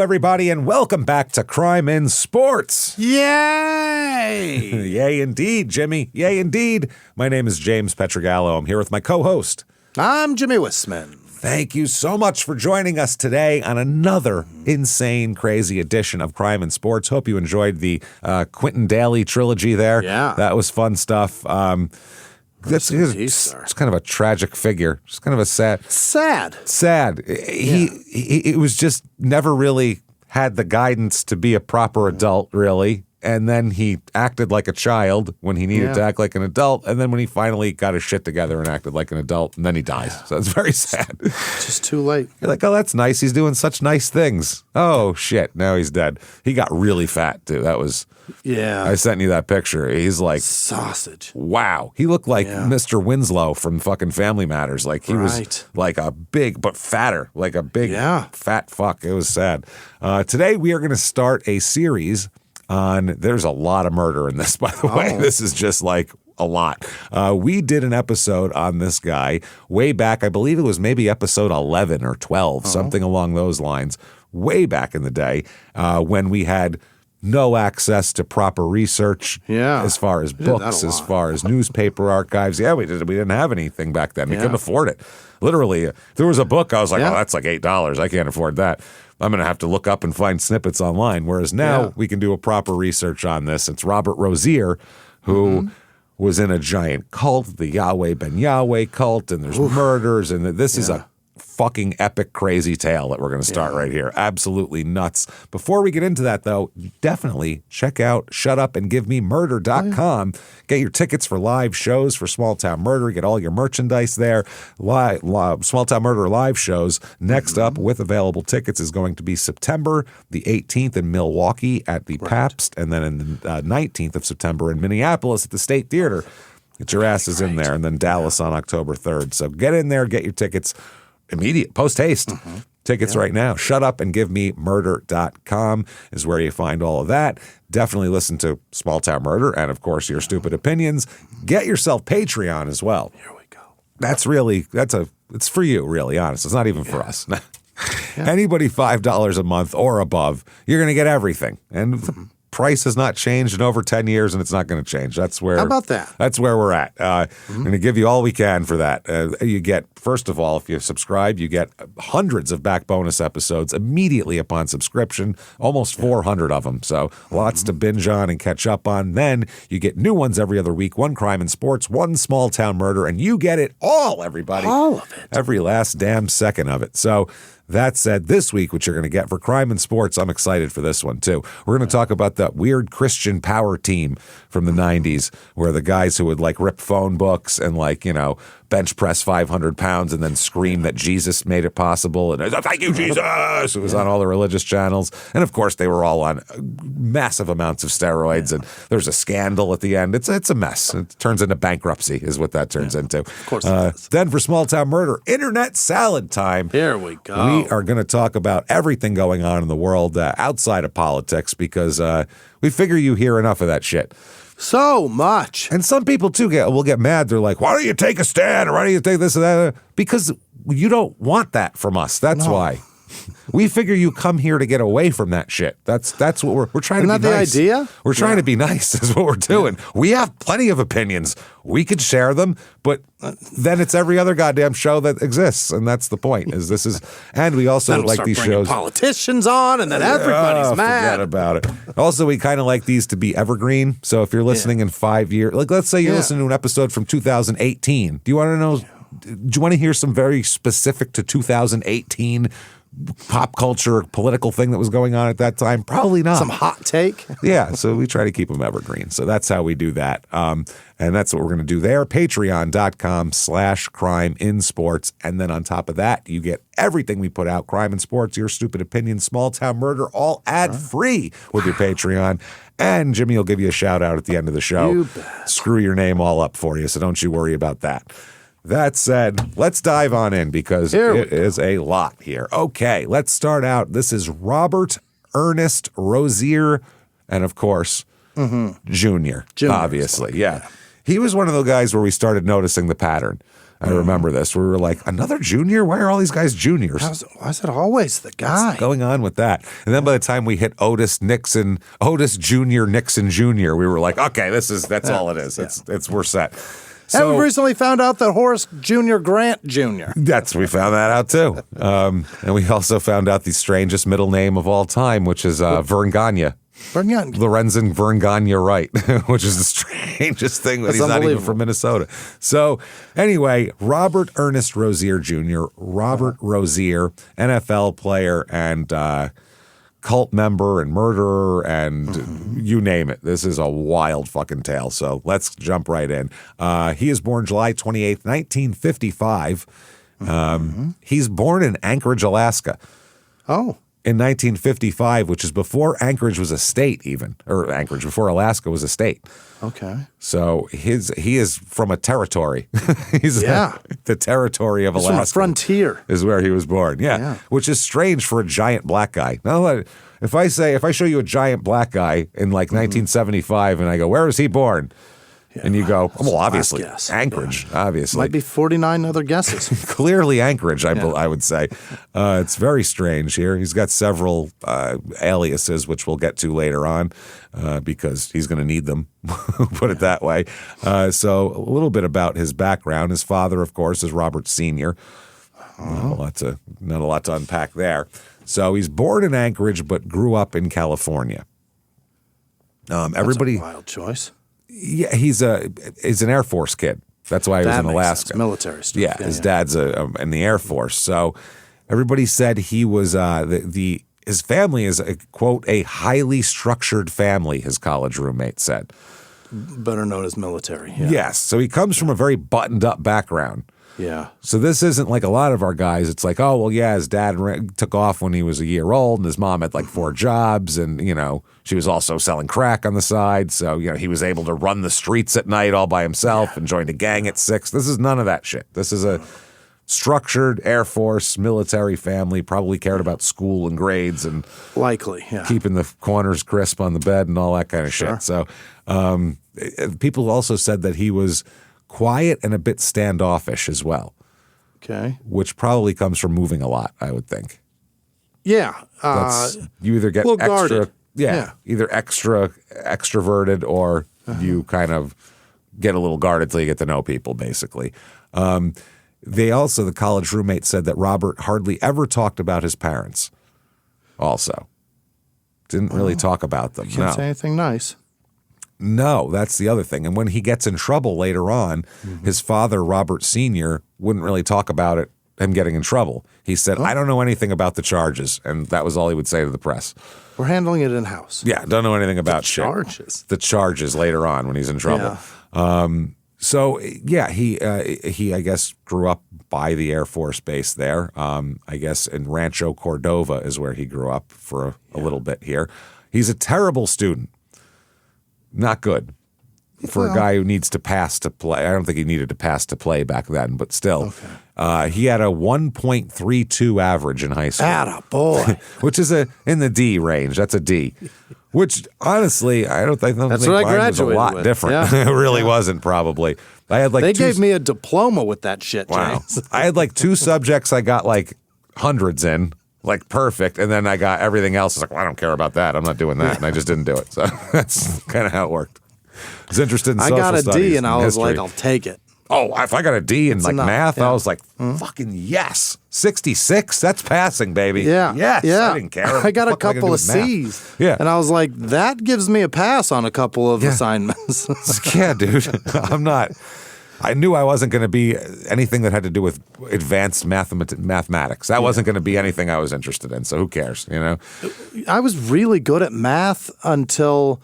everybody, and welcome back to Crime in Sports. Yay! Yay, indeed, Jimmy. Yay, indeed. My name is James Pietragallo. I'm here with my co-host. I'm Jimmie Whisman. Thank you so much for joining us today on another insane, crazy edition of Crime in Sports. Hope you enjoyed the Quentin Daly trilogy there. Yeah. That was fun stuff. It's kind of a tragic figure. Just kind of a sad. He was just never really had the guidance to be a proper adult, really. And then he acted like a child when he needed to act like an adult. And then when he finally got his shit together and acted like an adult, and then he dies. Yeah. So it's very sad. Just too late. You're like, oh, that's nice. He's doing such nice things. Oh, shit. Now he's dead. He got really fat, too. That was... Yeah. I sent you that picture. He's like... Sausage. Wow. He looked like Mr. Winslow from fucking Family Matters. Like he was like a big, but fatter. Like a big, fat fuck. It was sad. Today we are going to start a series on... There's a lot of murder in this, by the way. This is just like... a lot. We did an episode on this guy way back. I believe it was maybe episode 11 or 12, something along those lines, way back in the day when we had no access to proper research as far as books, as far as newspaper archives. Yeah, we didn't have anything back then. We couldn't afford it. Literally, if there was a book, I was like, oh, that's like $8. I can't afford that. I'm going to have to look up and find snippets online. Whereas now we can do a proper research on this. It's Robert Rozier, who... was in a giant cult, the Yahweh Ben Yahweh cult, and there's murders, and this is a fucking epic, crazy tale that we're going to start right here. Absolutely nuts. Before we get into that, though, definitely check out shutupandgivememurder.com. Get your tickets for live shows for Small Town Murder. Get all your merchandise there. Small Town Murder live shows. Next up with available tickets is going to be September the 18th in Milwaukee at the Pabst, and then in the 19th of September in Minneapolis at the State Theater. Get your asses in there, and then Dallas on October 3rd. So get in there, get your tickets. Immediate, post-haste. Tickets right now. Shutupandgivememurder.com is where you find all of that. Definitely listen to Small Town Murder and, of course, your stupid opinions. Get yourself Patreon as well. Here we go. It's for you, really, honest. It's not even for us. Anybody $5 a month or above, you're going to get everything. And the price has not changed in over 10 years, and it's not going to change. How about that? That's where we're at. I'm going to give you all we can for that. You get, first of all, if you subscribe, you get hundreds of back bonus episodes immediately upon subscription, almost 400 of them. So lots to binge on and catch up on. Then you get new ones every other week, one Crime in Sports, one Small Town Murder, and you get it all, everybody. All of it. Every last damn second of it. So that said, this week, what you're going to get for Crime in Sports, I'm excited for this one, too. We're going to talk about that weird Christian power team from the 90s, where the guys who would, like, rip phone books and, like, bench press 500 pounds and then scream that Jesus made it possible. And thank you, Jesus! It was on all the religious channels. And, of course, they were all on massive amounts of steroids, and there's a scandal at the end. It's a mess. It turns into bankruptcy is what that turns into. Of course it does. Then for Small Town Murder, Internet Salad Time. Here we go. We are going to talk about everything going on in the world outside of politics because we figure you hear enough of that shit. So much. And some people, too, will get mad. They're like, why don't you take a stand? Or why don't you take this and that? Because you don't want that from us. That's why. We figure you come here to get away from that shit. That's what we're trying to be nice. Isn't that the idea? We're trying to be nice is what we're doing. We have plenty of opinions. We could share them, but then it's every other goddamn show that exists, and that's the point. And we also like these shows. Politicians on, and then everybody's mad. Forget about it. Also, we kind of like these to be evergreen. So if you're listening in 5 years, like let's say you're listening to an episode from 2018. Do you want to know? Do you want to hear some very specific to 2018? Pop culture, political thing that was going on at that time? Probably not. Some hot take? Yeah, so we try to keep them evergreen. So that's how we do that. And that's what we're going to do there. Patreon.com/crimeinsports. And then on top of that, you get everything we put out. Crime in Sports, Your Stupid Opinion, Small Town Murder, all ad-free with your Patreon. And Jimmie will give you a shout-out at the end of the show. You bet. Screw your name all up for you, so don't you worry about that. That said, let's dive on in because it is a lot here. Okay, let's start out. This is Robert Ernest Rozier and, of course, Junior, obviously. Yeah. He was one of the guys where we started noticing the pattern. I remember this. We were like, another junior? Why are all these guys juniors? Why is it always the guy? What's going on with that? And then by the time we hit Otis Jr., Nixon Jr., we were like, okay, that's all it is. We're set. So, and we recently found out that Horace Jr. Grant Jr. We found that out too. And we also found out the strangest middle name of all time, which is Vergagna. Lorenzen Vergagna Wright, which is the strangest thing that he's not even from Minnesota. So anyway, Robert Ernest Rozier Jr., Robert Rozier, NFL player and cult member and murderer and you name it. This is a wild fucking tale. So let's jump right in. He is born July 28th, 1955. He's born in Anchorage, Alaska. Oh. In 1955, which is before Anchorage was a state even, or Anchorage, before Alaska was a state. Okay. So he is from a territory. The territory of Alaska. From a frontier. Is where he was born, yeah. Which is strange for a giant black guy. Now, if I show you a giant black guy in like 1975 and I go, where was he born? Yeah, and you go, well, obviously, Anchorage, obviously. Might be 49 other guesses. Clearly Anchorage, I would say. It's very strange here. He's got several aliases, which we'll get to later on, because he's going to need them, put it that way. So a little bit about his background. His father, of course, is Robert Sr. Not a lot to unpack there. So he's born in Anchorage, but grew up in California. Everybody, that's a wild choice. Yeah, he's an Air Force kid. That's why he was in Alaska. Sense. Military stuff. Yeah, his dad's in the Air Force. So everybody said he was his family is quote a highly structured family. His college roommate said, better known as military. Yeah. Yes, so he comes from a very buttoned up background. Yeah. So this isn't like a lot of our guys. It's like, oh, well, yeah, his dad took off when he was a year old and his mom had like 4 jobs and, she was also selling crack on the side. So, he was able to run the streets at night all by himself and joined a gang at 6. This is none of that shit. This is a structured Air Force military family, probably cared about school and grades and likely, keeping the corners crisp on the bed and all that kind of shit. So people also said that he was quiet and a bit standoffish as well. Okay. Which probably comes from moving a lot, I would think. Yeah. You either get extra guarded. Either extroverted or you kind of get a little guarded till you get to know people, basically. The college roommate said that Robert hardly ever talked about his parents also. Didn't really talk about them. Can't say anything nice. No, that's the other thing. And when he gets in trouble later on, his father, Robert Sr., wouldn't really talk about him getting in trouble. He said, I don't know anything about the charges. And that was all he would say to the press. We're handling it in-house. Yeah, don't know anything about shit. The charges later on when he's in trouble. Yeah. He I guess, grew up by the Air Force Base there. I guess in Rancho Cordova is where he grew up for a little bit here. He's a terrible student. Not good for a guy who needs to pass to play. I don't think he needed to pass to play back then, but still. Okay. He had a 1.32 average in high school. Attaboy. Which is in the D range. That's a D. Which, honestly, I don't think mine was a lot different. Yeah. It really wasn't, probably. I had They gave me a diploma with that shit, James. I had like 2 subjects I got like hundreds in. Like perfect, and then I got everything else. It's like, well, I don't care about that. I'm not doing that, and I just didn't do it. So that's kind of how it worked. I was interested in social studies. I got a D, and I was like, I'll take it. Oh, if I got a D in like math, I was like, fucking yes. 66, that's passing, baby. Yeah. Yes, yeah. I didn't care. I got a couple of C's. Yeah. And I was like, that gives me a pass on a couple of assignments. Yeah, dude. I knew I wasn't going to be anything that had to do with advanced mathematics. That wasn't going to be anything I was interested in, so who cares, I was really good at math until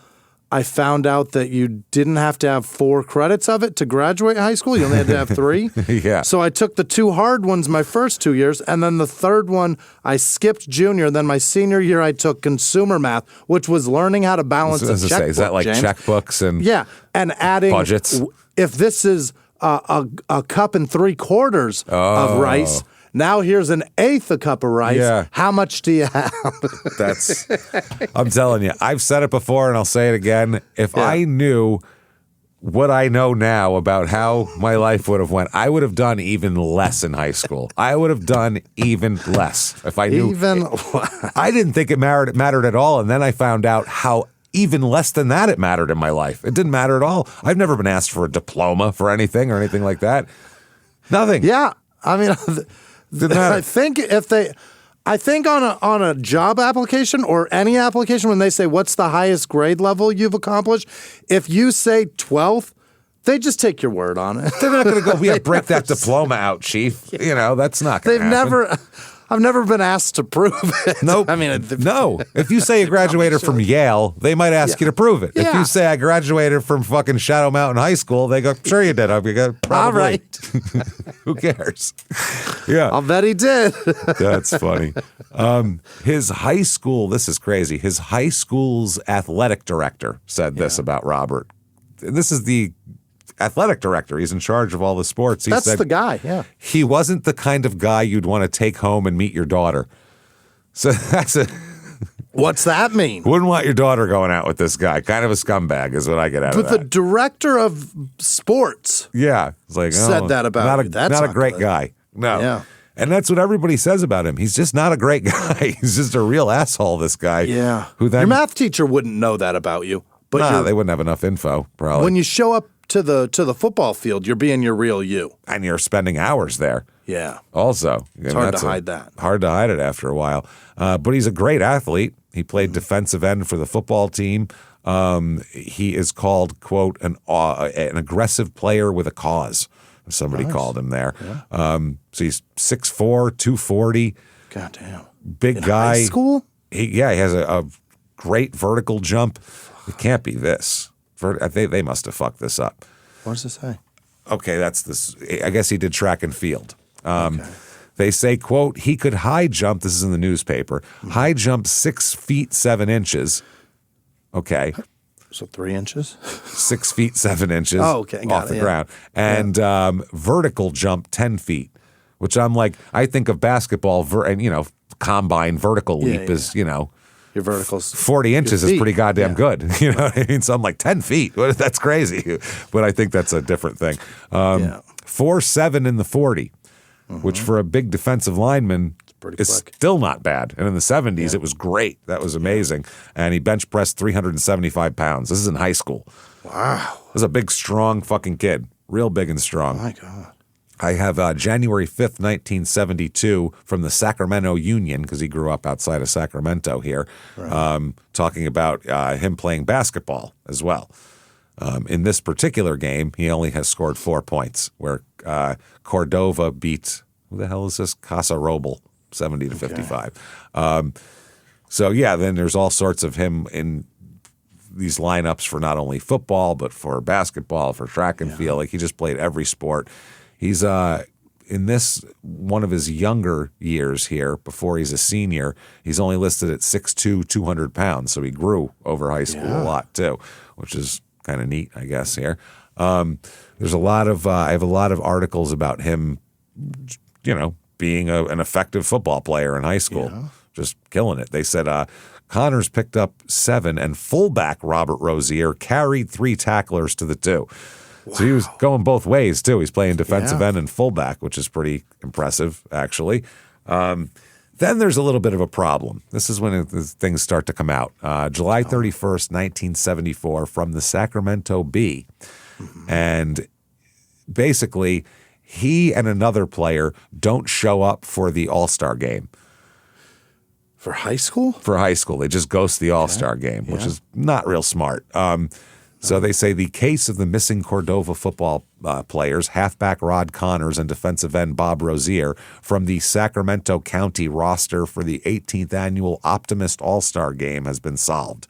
I found out that you didn't have to have 4 credits of it to graduate high school. You only had to have 3. Yeah. So I took the 2 hard ones my first 2 years, and then the third one I skipped junior. Then my senior year I took consumer math, which was learning how to balance a checkbook. Is that like checkbooks and and adding budgets? If this is a cup and 3/4 of rice. Now here's an 1/8 a cup of rice. Yeah. How much do you have? I'm telling you, I've said it before and I'll say it again. If I knew what I know now about how my life would have went, I would have done even less in high school. I would have done even less if I knew. I didn't think it mattered at all, and then I found out how even less than that it mattered in my life. It didn't matter at all. I've never been asked for a diploma for anything or anything like that. Nothing. Yeah, I mean, I think on a job application or any application, when they say what's the highest grade level you've accomplished, if you say 12th, they just take your word on it. They're not going to go, we have to break that diploma out, chief. You know, that's not going to happen. I've never been asked to prove it. Nope. I mean, no. If you say you graduated from Yale, they might ask you to prove it. Yeah. If you say I graduated from fucking Shadow Mountain High School, they go, sure you did. I'll go, probably. All right. Who cares? Yeah. I'll bet he did. That's funny. His high school, this is crazy. His high school's athletic director said this about Robert. This is the athletic director. He's in charge of all the sports. He That's said the guy, yeah. He wasn't the kind of guy you'd want to take home and meet your daughter. So that's a... What's that mean? Wouldn't want your daughter going out with this guy. Kind of a scumbag is what I get out of that. But the director of sports it's like, said that about you. That's not a great guy. No. Yeah. And that's what everybody says about him. He's just not a great guy. He's just a real asshole, this guy. Yeah. Who then, your math teacher wouldn't know that about you. But they wouldn't have enough info, probably. When you show up to the football field, you're being your real you. And you're spending hours there. Yeah. Also. It's hard to hide that. Hard to hide it after a while. But he's a great athlete. He played defensive end for the football team. He is called, quote, an aggressive player with a cause. Somebody called him there. Yeah. So he's 6'4", 240. Goddamn. Big guy. High school? He has a great vertical jump. It can't be this. They must have fucked this up. What does it say? Okay, that's this. I guess he did track and field. They say, quote, he could high jump. This is in the newspaper. High jump 6 feet 7 inches. Okay. So 3 inches? 6 feet 7 inches. Oh, okay. Off the ground. And vertical jump 10 feet, which I'm like, I think of basketball and, combine vertical leap is, your vertical's 40 inches is pretty goddamn good. You know what I mean? So I'm like 10 feet. That's crazy. But I think that's a different thing. 4'7" in the 40, which for a big defensive lineman is still not bad. And in the 70s, it was great. That was amazing. And he bench pressed 375 pounds. This is in high school. Wow. This is a big, strong fucking kid. Real big and strong. Oh my God. I have January 5th, 1972 from the Sacramento Union, because he grew up outside of Sacramento here, talking about him playing basketball as well. In this particular game, he only has scored 4 points, where Cordova beat, who the hell is this? Casa Robel, 70-55. Then there's all sorts of him in these lineups for not only football, but for basketball, for track and field. Like, he just played every sport. He's in this one of his younger years here, before he's a senior, he's only listed at 6'2", 200 pounds. So he grew over high school a lot too, which is kind of neat, I guess, here. There's a lot of I have a lot of articles about him, being an effective football player in high school, just killing it. They said Connors picked up 7, and fullback Robert Rozier carried 3 tacklers to the 2. Wow. So he was going both ways, too. He's playing defensive end and fullback, which is pretty impressive, actually. Then there's a little bit of a problem. This is when things start to come out. July 31st, 1974, from the Sacramento Bee. And basically, he and another player don't show up for the All-Star game. For high school? For high school. They just ghost the All-Star game, which is not real smart. So they say the case of the missing Cordova football players, halfback Rod Connors and defensive end Bob Rozier, from the Sacramento County roster for the 18th annual Optimist All-Star Game has been solved.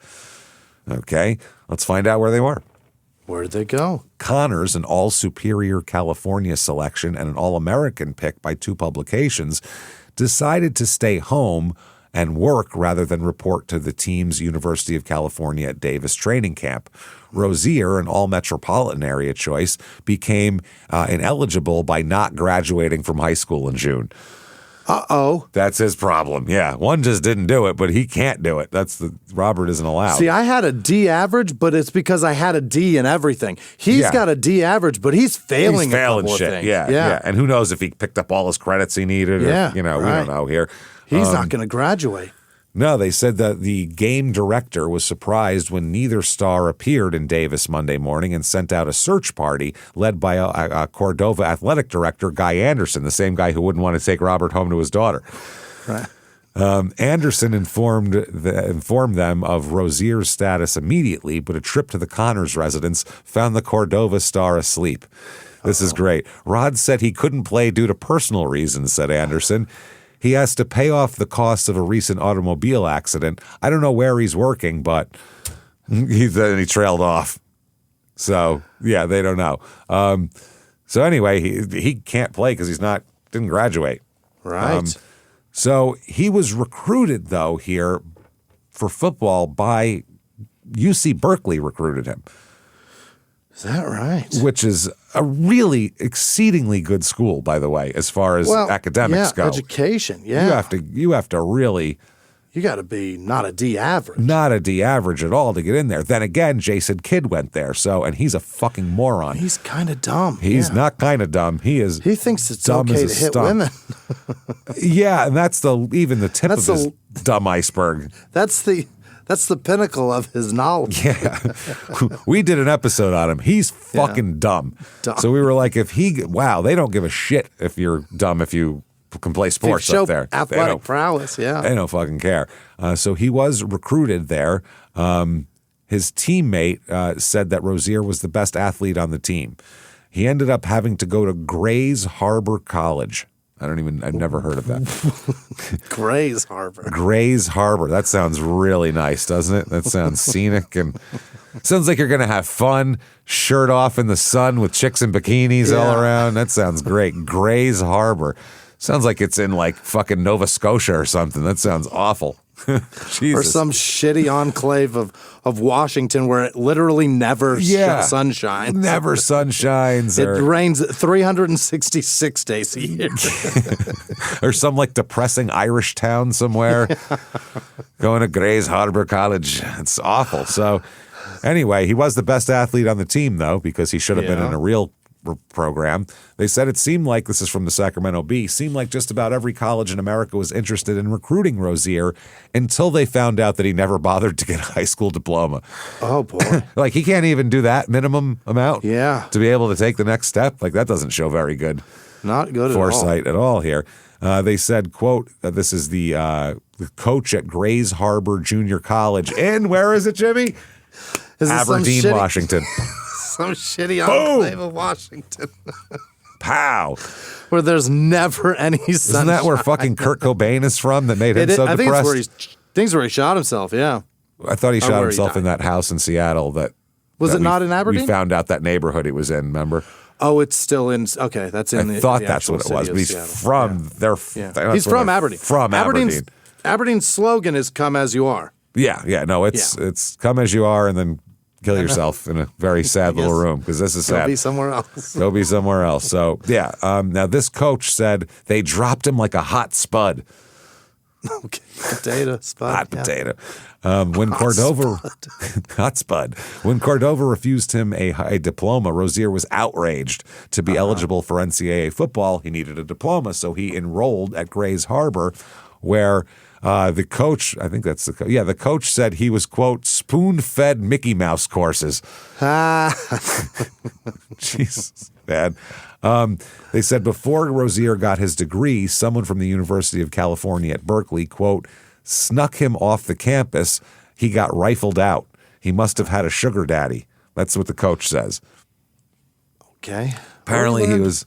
Okay, let's find out where they were. Where did they go? Connors, an All-Superior California selection and an All-American pick by 2 publications, decided to stay home and work rather than report to the team's University of California at Davis training camp. Rozier, an all-metropolitan area choice, became ineligible by not graduating from high school in June. Uh-oh. That's his problem. Yeah. One just didn't do it, but he can't do it. Robert isn't allowed. See, I had a D average, but it's because I had a D in everything. He's got a D average, but he's failing a couple shit. of things. Yeah. And who knows if he picked up all his credits he needed or, we don't know here. He's not going to graduate. No, they said that the game director was surprised when neither star appeared in Davis Monday morning and sent out a search party led by a Cordova athletic director, Guy Anderson, the same guy who wouldn't want to take Robert home to his daughter. Right. Anderson informed them of Rozier's status immediately, but a trip to the Connors residence found the Cordova star asleep. This is great. Rod said he couldn't play due to personal reasons, said Anderson. He has to pay off the costs of a recent automobile accident. I don't know where he's working, but he trailed off. So, yeah, they don't know. So anyway, he can't play because didn't graduate. Right. So he was recruited, though, here for football by UC Berkeley recruited him. Is that right? Which is a really exceedingly good school, by the way, as far as academics go. Education, yeah. You have to really... You got to be not a D average. Not a D average at all to get in there. Then again, Jason Kidd went there, and he's a fucking moron. He's kind of dumb. He's not kind of dumb. He thinks it's okay to hit women. Yeah, and that's even the tip of his dumb iceberg. That's the pinnacle of his knowledge. Yeah. We did an episode on him. He's fucking dumb. So we were like, they don't give a shit if you're dumb if you can play sports up there. Athletic prowess, yeah. They don't fucking care. So he was recruited there. His teammate said that Rozier was the best athlete on the team. He ended up having to go to Grays Harbor College. I've never heard of that. Grays Harbor. Grays Harbor. That sounds really nice, doesn't it? That sounds scenic and sounds like you're going to have fun, shirt off in the sun with chicks in bikinis all around. That sounds great. Grays Harbor. Sounds like it's in like fucking Nova Scotia or something. That sounds awful. Or some shitty enclave of Washington where it literally never sun shines. Never sun shines. It rains 366 days a year. Or some like depressing Irish town somewhere. Going to Grays Harbor College. It's awful. So anyway, he was the best athlete on the team though, because he should have been in a real program. They said it seemed like, this is from the Sacramento Bee, seemed like just about every college in America was interested in recruiting Rozier until they found out that he never bothered to get a high school diploma. Oh, boy. Like, he can't even do that minimum amount to be able to take the next step. Like, that doesn't show very good Not good foresight at all here. They said, quote, this is the coach at Grays Harbor Junior College in, where is it, Jimmy? Aberdeen, Washington. Some shitty enclave of Washington. Pow. Where there's never any sunshine. Isn't that where fucking Kurt Cobain is from that made him so depressed? I think it's where he shot himself, yeah. I thought he shot himself in that house in Seattle. Was it not in Aberdeen? We found out that neighborhood he was in, remember? Oh, it's still in, okay, that's in I thought that's what it was, but he's from, he's from Aberdeen. From Aberdeen. Aberdeen's slogan is come as you are. Yeah, no, it's come as you are and then kill yourself in a very sad little room because this is sad. Go be somewhere else. Go be somewhere else. So, yeah. Now, this coach said they dropped him like a hot spud. Okay. Potato, spud. Hot potato. When Cordova... hot spud. When Cordova refused him a diploma, Rozier was outraged. To be eligible for NCAA football, he needed a diploma, so he enrolled at Grays Harbor, where... the coach, I think that's the coach said he was, quote, spoon-fed Mickey Mouse courses. Jesus, man. They said before Rozier got his degree, someone from the University of California at Berkeley, quote, snuck him off the campus. He got rifled out. He must have had a sugar daddy. That's what the coach says. Okay. Apparently he was...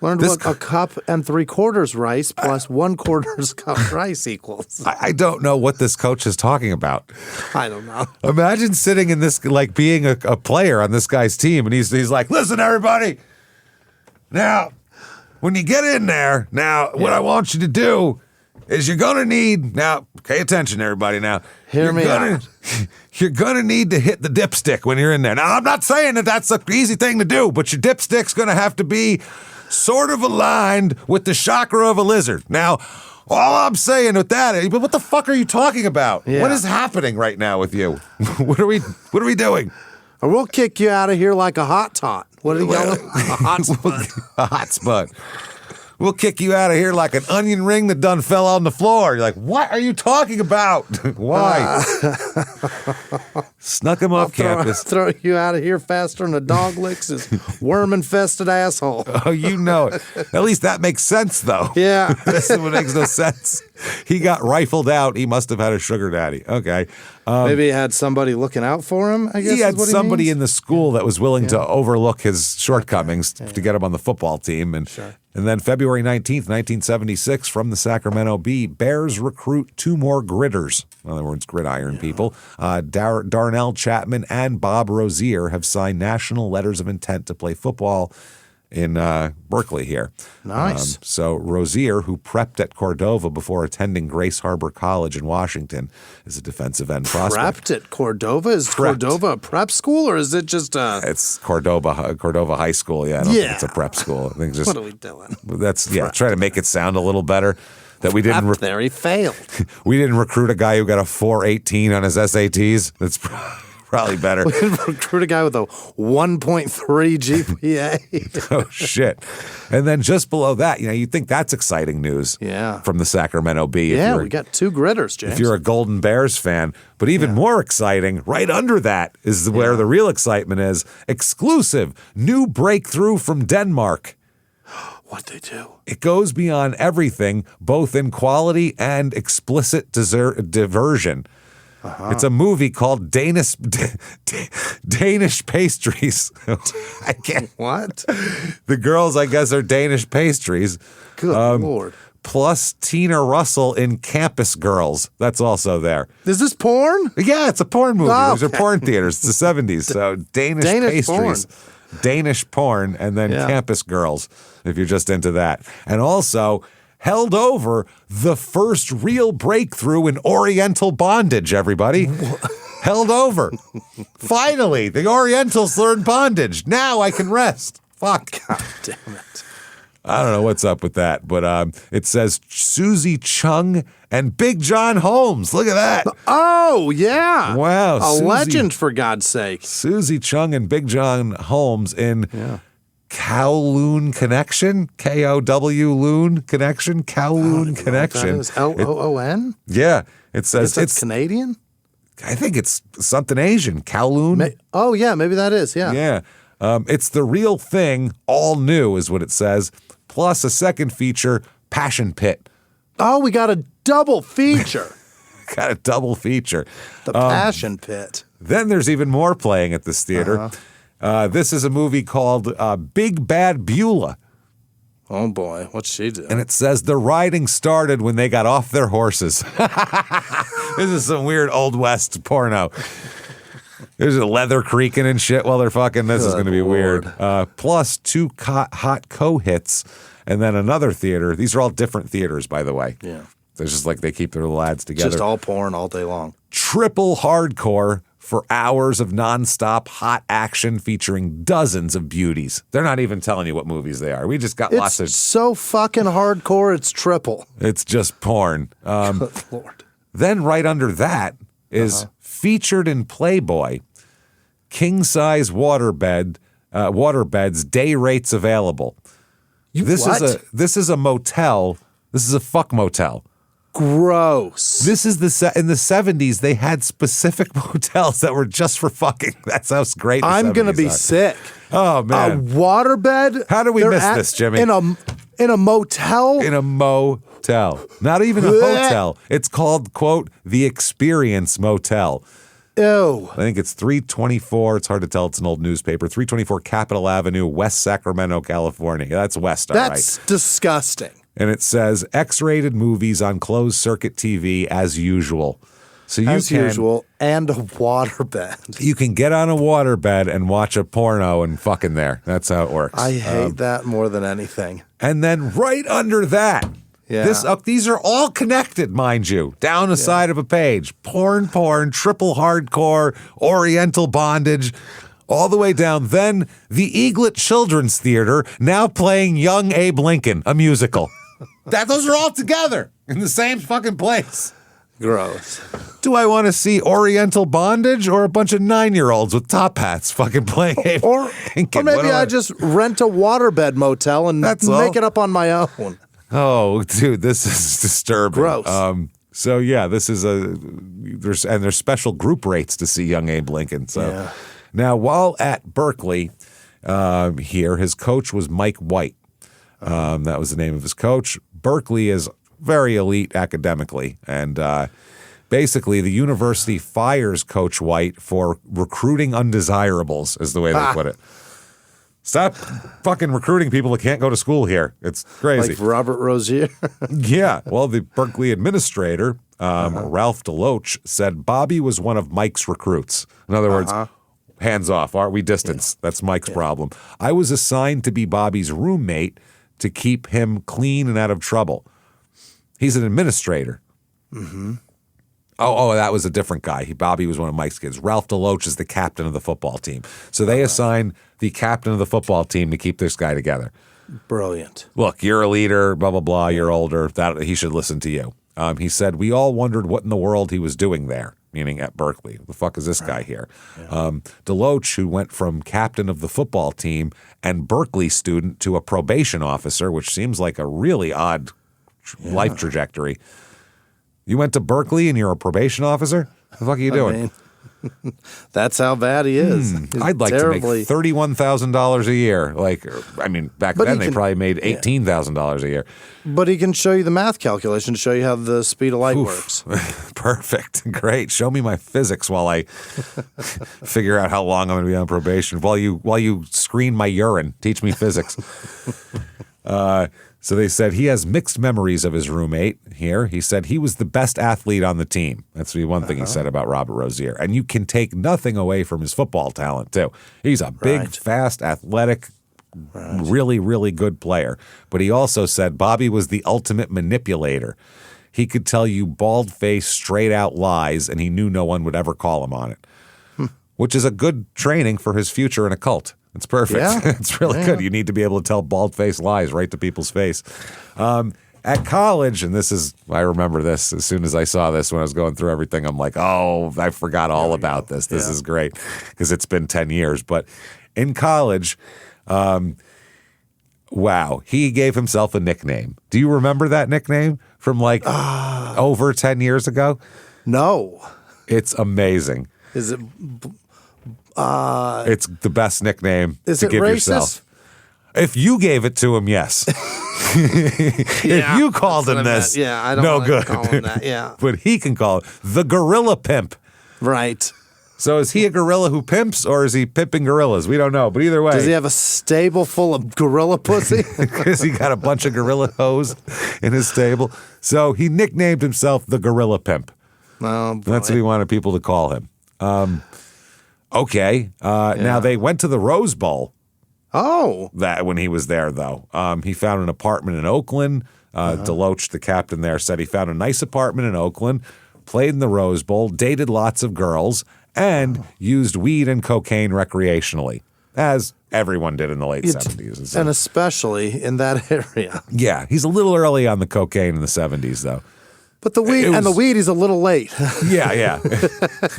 Learned what a cup and 3/4 rice plus 1/4 cup rice equals. I don't know what this coach is talking about. I don't know. Imagine sitting in this, like being a player on this guy's team, and he's like, listen, everybody. Now, when you get in there, what I want you to do is you're going to need, now, pay attention, everybody, now. Hear me out. You're going to need to hit the dipstick when you're in there. Now, I'm not saying that that's an easy thing to do, but your dipstick's going to have to be sort of aligned with the chakra of a lizard. Now, all I'm saying with that, but what the fuck are you talking about? Yeah. What is happening right now with you? What are we doing? Or we'll kick you out of here like a hot tot. What are you yelling? A hot spot. A hot spot. We'll kick you out of here like an onion ring that done fell on the floor. You're like, what are you talking about? Why? Snuck him off campus. Throw you out of here faster than a dog licks his worm-infested asshole. Oh, you know it. At least that makes sense, though. Yeah. This one makes no sense. He got rifled out. He must have had a sugar daddy. Okay. Maybe he had somebody looking out for him, I guess. He had is what somebody means? in the school that was willing to overlook his shortcomings to get him on the football team. And then February 19th, 1976, from the Sacramento Bee, Bears recruit 2 more gritters. In other words, gridiron people. Darnell Chapman and Bob Rozier have signed national letters of intent to play football in Berkeley here. Nice. So Rozier, who prepped at Cordova before attending Grace Harbor College in Washington, is a defensive end prospect. Prepped at Cordova? Is Cordova a prep school, or is it just a... It's Cordova High School, yeah. I don't think it's a prep school. I think just, what are we doing? Try to make it sound a little better. That we didn't... there, he failed. We didn't recruit a guy who got a 4.18 on his SATs. That's probably better. We didn't recruit a guy with a 1.3 GPA. Oh, shit. And then just below that, you'd think that's exciting news from the Sacramento Bee. Yeah, we got 2 gritters, James. If you're a Golden Bears fan. But even more exciting, right under that is where the real excitement is. Exclusive, new breakthrough from Denmark. What'd they do? It goes beyond everything, both in quality and explicit diversion. It's a movie called Danish Pastries. I can't. What? The girls, I guess, are Danish pastries. Good Lord. Plus Tina Russell in Campus Girls. That's also there. Is this porn? Yeah, it's a porn movie. Oh, Those are porn theaters. It's the 70s. So Danish pastries. Porn. Danish porn, and then Campus Girls, if you're just into that. And also held over the first real breakthrough in Oriental bondage, everybody. Held over. Finally, the Orientals learned bondage. Now I can rest. Fuck. God damn it. I don't know what's up with that, but it says Susie Chung and Big John Holmes. Look at that. Oh, yeah. Wow. A legend, for God's sake. Susie Chung and Big John Holmes in Kowloon Connection. K-O-W Loon Connection. Kowloon Connection. That is L-O-O-N? Yeah. It says it's Canadian? I think it's something Asian. Kowloon. Oh, yeah. Maybe that is. Yeah. Yeah. It's the real thing, all new is what it says, plus a second feature, Passion Pit. Oh, we got a double feature. Got a double feature. The Passion Pit. Then there's even more playing at this theater. This is a movie called Big Bad Beulah. Oh, boy. What's she do? And it says the riding started when they got off their horses. This is some weird Old West porno. There's a leather creaking and shit while they're fucking. This is going to be weird. Plus 2 hot co-hits and then another theater. These are all different theaters, by the way. Yeah. It's just like they keep their lads together. Just all porn all day long. Triple hardcore for hours of nonstop hot action featuring dozens of beauties. They're not even telling you what movies they are. We just got lots of... It's so fucking hardcore, it's triple. It's just porn. Good Lord. Then right under that is featured in Playboy, king-size waterbeds, day rates available. This is a motel. This is a fuck motel. Gross. This is in the 70s, they had specific motels that were just for fucking. That's how great I'm going to be sick. Oh, man. A waterbed? How do we miss this, Jimmy? In a motel? In a motel. Not even a hotel. It's called, quote, the Experience Motel. Ew. I think it's 324. It's hard to tell. It's an old newspaper. 324 Capitol Avenue, West Sacramento, California. That's west, all right. That's disgusting. And it says X-rated movies on closed circuit TV as usual. So usual, and a waterbed. You can get on a waterbed and watch a porno and fuck in there. That's how it works. I hate that more than anything. And then right under that, these are all connected, mind you, down the side of a page. Porn, triple hardcore, Oriental bondage, all the way down. Then the Eaglet Children's Theater, now playing Young Abe Lincoln, a musical. Those are all together in the same fucking place. Gross. Do I want to see Oriental Bondage or a bunch of 9-year-olds with top hats fucking playing Abe Lincoln? Or maybe I just rent a waterbed motel and make it up on my own. Oh, dude, this is disturbing. Gross. So yeah, this is there's special group rates to see Young Abe Lincoln. So now, while at Berkeley, here his coach was Mike White. That was the name of his coach. Berkeley is very elite academically, and basically the university fires Coach White for recruiting undesirables, is the way they put it. Stop fucking recruiting people that can't go to school here. It's crazy. Like Robert Rozier? Yeah. Well, the Berkeley administrator, Ralph DeLoach, said Bobby was one of Mike's recruits. In other words, hands off. Aren't we distance? Yeah. That's Mike's problem. I was assigned to be Bobby's roommate to keep him clean and out of trouble. He's an administrator. Mm-hmm. Oh, that was a different guy. Bobby was one of Mike's kids. Ralph DeLoach is the captain of the football team. So they assigned the captain of the football team to keep this guy together. Brilliant. Look, you're a leader, blah, blah, blah. You're older. He should listen to you. He said, we all wondered what in the world he was doing there, meaning at Berkeley. The fuck is this guy here? Yeah. DeLoach, who went from captain of the football team and Berkeley student to a probation officer, which seems like a really odd life trajectory. You went to Berkeley and you're a probation officer? What the fuck are you doing? That's how bad he is. I'd like to make $31,000 a year. Back then they probably made $18,000 a year. But he can show you the math calculation to show you how the speed of light works. Perfect. Great. Show me my physics while I figure out how long I'm going to be on probation. While you screen my urine, teach me physics. So they said he has mixed memories of his roommate here. He said he was the best athlete on the team. That's the one thing he said about Robert Rozier. And you can take nothing away from his football talent, too. He's a big, fast, athletic, really, really good player. But he also said Bobby was the ultimate manipulator. He could tell you bald-faced, straight-out lies, and he knew no one would ever call him on it, which is a good training for his future in a cult. It's perfect. Yeah. It's really good. You need to be able to tell bald-faced lies right to people's face. At college, and I remember this as soon as I saw this when I was going through everything, I'm like, oh, I forgot all about this. This is great because it's been 10 years. But in college, wow, he gave himself a nickname. Do you remember that nickname from over 10 years ago? No. It's amazing. Is it... it's the best nickname to give racist? Yourself. If you gave it to him, yes. If you called him this, I don't no good. Call him that. Yeah. But he can call it the Gorilla Pimp. Right. So is he a gorilla who pimps, or is he pimping gorillas? We don't know. But either way. Does he have a stable full of gorilla pussy? Because he got a bunch of gorilla hoes in his stable. So he nicknamed himself the Gorilla Pimp. Oh, boy. That's what he wanted people to call him. Okay. Now they went to the Rose Bowl. Oh. That when he was there, though. He found an apartment in Oakland. DeLoach, the captain there, said he found a nice apartment in Oakland, played in the Rose Bowl, dated lots of girls, and used weed and cocaine recreationally, as everyone did in the late 70s. And especially in that area. Yeah. He's a little early on the cocaine in the 70s, though. But the weed is a little late. Yeah.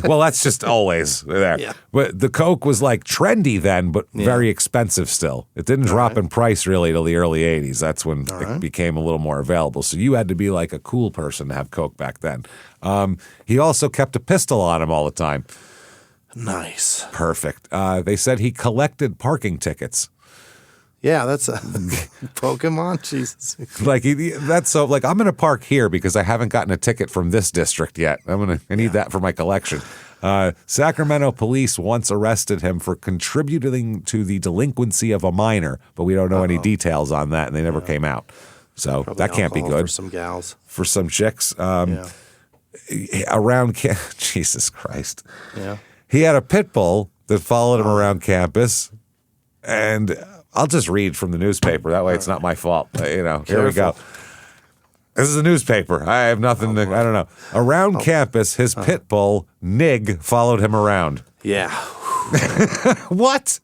Well, that's just always there. Yeah. But the coke was trendy then, but very expensive still. It didn't drop in price really till the early 80s. That's when it became a little more available. So you had to be a cool person to have coke back then. He also kept a pistol on him all the time. Nice. Perfect. They said he collected parking tickets. Yeah, that's a Pokemon. Jesus. I'm going to park here because I haven't gotten a ticket from this district yet. I need that for my collection. Sacramento police once arrested him for contributing to the delinquency of a minor, but we don't know any details on that, and they never came out. So probably that can't be good. For some gals. For some chicks. Jesus Christ. Yeah. He had a pit bull that followed him around campus, and I'll just read from the newspaper. That way it's not my fault. Here we go. This is a newspaper. I have nothing I don't know. Around campus, his pit bull, Nig, followed him around. Yeah. What?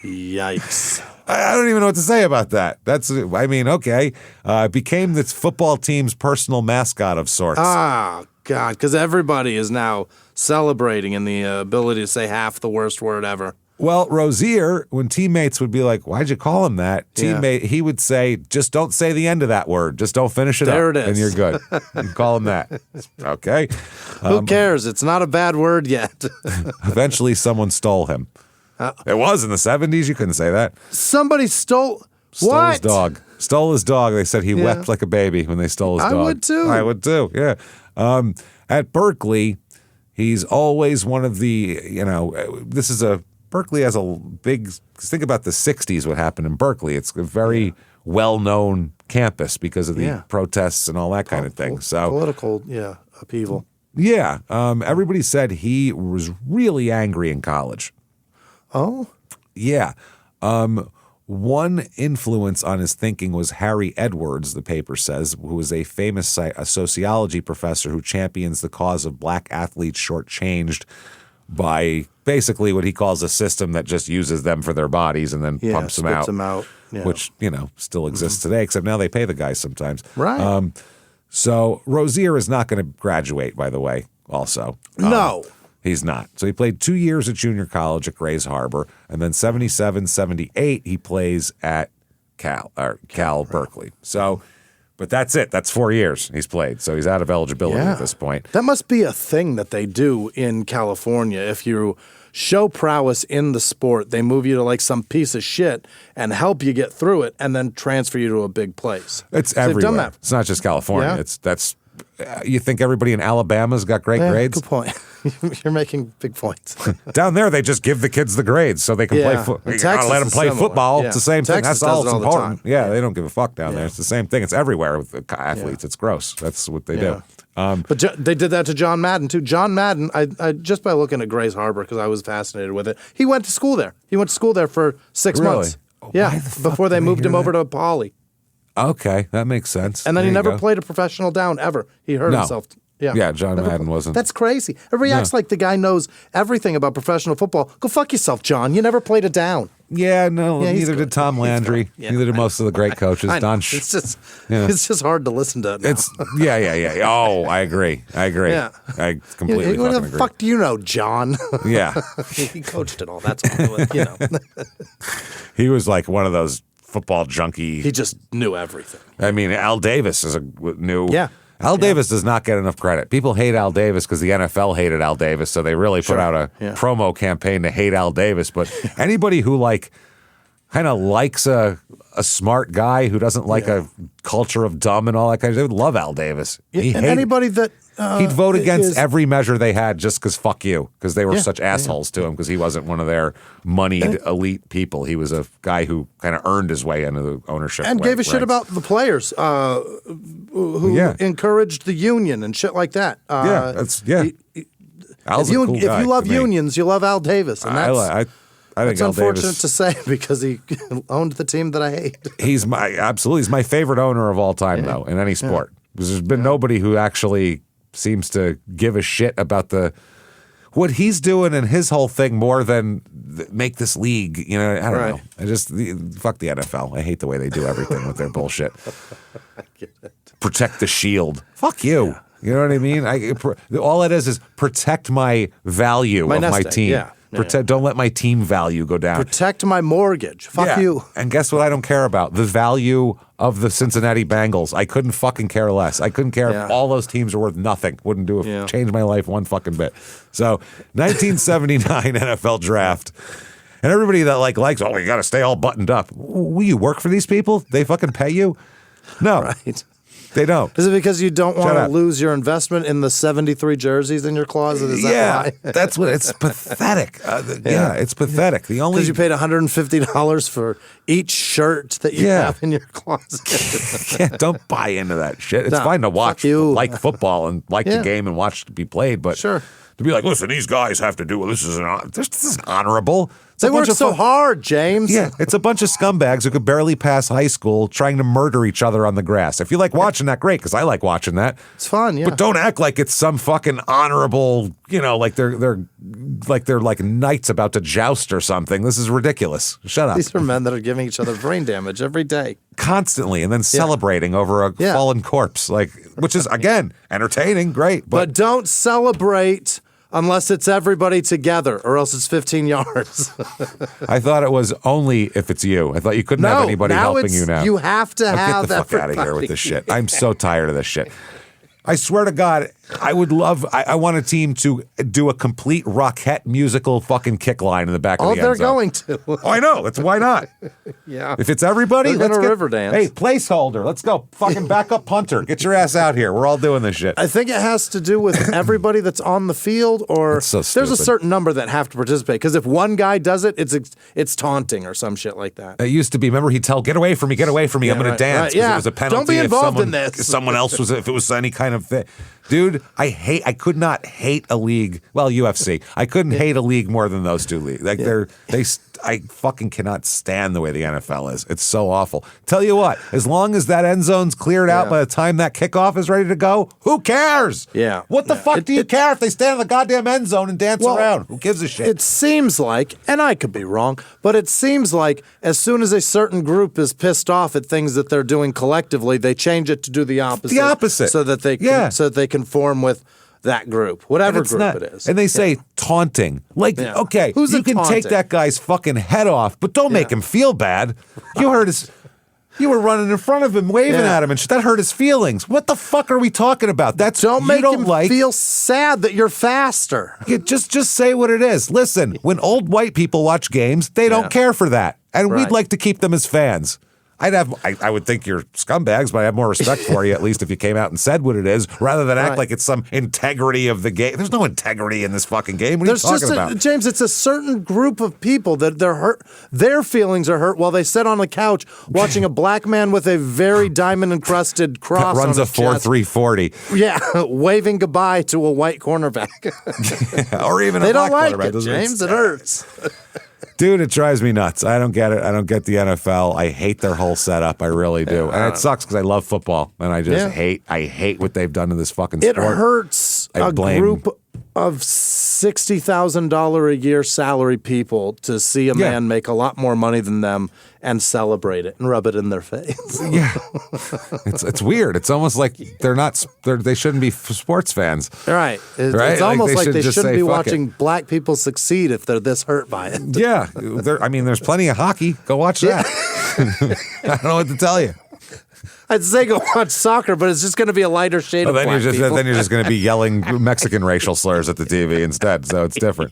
Yikes. I don't even know what to say about that. Okay. Became this football team's personal mascot of sorts. Ah, God, because everybody is now celebrating in the ability to say half the worst word ever. Well, Rozier, when teammates would be like, why'd you call him that? He would say, just don't say the end of that word. Just don't finish it up. There it is. And you're good. You call him that. Okay. Who cares? It's not a bad word yet. Eventually, someone stole him. It was in the 70s. You couldn't say that. Somebody stole what? His dog. Stole his dog. They said he wept like a baby when they stole his dog. I would too. Yeah. At Berkeley, he's always one of the, Berkeley has a big, think about the 60s, what happened in Berkeley. It's a very well-known campus because of the protests and all that kind of thing. So political, upheaval. Yeah. Everybody said he was really angry in college. Oh? Yeah. One influence on his thinking was Harry Edwards, the paper says, who was a famous sociology professor who champions the cause of black athletes shortchanged by basically what he calls a system that just uses them for their bodies and then pumps them out. Which, still exists today, except now they pay the guys sometimes. Right. So Rozier is not going to graduate, by the way, also. No. He's not. So he played 2 years at junior college at Grays Harbor, and then 77, 78, he plays at Cal Berkeley. So, but that's it. That's 4 years he's played. So he's out of eligibility at this point. That must be a thing that they do in California. If you show prowess in the sport, they move you to like some piece of shit and help you get through it and then transfer you to a big place. It's everywhere. They've done that. It's not just California. Yeah. You think everybody in Alabama's got great grades? Good point. You're making big points. Down there, they just give the kids the grades so they can play football. You gotta let them play football. It's the same thing. That's all that's important. They don't give a fuck down there. It's the same thing. It's everywhere with the athletes. It's gross. That's what they do. But they did that to John Madden, too. John Madden, I just by looking at Grays Harbor, because I was fascinated with it, he went to school there. He went to school there for 6 months. Yeah, before they moved him over to Poly. Okay, that makes sense. And then he never played a professional down ever. He hurt himself. Yeah, John Madden wasn't. That's crazy. Everybody acts like the guy knows everything about professional football. Go fuck yourself, John. You never played a down. Neither did Tom Landry. Neither did most of the great coaches. It's just hard to listen to it now. Oh, I agree. Yeah. I completely what fucking the agree. fuck do you know, John? Yeah. He coached it all. That's all. He was like one of those football junkie. He just knew everything. I mean, Al Davis knew. Yeah. Al Davis does not get enough credit. People hate Al Davis because the NFL hated Al Davis, so they really put out a promo campaign to hate Al Davis. But anybody who kind of likes a smart guy who doesn't like a culture of dumb and all that kind of stuff, they would love Al Davis. Anybody that he'd vote against every measure they had just because fuck you, because they were such assholes to him because he wasn't one of their moneyed elite people. He was a guy who kind of earned his way into the ownership and gave a shit about the players who encouraged the union and shit like that. If you love unions, you love Al Davis, and I think it's Al unfortunate Davis, to say because he owned the team that I hate. He's my favorite owner of all time, though, in any sport. Because there's been nobody who actually seems to give a shit about what he's doing and his whole thing more than make this league. I don't know. Fuck the NFL. I hate the way they do everything with their bullshit. I get it. Protect the shield. Fuck you. Yeah. You know what I mean? All it is protect my value of my team. Yeah. Don't let my team value go down. Protect my mortgage. Fuck you. And guess what I don't care about? The value of the Cincinnati Bengals. I couldn't fucking care less. I couldn't care if all those teams are worth nothing. Wouldn't change my life one fucking bit. So 1979 NFL draft. And everybody that likes, you got to stay all buttoned up. Will you work for these people? They fucking pay you? No. Right. They don't. Is it because you don't want to lose your investment in the 73 jerseys in your closet? Is that why? That's what it's pathetic. It's pathetic. Because you paid $150 for each shirt that you have in your closet. Don't buy into that shit. It's fine to watch, like football and like the game and watch it be played, but to be like, listen, these guys have to do this is honorable. They work so hard, James. Yeah, it's a bunch of scumbags who could barely pass high school trying to murder each other on the grass. If you like watching that, great, because I like watching that. It's fun, yeah. But don't act like it's some fucking honorable, like they're like knights about to joust or something. This is ridiculous. Shut up. These are men that are giving each other brain damage every day. Constantly, and then celebrating over a fallen corpse, which is, again, entertaining, great. But don't celebrate unless it's everybody together, or else it's 15 yards. I thought it was only if it's you. I thought you couldn't have anybody helping you now. You have to have get the fuck out of here with this shit. I'm so tired of this shit. I swear to God, I want a team to do a complete Rockette musical fucking kick line in the back of the end zone. They're going to. Oh, I know. Why not? Yeah. If it's everybody, let's get river dance. Hey, placeholder. Let's go. Fucking backup punter. Get your ass out here. We're all doing this shit. I think it has to do with everybody that's on the field, or so there's a certain number that have to participate. Because if one guy does it, it's taunting or some shit like that. It used to be. Remember, he'd tell, "Get away from me! Get away from me! I'm going to dance." Right, It was a penalty. Don't be involved in this. Someone else was. If it was any kind of thing. Dude, I could not hate a league. Well, UFC. I couldn't hate a league more than those two leagues. I fucking cannot stand the way the NFL is. It's so awful. Tell you what, as long as that end zone's cleared out by the time that kickoff is ready to go, who cares? Yeah. What the fuck do you care if they stand in the goddamn end zone and dance around? Who gives a shit? It seems like, and I could be wrong, but it seems like as soon as a certain group is pissed off at things that they're doing collectively, they change it to do the opposite. The opposite. So that they conform with that group, whatever group it is. And they say taunting. Okay, Who's you can taunting? take that guy's fucking head off, but don't make him feel bad. You were running in front of him, waving at him, and that hurt his feelings. What the fuck are we talking about? Don't make him feel sad that you're faster. Just say what it is. Listen, when old white people watch games, they don't care for that. And we'd like to keep them as fans. I would think you're scumbags, but I have more respect for you, at least if you came out and said what it is, rather than act like it's some integrity of the game. There's no integrity in this fucking game. What are you talking about? James, it's a certain group of people that they're hurt. Their feelings are hurt while they sit on the couch watching a black man with a very diamond-encrusted cross that runs on a 4.3 40. Yeah, waving goodbye to a white cornerback. Or even they a black don't like cornerback. it, James. It hurts. Dude, it drives me nuts. I don't get it. I don't get the NFL. I hate their whole setup. I really do. And it sucks because I love football. And I just hate what they've done to this fucking sport. It hurts a group of $60,000 a year salary people to see a man make a lot more money than them and celebrate it and rub it in their face. Yeah. It's weird. It's almost like they shouldn't be sports fans. Right. It's almost like they shouldn't be watching black people succeed if they're this hurt by it. Yeah. There's plenty of hockey. Go watch that. I don't know what to tell you. I'd say go watch soccer, but it's just going to be a lighter shade of black people. Then you're just going to be yelling Mexican racial slurs at the TV instead, so it's different.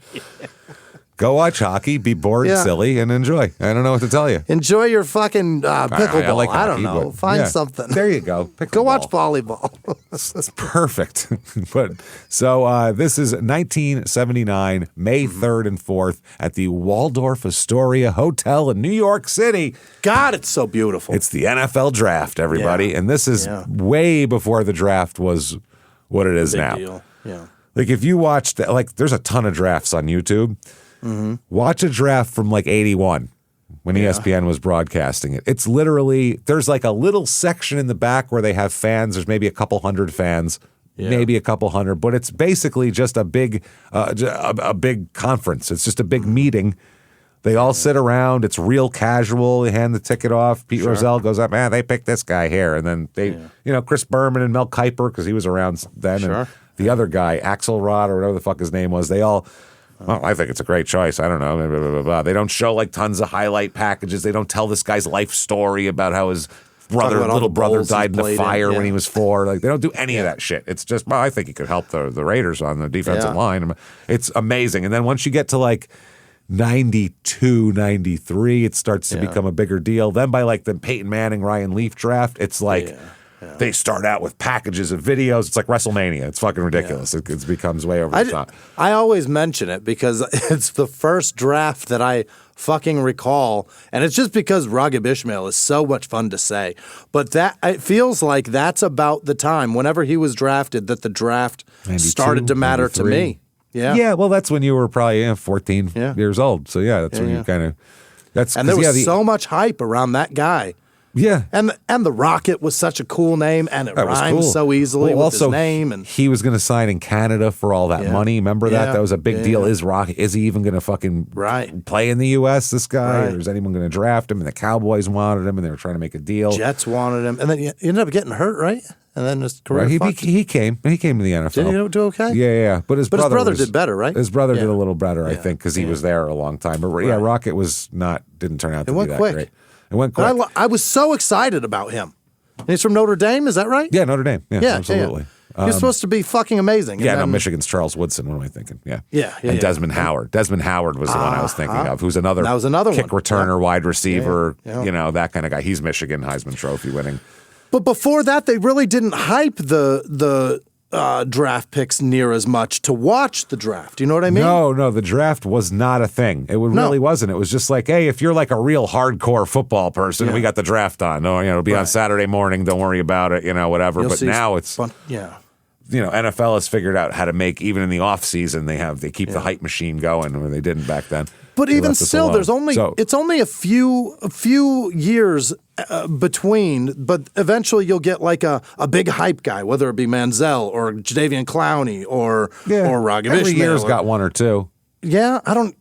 Go watch hockey, be bored and silly, and enjoy. I don't know what to tell you. Enjoy your fucking pickleball. I like hockey, I don't know. Find something. There you go. Go watch volleyball. It's perfect. This is 1979, May 3rd and 4th at the Waldorf Astoria Hotel in New York City. God, it's so beautiful. It's the NFL draft, everybody. And this is way before the draft was what it is now. Deal. Yeah. Like if you watched, there's a ton of drafts on YouTube. Mm-hmm. Watch a draft from 81 when ESPN was broadcasting it. It's literally, there's a little section in the back where they have fans. There's maybe a couple hundred fans, maybe a couple hundred, but it's basically just a big conference. It's just a big meeting. They all sit around. It's real casual. They hand the ticket off. Pete Rozelle goes up, man, they picked this guy here. And then they, Chris Berman and Mel Kiper, because he was around then. Sure. And the other guy, Axelrod or whatever the fuck his name was, they all, well, I think it's a great choice. I don't know. Blah, blah, blah, blah. They don't show tons of highlight packages. They don't tell this guy's life story about how his little brother died in the fire when he was 4. They don't do any of that shit. It's just, I think he could help the Raiders on the defensive line. It's amazing. And then once you get to 92, 93, it starts to become a bigger deal. Then by the Peyton Manning, Ryan Leaf draft, it's they start out with packages of videos. It's like WrestleMania. It's fucking ridiculous. It becomes way over the top. I always mention it because it's the first draft that I fucking recall, and it's just because Raghib Ismail is so much fun to say. But it feels like that's about the time, whenever he was drafted, that the draft 92, started to matter 93. to me. Yeah. Yeah, well, that's when you were probably 14 years old. So, that's when you kind of... And there was so much hype around that guy. Yeah. And the Rocket was such a cool name, and it rhymes so easily with his name. And he was going to sign in Canada for all that money. Remember that? That was a big deal. Is he even going to fucking play in the U.S., this guy? Or is anyone going to draft him? And the Cowboys wanted him, and they were trying to make a deal. Jets wanted him. And then he ended up getting hurt, right? And then his career he came to the NFL. Did he do okay? Yeah. But his brother did better, right? His brother did a little better, I think, because he was there a long time. But Rocket didn't turn out to be that great. It went quick. I was so excited about him. And he's from Notre Dame, is that right? Yeah, Notre Dame. Yeah, absolutely. He was supposed to be fucking amazing. Michigan's Charles Woodson. What am I thinking? Yeah. And Desmond Howard. Desmond Howard was the one I was thinking of, who's another kick returner, wide receiver, that kind of guy. He's Michigan Heisman Trophy winning. But before that, they really didn't hype the draft picks near as much to watch the draft. You know what I mean? No, the draft was not a thing. It really wasn't. It was just like, hey, if you're like a real hardcore football person, we got the draft on. Oh, it'll be on Saturday morning. Don't worry about it. Whatever. But now it's NFL has figured out how to make, even in the off season, they keep the hype machine going, or they didn't back then. But even still, it's only a few years between, but eventually you'll get like a big hype guy, whether it be Manziel or Jadeveon Clowney or Rocket. Every year's got one or two. Yeah, I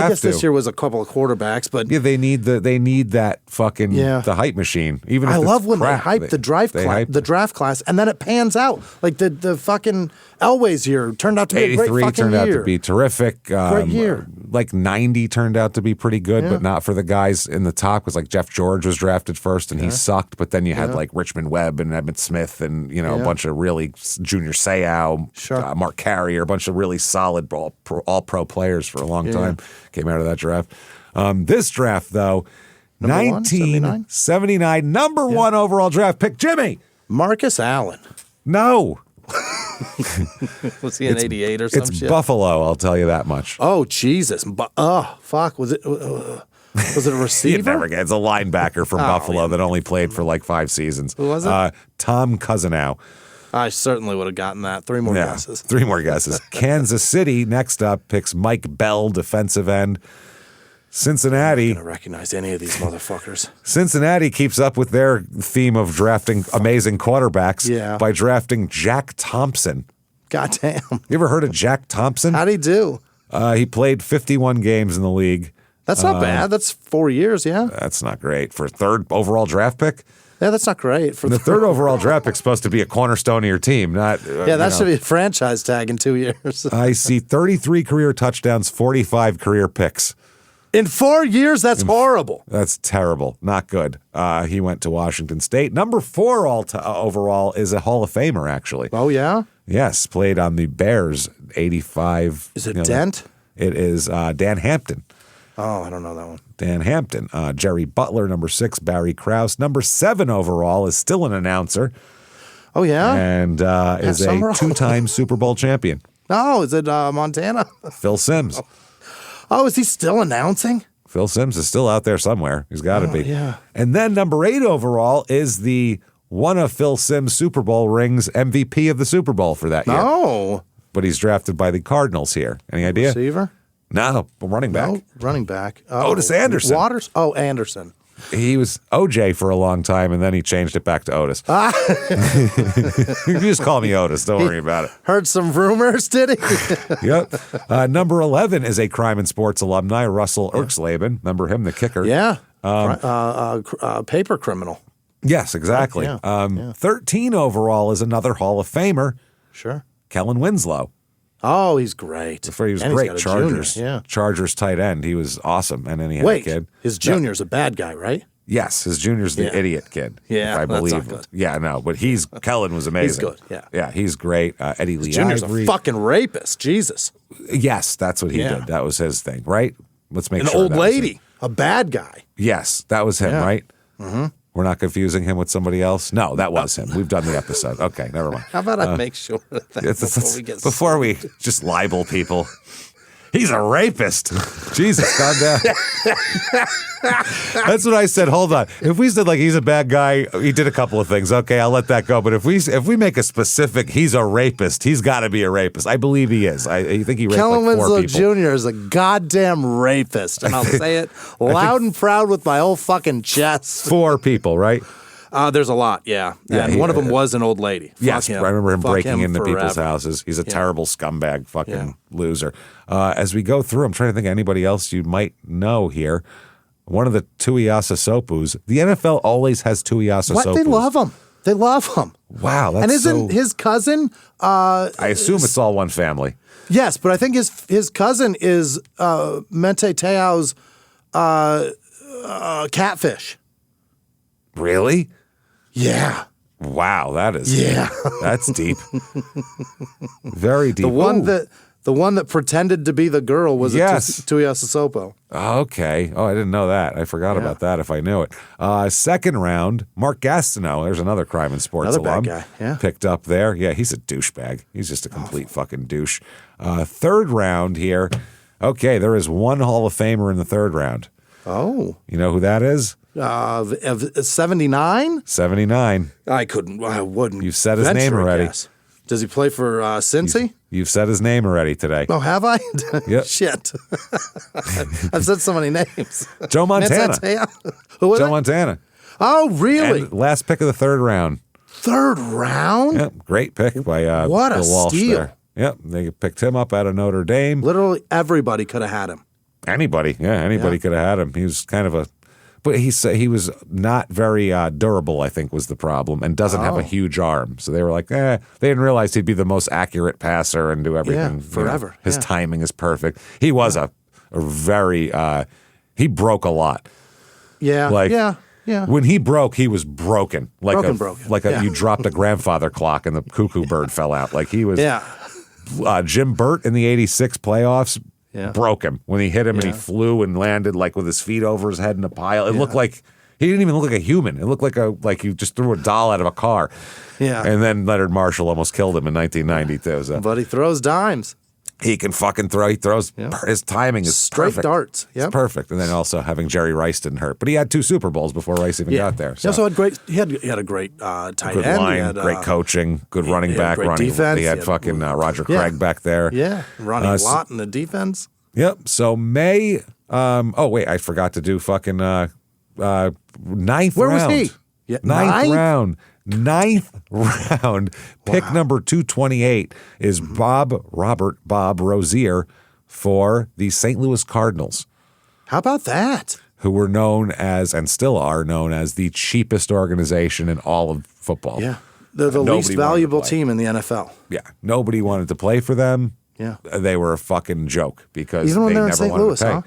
guess this year was a couple of quarterbacks, but they need that fucking the hype machine. Even if I love when they hype the draft class, and then it pans out. Like the fucking Elway's year turned out to be a great fucking year. 83 turned out to be terrific. Great year. Like 90 turned out to be pretty good, but not for the guys in the top. Because like Jeff George was drafted first, and he sucked. But then you had like Richmond Webb and Emmitt Smith, and a bunch of really Junior Seau, Mark Carrier, a bunch of really solid all pro players for a long time came out of that draft. This draft, though, 1979, number one overall draft pick, Jimmie. Marcus Allen. No. Was he an 88 or something? It's Buffalo, I'll tell you that much. Oh, Jesus. Fuck. Was it a receiver? You'd never get. It's a linebacker from Buffalo that only played for like 5 seasons. Who was it? Tom Cousineau. I certainly would have gotten that. 3 more guesses. 3 more guesses. Kansas City, next up, picks Mike Bell, defensive end. Cincinnati. I'm not going to recognize any of these motherfuckers. Cincinnati keeps up with their theme of drafting amazing quarterbacks by drafting Jack Thompson. Goddamn. You ever heard of Jack Thompson? How'd he do? He played 51 games in the league. That's not bad. That's 4 years, yeah. That's not great. For a 3rd overall draft pick? Yeah, that's not great. For the 3rd overall draft pick supposed to be a cornerstone of your team. Not that should be a franchise tag in 2 years. I see 33 career touchdowns, 45 career picks. In 4 years, that's horrible. That's terrible. Not good. He went to Washington State. Number 4 overall is a Hall of Famer, actually. Oh, yeah? Yes, played on the Bears, 85. Is it Dent? It is Dan Hampton. Oh, I don't know that one. Dan Hampton. Jerry Butler, number 6, Barry Krause. Number 7 overall is still an announcer. Oh, yeah? And is a 2-time Super Bowl champion. Oh, is it Montana? Phil Simms. Oh, is he still announcing? Phil Simms is still out there somewhere. He's got to be. Yeah. And then number 8 overall is the one of Phil Simms' Super Bowl rings MVP of the Super Bowl for that year. Oh. But he's drafted by the Cardinals here. Any idea? Receiver? No, running back. No, running back. Otis Anderson. Waters? Oh, Anderson. He was OJ for a long time, and then he changed it back to Otis. You just call me Otis. Don't worry about it. Heard some rumors, did he? Yep. Number 11 is a Crime and Sports alumni, Russell Erxleben. Remember him, the kicker? Yeah. Paper criminal. Yes, exactly. 13 overall is another Hall of Famer. Sure. Kellen Winslow. Oh, he's great. He was great. Chargers. Chargers tight end. He was awesome. And then he had a kid. His junior's a bad guy, right? Yes, his junior's the idiot kid. Yeah, I believe. that's not good. Yeah, no, but Kellen was amazing. He's good. Yeah, he's great. Eddie Lee Junior's Ivory. a fucking rapist. Jesus. Yes, that's what he did. That was his thing, right? Let's make sure. An old lady, a bad guy. Yes, that was him, right? Mm-hmm. We're not confusing him with somebody else? No, that was him. We've done the episode. Okay, never mind. How about I make sure of that before we get before we just libel people. He's a rapist. Jesus, calm down. That's what I said. Hold on. If we said like he's a bad guy, he did a couple of things. Okay, I'll let that go. But if we make a specific, he's a rapist. He's got to be a rapist. I believe he is. I think he raped Kellen like 4 Winslow people. Jr. is a goddamn rapist, and I'll say it loud and proud with my whole fucking chest. 4 people, right? There's a lot, yeah. And one of them was an old lady. Yes, I remember him breaking into forever. people's houses. He's a terrible scumbag fucking loser. As we go through, I'm trying to think of anybody else you might know here. One of the Tuiasasopus. The NFL always has Tuiasasopus. What? They love him. They love him. Wow, that's and isn't his cousin? I assume it's all one family. Yes, but I think his cousin is Mente Teo's catfish. Really? Yeah. Wow, that is that's deep. Very deep. The one that pretended to be the girl was Tuiasasopo. Okay. Oh, I didn't know that. I forgot about that if I knew it. Second round, Mark Gastineau. There's another Crime and Sports alum. Bad guy. Yeah. Picked up there. Yeah, he's a douchebag. He's just a complete fucking douche. Third round here. Okay, there is one Hall of Famer in the third round. Oh. You know who that is? 79? 79. I wouldn't. You've said his name already. Guess. Does he play for Cincy? You've said his name already today. Oh, have I? Yep. Shit. I've said so many names. Joe Montana. Who was Joe it? Montana. Oh, really? And last pick of the third round. Third round? Yep. Great pick by what Bill a Walsh steal. there. Yep. They picked him up out of Notre Dame. Literally everybody could have had him. Anybody. Yeah, anybody could have had him. He was kind of a... But he was not very durable, I think, was the problem, and doesn't have a huge arm. So they were like, they didn't realize he'd be the most accurate passer and do everything. Yeah, forever. You know, his timing is perfect. He was a very, he broke a lot. Yeah, yeah. When he broke, he was broken. Like broken. You dropped a grandfather clock and the cuckoo bird fell out. Like he was, Jim Burt in the 86 playoffs, broke him when he hit him and he flew and landed like with his feet over his head in a pile. It looked like he didn't even look like a human. It looked like you just threw a doll out of a car. Yeah. And then Leonard Marshall almost killed him in 1992. So. But he throws dimes. He can fucking throw. He throws. His timing is straight perfect. Darts. It's perfect. And then also having Jerry Rice didn't hurt, but he had 2 Super Bowls before Rice even got there. So. He also had great. He had a great tight good end. line, He had, great coaching, good running back. Great defense. He had fucking Roger Craig back there. Yeah, Ronnie Lott in the defense. Yep. So May. Oh wait, I forgot to do fucking ninth round. Where was he? Yeah, ninth round. Ninth round, pick number 228 is Robert Rozier for the St. Louis Cardinals. How about that? Who were known as, and still are known as, the cheapest organization in all of football. Yeah, they're the least valuable team in the NFL. Yeah, nobody wanted to play for them. Yeah, they were a fucking joke because even when they they're never in St. wanted Louis, to pay. huh?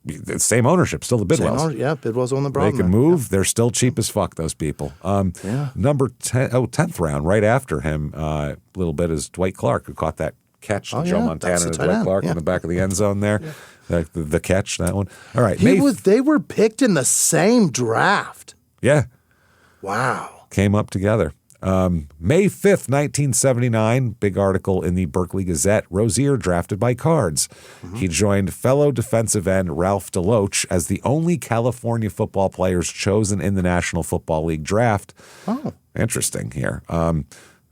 The same ownership, still the Bidwells. Bidwell's on the bottom. They can move. They're still cheap as fuck, those people. Number 10th round, right after him, a little bit, is Dwight Clark, who caught that catch to Joe Montana and Dwight Clark in the back of the end zone there. The catch, that one. All right. They were picked in the same draft. Yeah. Wow. Came up together. May 5th, 1979, big article in the Berkeley Gazette, Rozier drafted by Cards. He joined fellow defensive end Ralph DeLoach as the only California football players chosen in the National Football League draft. Oh. Interesting here.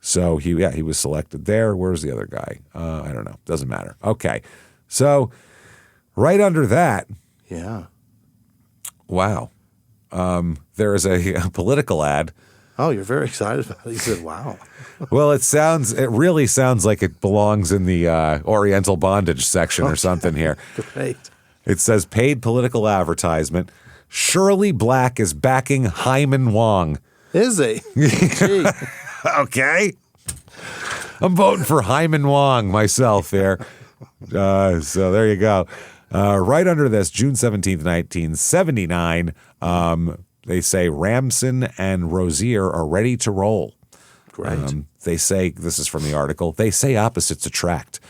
So he was selected there. Where's the other guy? I don't know. Doesn't matter. Okay. So right under that. Yeah. Wow. There is a political ad. Oh, you're very excited about it. You said, wow. Well, it really sounds like it belongs in the Oriental bondage section or something here. Great. It says paid political advertisement. Shirley Black is backing Hyman Wong. Is he? Gee. Okay. I'm voting for Hyman Wong myself here. So there you go. Right under this, June 17th, 1979, they say Ramson and Rozier are ready to roll. Great. They say, this is from the article, they say opposites attract.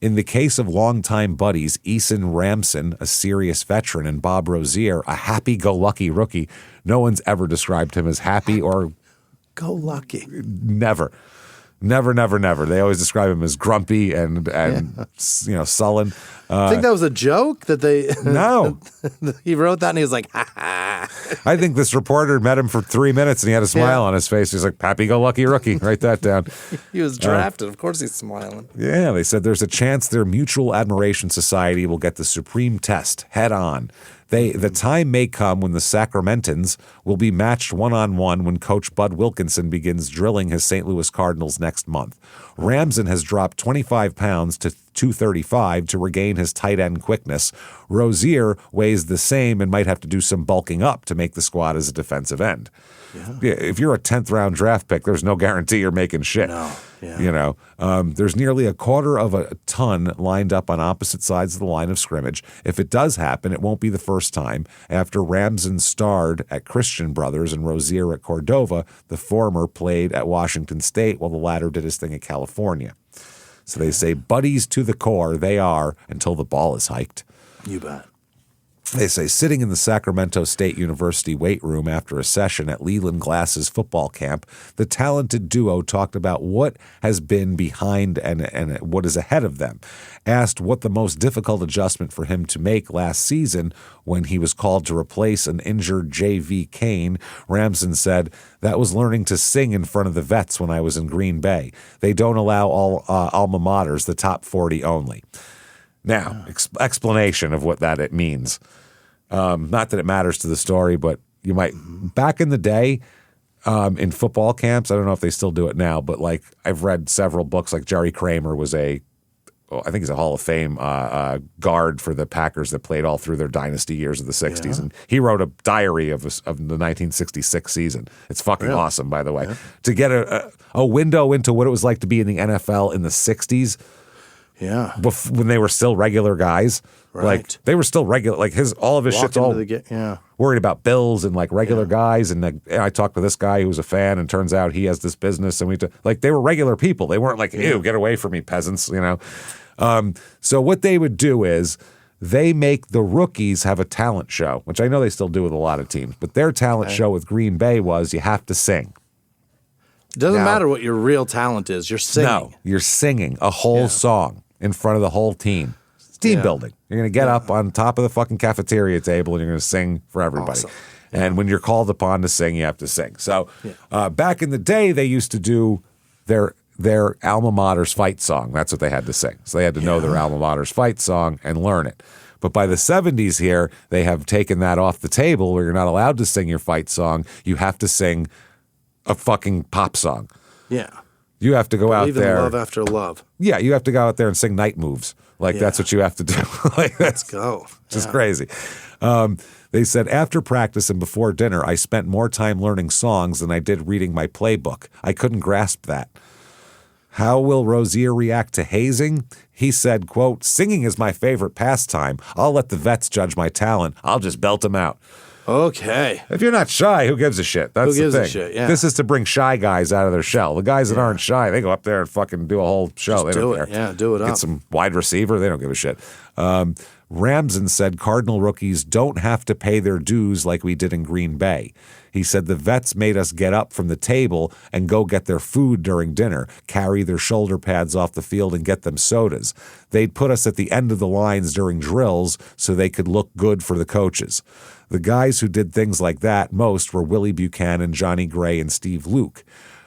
In the case of longtime buddies, Eason Ramson, a serious veteran, and Bob Rozier, a happy-go-lucky rookie, no one's ever described him as happy or... Go lucky. Never. Never, never, never. They always describe him as grumpy and sullen. I think that was a joke that they. No, he wrote that and he was like, ha ha. I think this reporter met him for 3 minutes and he had a smile on his face. He's like, happy-go-lucky rookie. Write that down. He was drafted. Of course, he's smiling. Yeah, they said there's a chance their mutual admiration society will get the supreme test head on. The time may come when the Sacramentans will be matched one-on-one when Coach Bud Wilkinson begins drilling his St. Louis Cardinals next month. Ramson has dropped 25 pounds to 235 to regain his tight end quickness. Rozier weighs the same and might have to do some bulking up to make the squad as a defensive end. Yeah, if you're a 10th round draft pick, there's no guarantee you're making shit. No. Yeah. There's nearly a quarter of a ton lined up on opposite sides of the line of scrimmage. If it does happen, it won't be the first time. After Ramson starred at Christian Brothers and Rozier at Cordova, the former played at Washington State while the latter did his thing at California. So they say buddies to the core they are until the ball is hiked. You bet. They say sitting in the Sacramento State University weight room after a session at Leland Glass's football camp, the talented duo talked about what has been behind and what is ahead of them. Asked what the most difficult adjustment for him to make last season when he was called to replace an injured J.V. Kane, Ramson said, that was learning to sing in front of the vets when I was in Green Bay. They don't allow all alma maters, the top 40 only. Now, explanation of what that it means. Not that it matters to the story, but you might. Back in the day, in football camps, I don't know if they still do it now, but like I've read several books. Like Jerry Kramer was I think he's a Hall of Fame guard for the Packers that played all through their dynasty years of the 60s. And he wrote a diary of the 1966 season. It's fucking awesome, by the way. To get a window into what it was like to be in the NFL in the 60s. Yeah. When they were still regular guys. Right. Like they were still regular. Like all of his shit's all worried about bills and like regular guys. And I talked to this guy who was a fan, and turns out he has this business. And they were regular people. They weren't like, ew, get away from me, peasants. So what they would do is they make the rookies have a talent show, which I know they still do with a lot of teams. But their talent show with Green Bay was you have to sing. It doesn't matter what your real talent is. You're singing. No, you're singing a whole song in front of the whole team. It's team building. You're going to get up on top of the fucking cafeteria table and you're going to sing for everybody. Awesome. And when you're called upon to sing, you have to sing. So back in the day, they used to do their alma mater's fight song. That's what they had to sing. So they had to know their alma mater's fight song and learn it. But by the 70s here, they have taken that off the table where you're not allowed to sing your fight song. You have to sing a fucking pop song. Yeah. You have to go out there. In love after love. Yeah, you have to go out there and sing night moves. Like that's what you have to do. Let's go. Just crazy. They said after practice and before dinner, I spent more time learning songs than I did reading my playbook. I couldn't grasp that. How will Rozier react to hazing? He said, quote, singing is my favorite pastime. I'll let the vets judge my talent. I'll just belt them out. Okay. If you're not shy, who gives a shit? That's the thing. Who gives a shit, yeah. This is to bring shy guys out of their shell. The guys that aren't shy, they go up there and fucking do a whole show. Just they don't do it. care. Yeah, do it up. Get some wide receiver. They don't give a shit. Ramson said Cardinal rookies don't have to pay their dues like we did in Green Bay. He said the vets made us get up from the table and go get their food during dinner, carry their shoulder pads off the field and get them sodas. They'd put us at the end of the lines during drills so they could look good for the coaches. The guys who did things like that most were Willie Buchanan, Johnny Gray, and Steve Luke.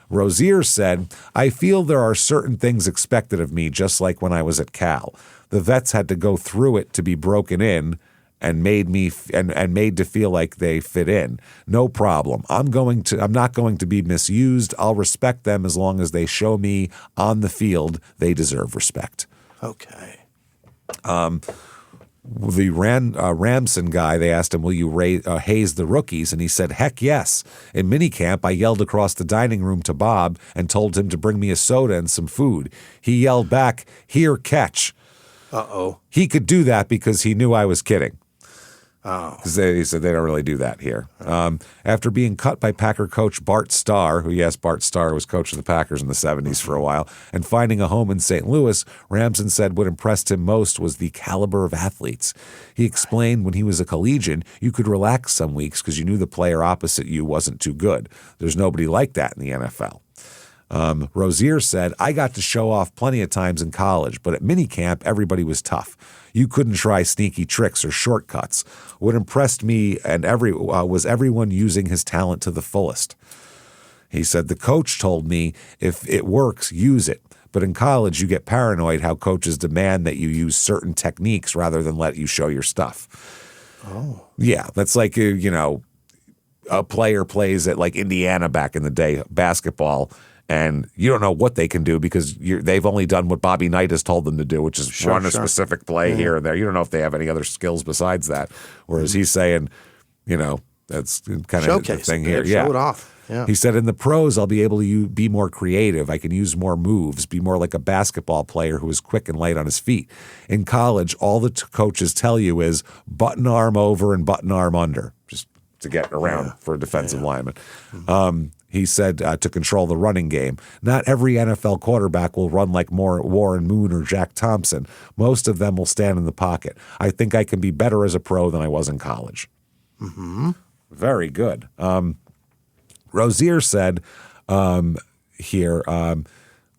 Rozier said, I feel there are certain things expected of me, just like when I was at Cal. The vets had to go through it to be broken in and made to feel like they fit in. No problem. I'm not going to be misused. I'll respect them as long as they show me on the field they deserve respect. Okay. The Ramson guy, they asked him, will you haze the rookies? And he said, heck yes. In minicamp, I yelled across the dining room to Bob and told him to bring me a soda and some food. He yelled back, here, catch. Uh-oh. He could do that because he knew I was kidding. Oh. Because he said they don't really do that here. After being cut by Packer coach Bart Starr, who, yes, Bart Starr was coach of the Packers in the 70s for a while, and finding a home in St. Louis, Ramson said what impressed him most was the caliber of athletes. He explained when he was a collegian, you could relax some weeks because you knew the player opposite you wasn't too good. There's nobody like that in the NFL. Rozier said, I got to show off plenty of times in college, but at minicamp, everybody was tough. You couldn't try sneaky tricks or shortcuts. What impressed me was everyone using his talent to the fullest. He said, the coach told me, if it works, use it. But in college, you get paranoid how coaches demand that you use certain techniques rather than let you show your stuff. Oh. Yeah, that's like, a player plays at like Indiana back in the day, basketball, and you don't know what they can do because they've only done what Bobby Knight has told them to do, which is run a specific play here and there. You don't know if they have any other skills besides that. Whereas he's saying, that's kind of the thing here. Show it off. Yeah. He said, in the pros, I'll be able to be more creative. I can use more moves, be more like a basketball player who is quick and light on his feet. In college, all the coaches tell you is button arm over and button arm under, just to get around for a defensive lineman. He said to control the running game. Not every NFL quarterback will run like Warren Moon or Jack Thompson. Most of them will stand in the pocket. I think I can be better as a pro than I was in college. Mm-hmm. Very good. Rozier said here,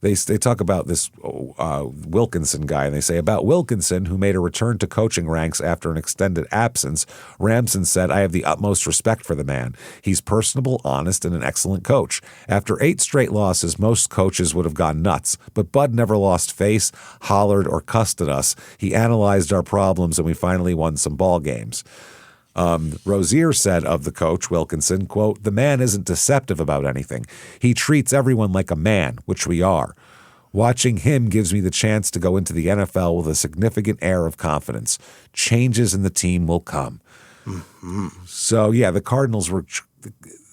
they talk about this Wilkinson guy, and they say about Wilkinson, who made a return to coaching ranks after an extended absence. Ramson said, I have the utmost respect for the man. He's personable, honest, and an excellent coach. After 8 straight losses, most coaches would have gone nuts, but Bud never lost face, hollered, or cussed at us. He analyzed our problems, and we finally won some ball games. Rozier said of the coach, Wilkinson, quote, the man isn't deceptive about anything. He treats everyone like a man, which we are. Watching him gives me the chance to go into the NFL with a significant air of confidence. Changes in the team will come. Mm-hmm. So, yeah, the Cardinals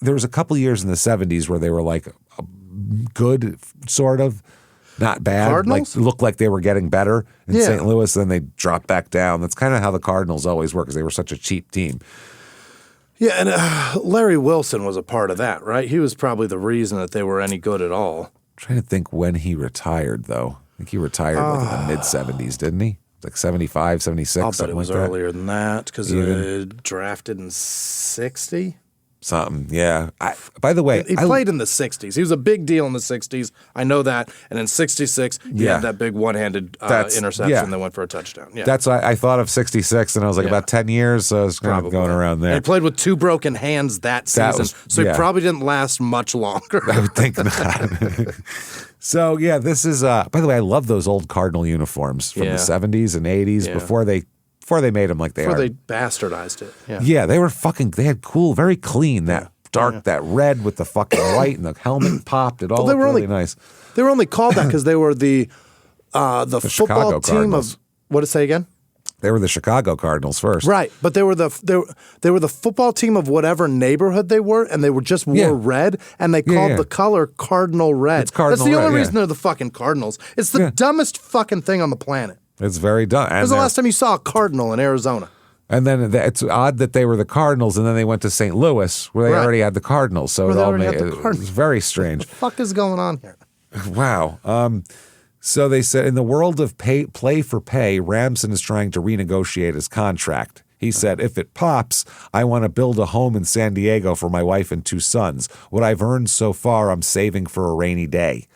there was a couple of years in the 70s where they were like good, sort of. Not bad. Cardinals? Like looked like they were getting better in St. Louis, then they dropped back down. That's kind of how the Cardinals always were because they were such a cheap team. Yeah, and Larry Wilson was a part of that, right? He was probably the reason that they were any good at all. I'm trying to think when he retired, though. I think he retired like in the mid-70s, didn't he? Like 75, 76, I'll something bet it was like earlier than that because he drafted in 60. Something, yeah. By the way, he played in the 60s. He was a big deal in the 60s. I know that. And in 66, he had that big one-handed interception that went for a touchdown. Yeah. That's why I thought of 66, and I was like, about 10 years, so I was kind of going around there. And he played with 2 broken hands that season, so he probably didn't last much longer. I would think not. So, yeah, this is, by the way, I love those old Cardinal uniforms from the 70s and 80s before they made them like they are. Before they bastardized it. Yeah, they were they had cool, very clean, that dark, that red with the fucking white and the helmet popped. It all looked really nice. They were only called that because they were the football team of, what did it say again? They were the Chicago Cardinals first. Right, but they were the football team of whatever neighborhood they were, and they just wore red, and they called the color Cardinal Red. It's Cardinal That's the red, only reason they're the fucking Cardinals. It's the dumbest fucking thing on the planet. It's very dumb. When was the last time you saw a Cardinal in Arizona? And then it's odd that they were the Cardinals, and then they went to St. Louis, where they already had the Cardinals. So it was very strange. What the fuck is going on here? Wow. So they said, in the world of play for pay, Ramson is trying to renegotiate his contract. He said, if it pops, I want to build a home in San Diego for my wife and 2 sons. What I've earned so far, I'm saving for a rainy day.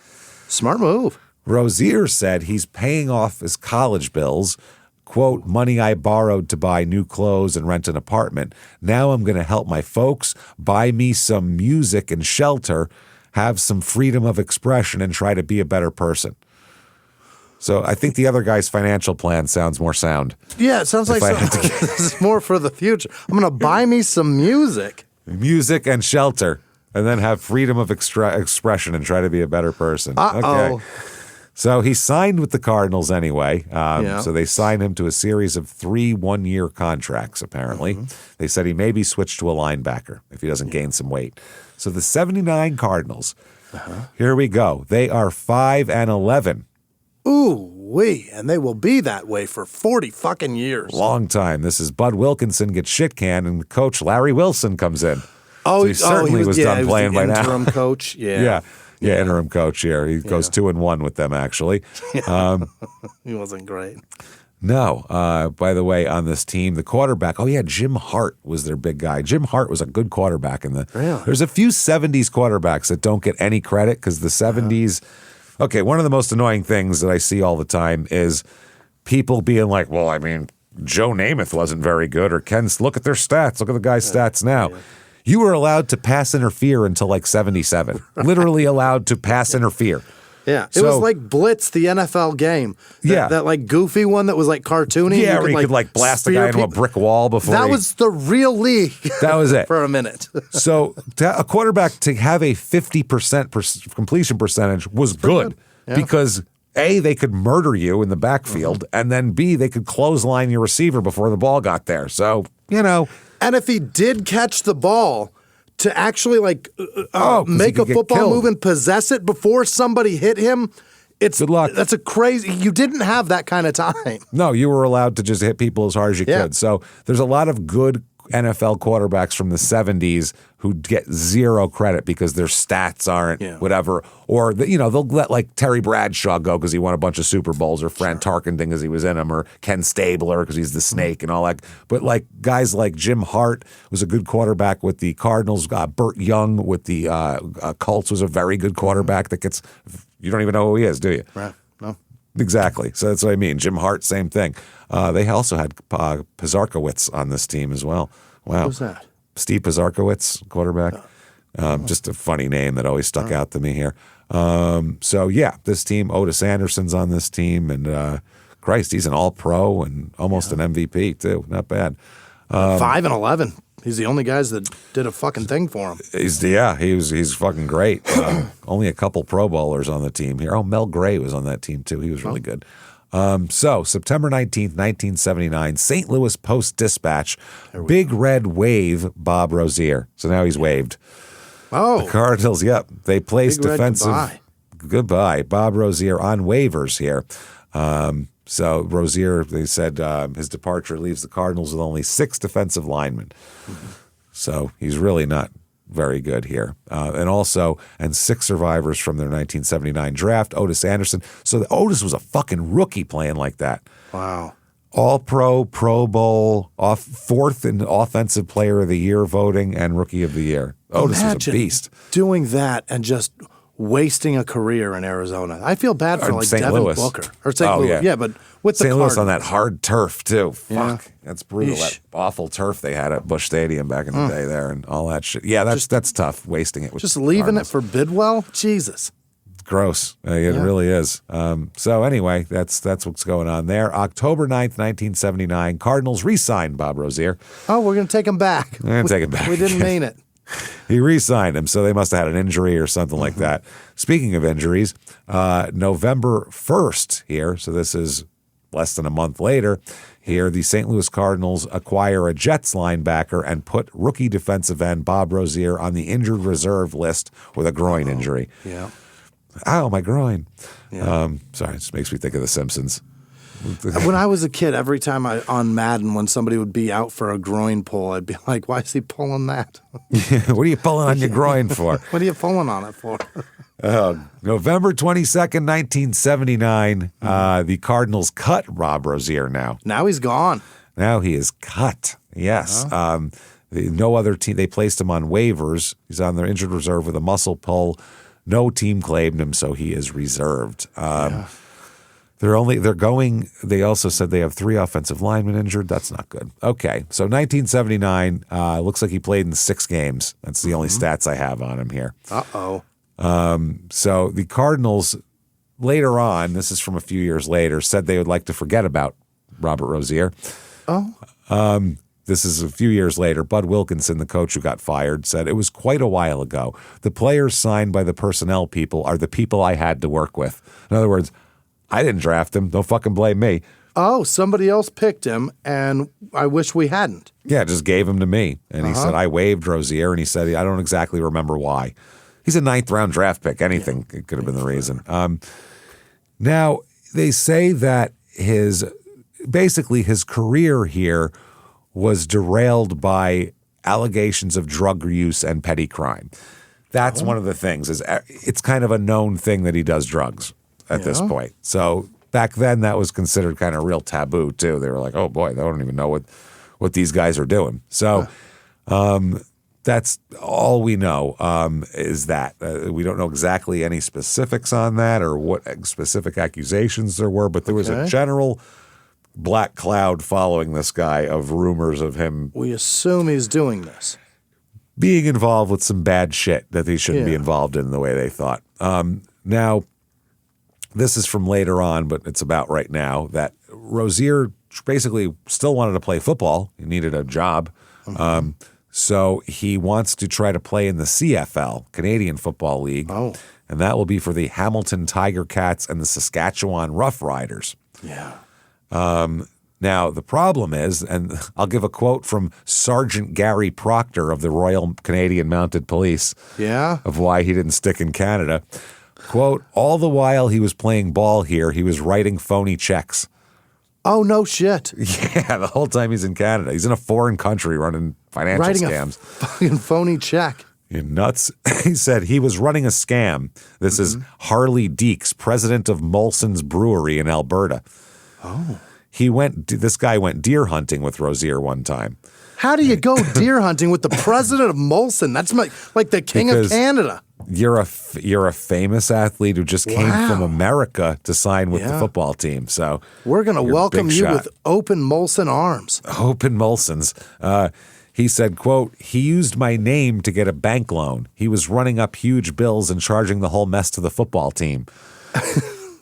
Smart move. Rozier said he's paying off his college bills, quote, money I borrowed to buy new clothes and rent an apartment. Now I'm going to help my folks, buy me some music and shelter, have some freedom of expression, and try to be a better person. So I think the other guy's financial plan sounds more sound. Yeah, it sounds like this is more for the future. I'm going to buy me some music. Music and shelter, and then have freedom of expression and try to be a better person. Okay. So he signed with the Cardinals anyway. So they signed him to a series of 3 one-year contracts, apparently. Mm-hmm. They said he may be switched to a linebacker if he doesn't gain some weight. So the 79 Cardinals, here we go. They are 5-11. Ooh-wee, and they will be that way for 40 fucking years. Long time. This is Bud Wilkinson gets shit canned, and Coach Larry Wilson comes in. So he certainly was done playing by now. Interim coach, Yeah, interim coach here. He goes 2-1 with them, actually. He wasn't great. No. By the way, on this team, the quarterback, Jim Hart was their big guy. Jim Hart was a good quarterback. Really? There's a few 70s quarterbacks that don't get any credit because the 70s, one of the most annoying things that I see all the time is people being like, well, I mean, Joe Namath wasn't very good, or look at their stats. Look at the guy's stats now. Yeah. You were allowed to pass interfere until like 77. Literally allowed to pass interfere. Yeah, it was like Blitz, the NFL game. That like goofy one that was like cartoony. Yeah, where you could like blast a guy into a brick wall before. That was the real league. That was it for a minute. So a quarterback to have a 50% completion percentage was good because A, they could murder you in the backfield, and then B, they could clothesline your receiver before the ball got there. So and if he did catch the ball, to actually make a football move and possess it before somebody hit him, good luck. That's you didn't have that kind of time. No, you were allowed to just hit people as hard as you could. So there's a lot of good NFL quarterbacks from the 70s who get zero credit because their stats aren't whatever. Or, they'll let like Terry Bradshaw go because he won a bunch of Super Bowls, or Fran Tarkenton because he was in them, or Ken Stabler because he's the snake and all that. But like guys like Jim Hart was a good quarterback with the Cardinals. Burt Young with the Colts was a very good quarterback that gets – you don't even know who he is, do you? Right. No. Exactly. So that's what I mean. Jim Hart, same thing. They also had Pietragallo on this team as well. Wow. Who's that? Steve Pietragallo, quarterback. Just a funny name that always stuck out to me here. This team, Otis Anderson's on this team, and Christ, he's an all-pro and almost an MVP too. Not bad. 5-11. He's the only guys that did a fucking thing for him. He's fucking great. Only a couple Pro Bowlers on the team here. Oh, Mel Gray was on that team too. He was really good. September 19th, 1979, St. Louis Post-Dispatch, Big Red wave Bob Rozier. So now he's waived. Oh. The Cardinals, they placed defensive. Goodbye. Bob Rozier on waivers here. So Rozier, they said his departure leaves the Cardinals with only 6 defensive linemen. Mm-hmm. So he's really not very good here. And 6 survivors from their 1979 draft, Otis Anderson. So Otis was a fucking rookie playing like that. Wow. All-Pro, Pro Bowl, 4th in Offensive Player of the Year voting, and Rookie of the Year. Otis was a beast. Doing that and just wasting a career in Arizona. I feel bad for like Devin Louis. Booker. Or St. Louis. Yeah, but with the St. Louis on that hard turf, too. Yeah. Fuck. That's brutal. That awful turf they had at Busch Stadium back in the day there and all that shit. Yeah, that's tough, wasting it. With just leaving it for Bidwell? Jesus. Gross. It really is. So anyway, that's what's going on there. October 9th, 1979, Cardinals re-signed Bob Rozier. Oh, we're going to take him back. We're going to take him back. We didn't mean it. He re-signed him, so they must have had an injury or something like that. Speaking of injuries, November 1st here, so this is less than a month later, here the St. Louis Cardinals acquire a Jets linebacker and put rookie defensive end Bob Rozier on the injured reserve list with a groin injury. Yeah. Ow, my groin. Yeah. Sorry, it just makes me think of The Simpsons. When I was a kid, every time on Madden, when somebody would be out for a groin pull, I'd be like, why is he pulling that? What are you pulling on your groin for? What are you pulling on it for? November 22nd, 1979, the Cardinals cut Rob Rozier now. Now he's gone. Now he is cut, yes. No other team, they placed him on waivers. He's on their injured reserve with a muscle pull. No team claimed him, so he is reserved. They also said they have 3 offensive linemen injured. That's not good. Okay, so 1979, looks like he played in 6 games. That's the only stats I have on him here. Uh-oh. So the Cardinals later on, this is from a few years later, said they would like to forget about Robert Rozier. Oh. This is a few years later. Bud Wilkinson, the coach who got fired, said, it was quite a while ago. The players signed by the personnel people are the people I had to work with. In other words, I didn't draft him. Don't fucking blame me. Oh, somebody else picked him, and I wish we hadn't. Yeah, just gave him to me. And he said, I waived Rozier, and he said, I don't exactly remember why. He's a 9th-round draft pick. Anything could have been the reason. Now, they say that his career here was derailed by allegations of drug use and petty crime. That's one of the things. It's kind of a known thing that he does drugs at this point. So back then that was considered kind of real taboo too. They were like, oh boy, they don't even know what these guys are doing. So that's all we know is that. We don't know exactly any specifics on that or what specific accusations there were, but there was a general black cloud following this guy of rumors of him. We assume he's doing this. Being involved with some bad shit that he shouldn't be involved in the way they thought. Now, this is from later on, but it's about right now, that Rozier basically still wanted to play football. He needed a job. So he wants to try to play in the CFL, Canadian Football League. And that will be for the Hamilton Tiger Cats and the Saskatchewan Rough Riders. Yeah. Now, the problem is, and I'll give a quote from Sergeant Gary Proctor of the Royal Canadian Mounted Police of why he didn't stick in Canada. Quote, all the while he was playing ball here, he was writing phony checks. Oh, no shit. Yeah, the whole time he's in Canada. He's in a foreign country running financial scams. Writing a fucking phony check. You're nuts. He said he was running a scam. This is Harley Deeks, president of Molson's Brewery in Alberta. This guy went deer hunting with Rozier one time. How do you go deer hunting with the president of Molson? That's like the king of Canada. You're a famous athlete who just came from America to sign with the football team. So we're going to welcome you with open Molson arms. Open Molsons. He said, quote, he used my name to get a bank loan. He was running up huge bills and charging the whole mess to the football team.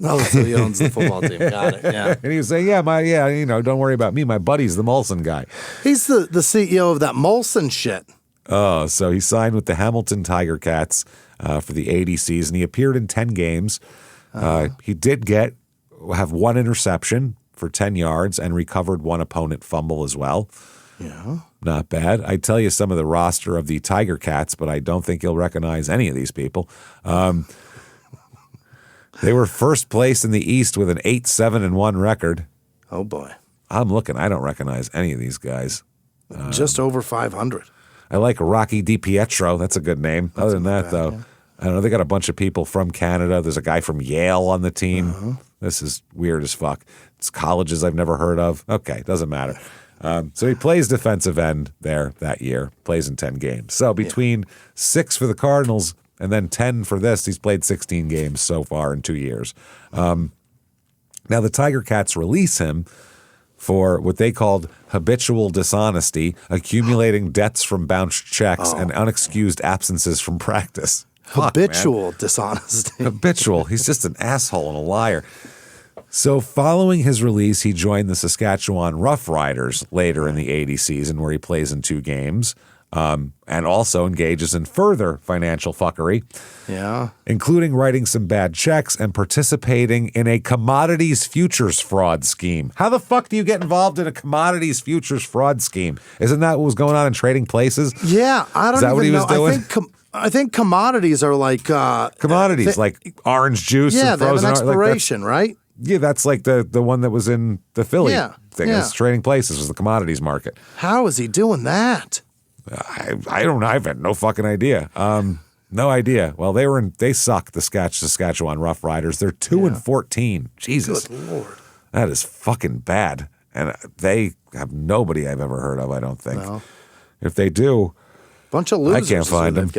Oh, so he owns the football team. Got it, yeah. And he was saying, don't worry about me. My buddy's the Molson guy. He's the CEO of that Molson shit. Oh, so he signed with the Hamilton Tiger Cats for the 80 season. He appeared in 10 games. He did have one interception for 10 yards and recovered one opponent fumble as well. Yeah. Not bad. I tell you some of the roster of the Tiger Cats, but I don't think you'll recognize any of these people. They were first place in the East with an 8-7-1 record. Oh, boy. I'm looking. I don't recognize any of these guys. Just over 500. I like Rocky DiPietro. That's a good name. That's Other than that, though, yeah. I don't know. They got a bunch of people from Canada. There's a guy from Yale on the team. This is weird as fuck. It's colleges I've never heard of. Okay, doesn't matter. So he plays defensive end there that year, plays in 10 games. So between 6 for the Cardinals and then 10 for this, he's played 16 games so far in 2 years. Now the Tiger Cats release him for what they called habitual dishonesty, accumulating debts from bounced checks, and unexcused absences from practice. Habitual dishonesty. Habitual. He's just an asshole and a liar. So following his release, he joined the Saskatchewan Rough Riders later in the 80 season, where he plays in 2 games, and also engages in further financial fuckery, including writing some bad checks and participating in a commodities futures fraud scheme. How the fuck do you get involved in a commodities futures fraud scheme? Isn't that what was going on in Trading Places? Yeah, I don't Is that even what he was know. doing? I think commodities are like commodities, like orange juice. Yeah, and they have frozen an expiration, right? Yeah, that's like the one that was in the Philly thing. Yeah. It's Trading Places was the commodities market. How is he doing that? I don't know. I've had no fucking idea. No idea. Well, they suck, the Saskatchewan Rough Riders. They're 2-14. Jesus. Good Lord. That is fucking bad. And they have nobody I've ever heard of, I don't think. No. If they do, bunch of losers. I can't find them.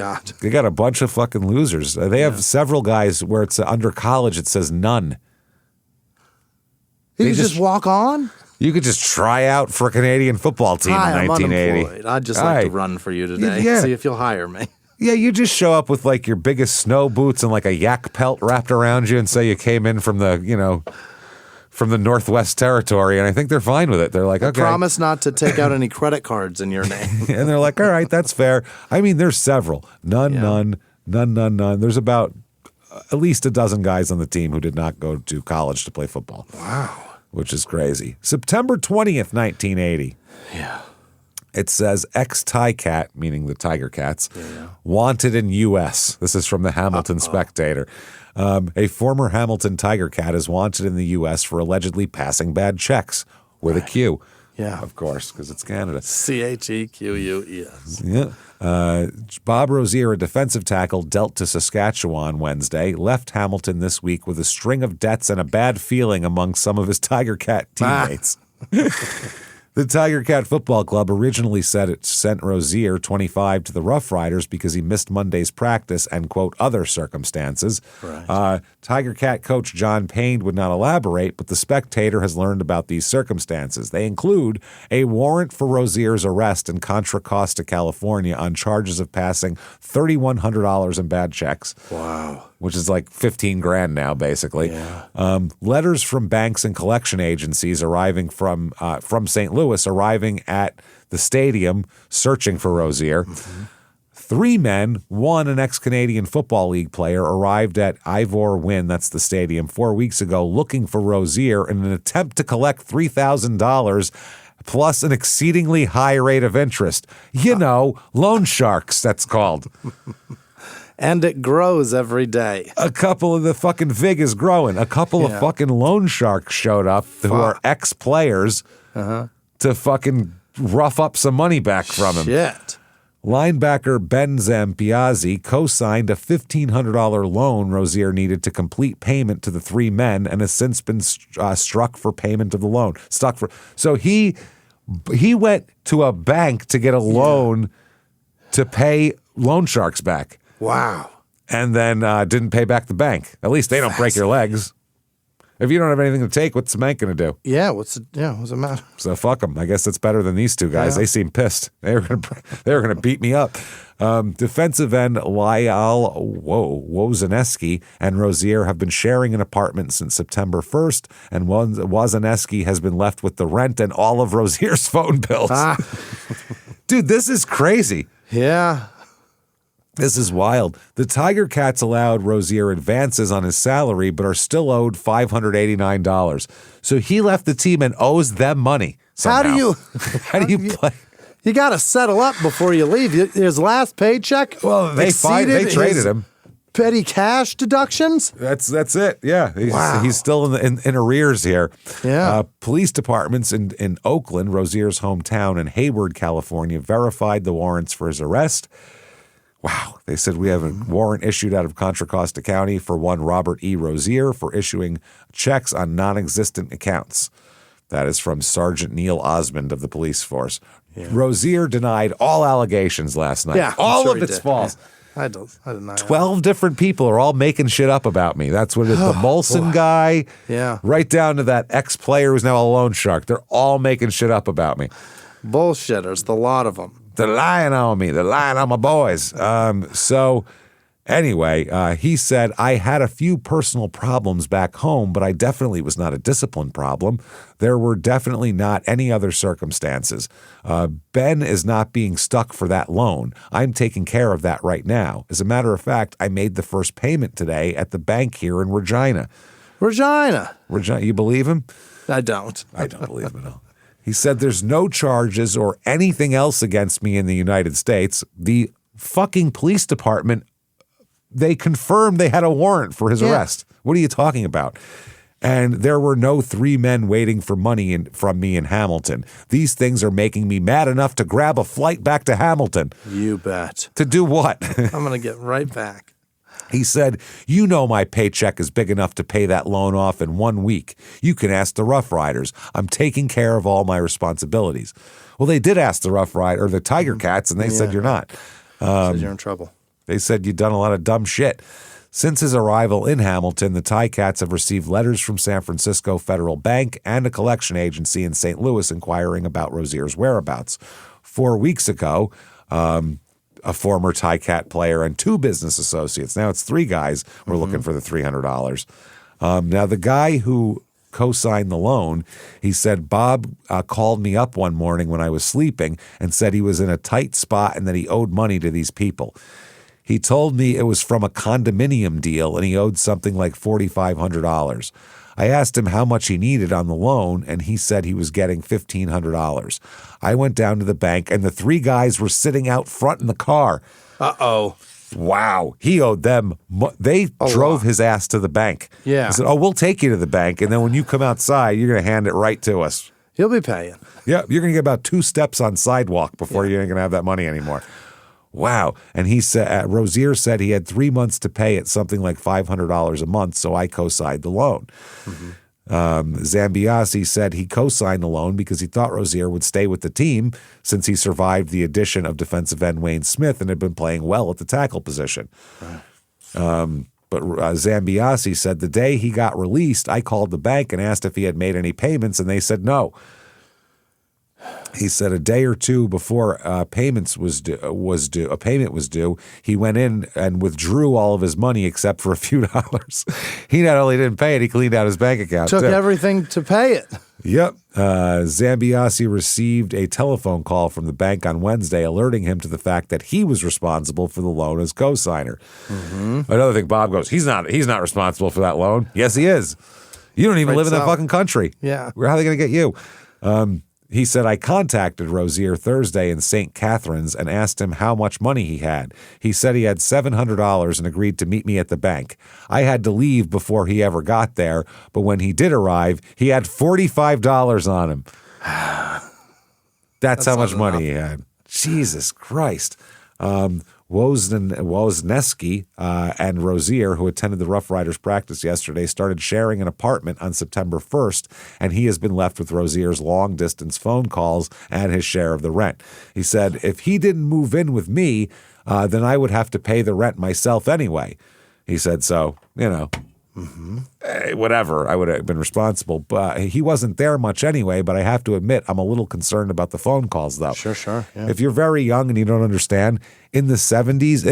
They got a bunch of fucking losers. They have several guys where it's under college, it says none. You just walk on? You could just try out for a Canadian football team in 1980. I'm unemployed. I'd just like to run for you today. See if you'll hire me. Yeah, you just show up with like your biggest snow boots and like a yak pelt wrapped around you and say you came in from the, from the Northwest Territory, and I think they're fine with it. They're like, okay. Promise not to take out any credit cards in your name. And they're like, all right, that's fair. I mean, there's several. None. There's about at least a dozen guys on the team who did not go to college to play football. Wow. Which is crazy. September 20th, 1980. Yeah. It says ex-Ticat, meaning the Tiger Cats, wanted in U.S. This is from the Hamilton Spectator. A former Hamilton Tiger Cat is wanted in the U.S. for allegedly passing bad checks with a Q. Yeah. Of course, because it's Canada. Chequues. Yeah. Bob Rozier, a defensive tackle, dealt to Saskatchewan Wednesday, left Hamilton this week with a string of debts and a bad feeling among some of his Tiger Cat teammates. The Tiger Cat Football Club originally said it sent Rozier, 25, to the Rough Riders because he missed Monday's practice and, quote, other circumstances. Right. Tiger Cat coach John Payne would not elaborate, but the Spectator has learned about these circumstances. They include a warrant for Rozier's arrest in Contra Costa, California, on charges of passing $3,100 in bad checks. Wow. Which is like $15,000 now, basically. Yeah. Letters from banks and collection agencies arriving from St. Louis, arriving at the stadium, searching for Rozier. Mm-hmm. 3 men, one an ex-Canadian Football League player, arrived at Ivor Wynn, that's the stadium, 4 weeks ago, looking for Rozier in an attempt to collect $3,000 plus an exceedingly high rate of interest. You know, loan sharks, that's called. And it grows every day. A couple of the fucking vig is growing. A couple of fucking loan sharks showed up who are ex-players to fucking rough up some money back from him. Shit. Linebacker Ben Zampiazzi co-signed a $1,500 loan Rozier needed to complete payment to the 3 men and has since been struck for payment of the loan. So he went to a bank to get a loan to pay loan sharks back. Wow. And then didn't pay back the bank. At least they don't break your legs. If you don't have anything to take, what's the bank going to do? Yeah, what's it matter? So fuck them. I guess it's better than these two guys. Yeah. They seem pissed. They were going to beat me up. Defensive end Lyle Wozaneski and Rozier have been sharing an apartment since September 1st, and Wozaneski has been left with the rent and all of Rozier's phone bills. Dude, this is crazy. Yeah. This is wild. The Tiger Cats allowed Rozier advances on his salary, but are still owed $589. So he left the team and owes them money somehow. How do you play? You got to settle up before you leave. His last paycheck. Well, they traded him. Petty cash deductions. That's it. Yeah, he's still in arrears here. Yeah. Police departments in Oakland, Rozier's hometown, and Hayward, California, verified the warrants for his arrest. Wow. They said we have a warrant issued out of Contra Costa County for one Robert E. Rozier for issuing checks on non-existent accounts. That is from Sergeant Neil Osmond of the police force. Yeah. Rozier denied all allegations last night. Yeah, all of it's false. Yeah. I deny 12 different people are all making shit up about me. That's what it is. The Molson guy, right down to that ex-player who's now a loan shark. They're all making shit up about me. Bullshitters, the lot of them. They're lying on me. They're lying on my boys. So anyway, he said, I had a few personal problems back home, but I definitely was not a discipline problem. There were definitely not any other circumstances. Ben is not being stuck for that loan. I'm taking care of that right now. As a matter of fact, I made the first payment today at the bank here in Regina. Regina. You believe him? I don't. I don't believe him at all. He said there's no charges or anything else against me in the United States. The fucking police department, they confirmed they had a warrant for his arrest. What are you talking about? And there were no 3 men waiting for money from me in Hamilton. These things are making me mad enough to grab a flight back to Hamilton. You bet. To do what? I'm going to get right back. He said, you know my paycheck is big enough to pay that loan off in 1 week. You can ask the Rough Riders. I'm taking care of all my responsibilities. Well, they did ask the Rough Rider or the Tiger Cats, and they said you're not. Said you're in trouble. They said you've done a lot of dumb shit. Since his arrival in Hamilton, the Tie Cats have received letters from San Francisco Federal Bank and a collection agency in St. Louis inquiring about Rozier's whereabouts. 4 weeks ago, a former Tie Cat player and 2 business associates. Now it's 3 guys were looking for the $300. Now the guy who co-signed the loan, he said, Bob called me up one morning when I was sleeping and said he was in a tight spot and that he owed money to these people. He told me it was from a condominium deal and he owed something like $4,500. I asked him how much he needed on the loan, and he said he was getting $1,500. I went down to the bank, and the 3 guys were sitting out front in the car. Uh-oh. Wow. He owed them. They drove his ass to the bank. Yeah. I said, we'll take you to the bank, and then when you come outside, you're going to hand it right to us. He'll be paying. Yeah, you're going to get about 2 steps on sidewalk before you ain't going to have that money anymore. Wow. And he said, Rozier said he had 3 months to pay it, something like $500 a month, so I co-signed the loan. Zambiasi said he co-signed the loan because he thought Rozier would stay with the team since he survived the addition of defensive end Wayne Smith and had been playing well at the tackle position. But Zambiasi said the day he got released, I called the bank and asked if he had made any payments, and they said no. He said a day or two before a payment was due, he went in and withdrew all of his money except for a few dollars. He not only didn't pay it, he cleaned out his bank account. Took everything to pay it. Yep. Zambiasi received a telephone call from the bank on Wednesday alerting him to the fact that he was responsible for the loan as co-signer. Another thing, Bob goes, he's not responsible for that loan. Yes, he is. You don't even live in that fucking country. Yeah. How are they going to get you? He said, I contacted Rozier Thursday in St. Catharines and asked him how much money he had. He said he had $700 and agreed to meet me at the bank. I had to leave before he ever got there, but when he did arrive, he had $45 on him. That's how much money he had. Jesus Christ. Wozneski and Rozier, who attended the Rough Riders practice yesterday, started sharing an apartment on September 1st, and he has been left with Rozier's long-distance phone calls and his share of the rent. He said, if he didn't move in with me, then I would have to pay the rent myself anyway. He said, so, whatever, I would have been responsible. But he wasn't there much anyway, but I have to admit, I'm a little concerned about the phone calls, though. Sure. Yeah. If you're very young and you don't understand, in the 70s,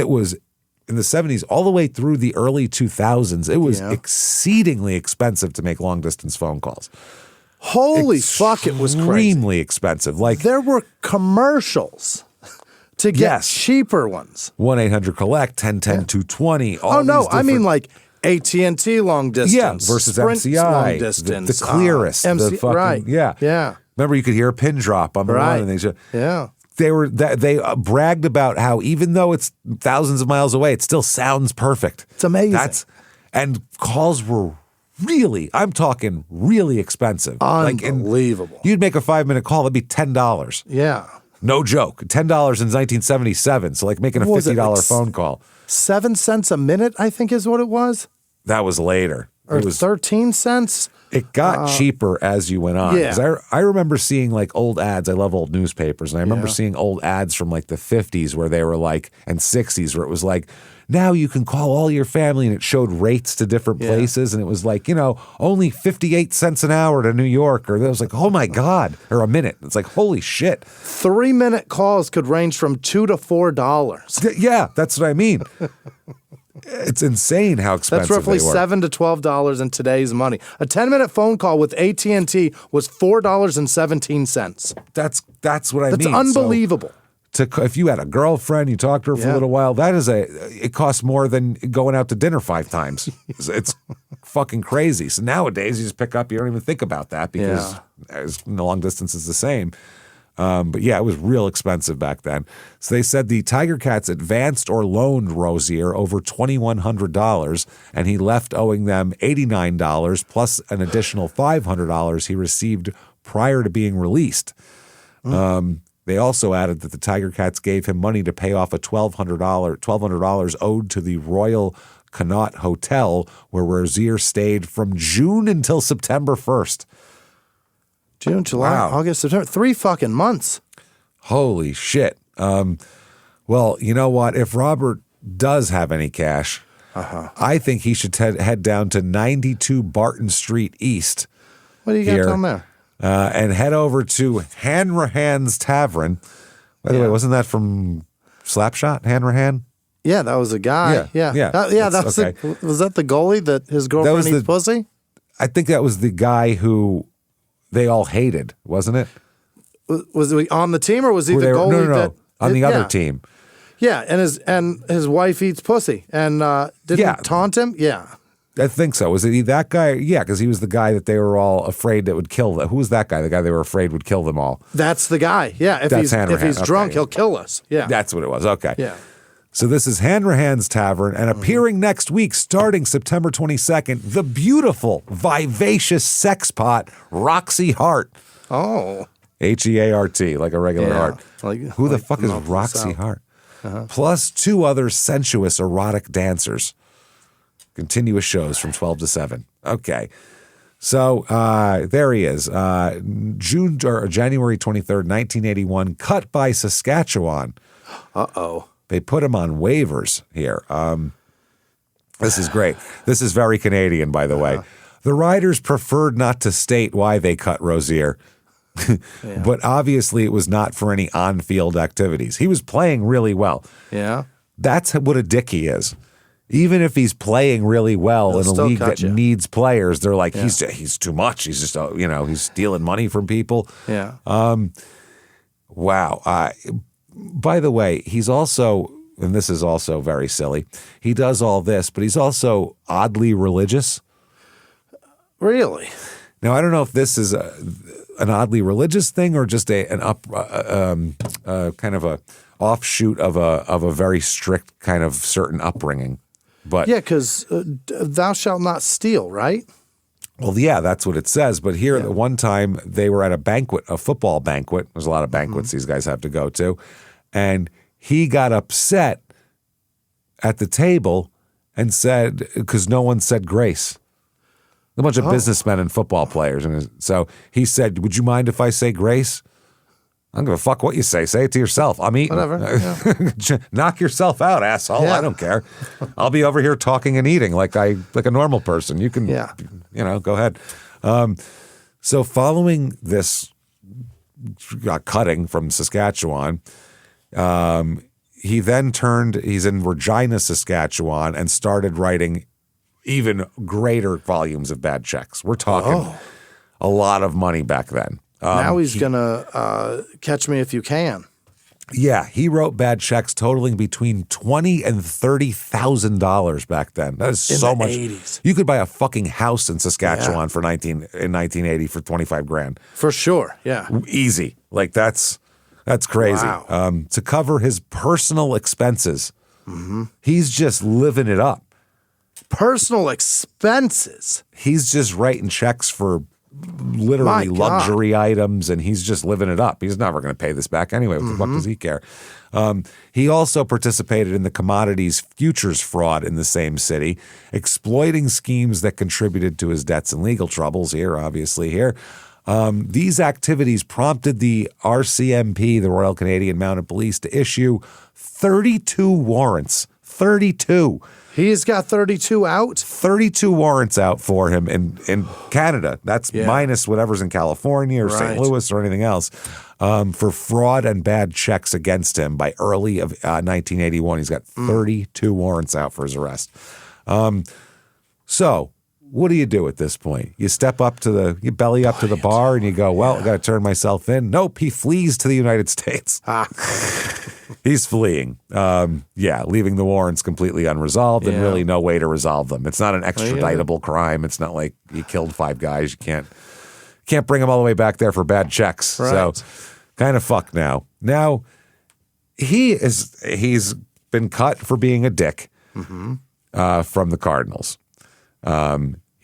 all the way through the early 2000s, it was exceedingly expensive to make long-distance phone calls. Holy fuck, it was crazy. Extremely expensive. Like, there were commercials to get cheaper ones. 1-800-COLLECT, 1010-220. Oh, no, I mean like AT&T long distance. Versus Sprint MCI. long distance. The clearest. MC, right. Yeah. Remember, you could hear a pin drop on the line. And they bragged about how even though it's thousands of miles away, it still sounds perfect. It's amazing. And calls were really, I'm talking really expensive. Unbelievable. You'd make a 5-minute call, it'd be $10. Yeah. No joke. $10 in 1977. So like making a $50 phone call. 7 cents a minute, I think is what it was. That was later. Or it was 13 cents. It got cheaper as you went on. Yeah. I remember seeing like old ads. I love old newspapers. And I remember seeing old ads from like the 50s where they were like, and 60s where it was like, now you can call all your family, and it showed rates to different places. And it was like, only 58 cents an hour to New York. Or it was like, oh my God, or a minute. It's like, holy shit. 3-minute calls could range from $2 to $4. Yeah, that's what I mean. It's insane how expensive That's roughly they were. $7 to $12 in today's money. A 10-minute phone call with AT&T was $4.17. That's what I mean. That's unbelievable. So if you had a girlfriend, you talked to her for a little while, it costs more than going out to dinner 5 times. It's fucking crazy. So nowadays you just pick up, you don't even think about that because the long distance is the same. But yeah, it was real expensive back then. So they said the Tiger Cats advanced or loaned Rozier over $2,100, and he left owing them $89 plus an additional $500 he received prior to being released. They also added that the Tiger Cats gave him money to pay off a $1,200 owed to the Royal Connaught Hotel, where Rozier stayed from June until September 1st. June, July, August, September. 3 fucking months. Holy shit. Well, you know what? If Robert does have any cash, I think he should head down to 92 Barton Street East. What do you got down there? And head over to Hanrahan's Tavern. By the way, wasn't that from Slapshot, Hanrahan? Yeah, that was a guy. Yeah. That was was that the goalie that his girlfriend eats pussy? I think that was the guy who they all hated, wasn't it? Was he on the team or was he the goalie? No. On the other team. Yeah, and his wife eats pussy. And didn't he taunt him? Yeah. I think so. Was it that guy? Yeah, because he was the guy that they were all afraid that would kill them. Who was that guy? The guy they were afraid would kill them all. That's the guy. Yeah, if he's drunk, he'll kill us. Yeah. That's what it was. Okay. Yeah. So this is Hanrahan's Tavern, and appearing next week, starting September 22nd, the beautiful, vivacious sex pot, Roxy Hart. Oh. H-E-A-R-T, like a regular heart. Who the fuck is Roxy Hart? Plus 2 other sensuous, erotic dancers. Continuous shows from 12 to 7. Okay. So there he is. January 23rd, 1981, cut by Saskatchewan. Uh-oh. They put him on waivers here. This is great. This is very Canadian, by the way. The Riders preferred not to state why they cut Rozier, but obviously it was not for any on-field activities. He was playing really well. Yeah. That's what a dick he is. Even if he's playing really well in a league that needs players, they're like, he's too much. He's just, he's stealing money from people. Yeah. Wow. By the way, he's also, and this is also very silly, he does all this, but he's also oddly religious. Really? Now, I don't know if this is an oddly religious thing or just kind of a offshoot of a very strict kind of certain upbringing. But yeah, because thou shalt not steal, right? Well, yeah, that's what it says. But here, at one time, they were at a banquet, a football banquet. There's a lot of banquets these guys have to go to. And he got upset at the table and said, because no one said grace. A bunch of businessmen and football players. And so he said, would you mind if I say grace? I don't give a fuck what you say. Say it to yourself. I'm eating. Whatever. Yeah. Knock yourself out, asshole. Yeah. I don't care. I'll be over here talking and eating like a normal person. You can, go ahead. So following this cutting from Saskatchewan, he then he's in Regina, Saskatchewan, and started writing even greater volumes of bad checks. We're talking a lot of money back then. Now he's going to catch me if you can. Yeah, he wrote bad checks totaling between $20,000 and $30,000 back then. That is so much. 80s. You could buy a fucking house in Saskatchewan in 1980 for $25,000. For sure, yeah. Easy. Like that's crazy. Wow. To cover his personal expenses, he's just living it up. Personal expenses? He's just writing checks for literally luxury items, and he's just living it up. He's never going to pay this back anyway. What the fuck does he care? He also participated in the commodities futures fraud in the same city, exploiting schemes that contributed to his debts and legal troubles here, obviously here. These activities prompted the RCMP, the Royal Canadian Mounted Police, to issue 32 warrants. 32. He's got 32 out? 32 warrants out for him in Canada. That's minus whatever's in California or St. Louis or anything else, for fraud and bad checks against him by early of 1981. He's got 32 warrants out for his arrest. So what do you do at this point? You step up to you belly up to the bar and you go, well, I got to turn myself in. Nope, he flees to the United States. He's fleeing. Leaving the warrants completely unresolved and really no way to resolve them. It's not an extraditable crime. It's not like you killed 5 guys. You can't bring them all the way back there for bad checks. Right. So kind of fucked now. Now he's been cut for being a dick from the Cardinals.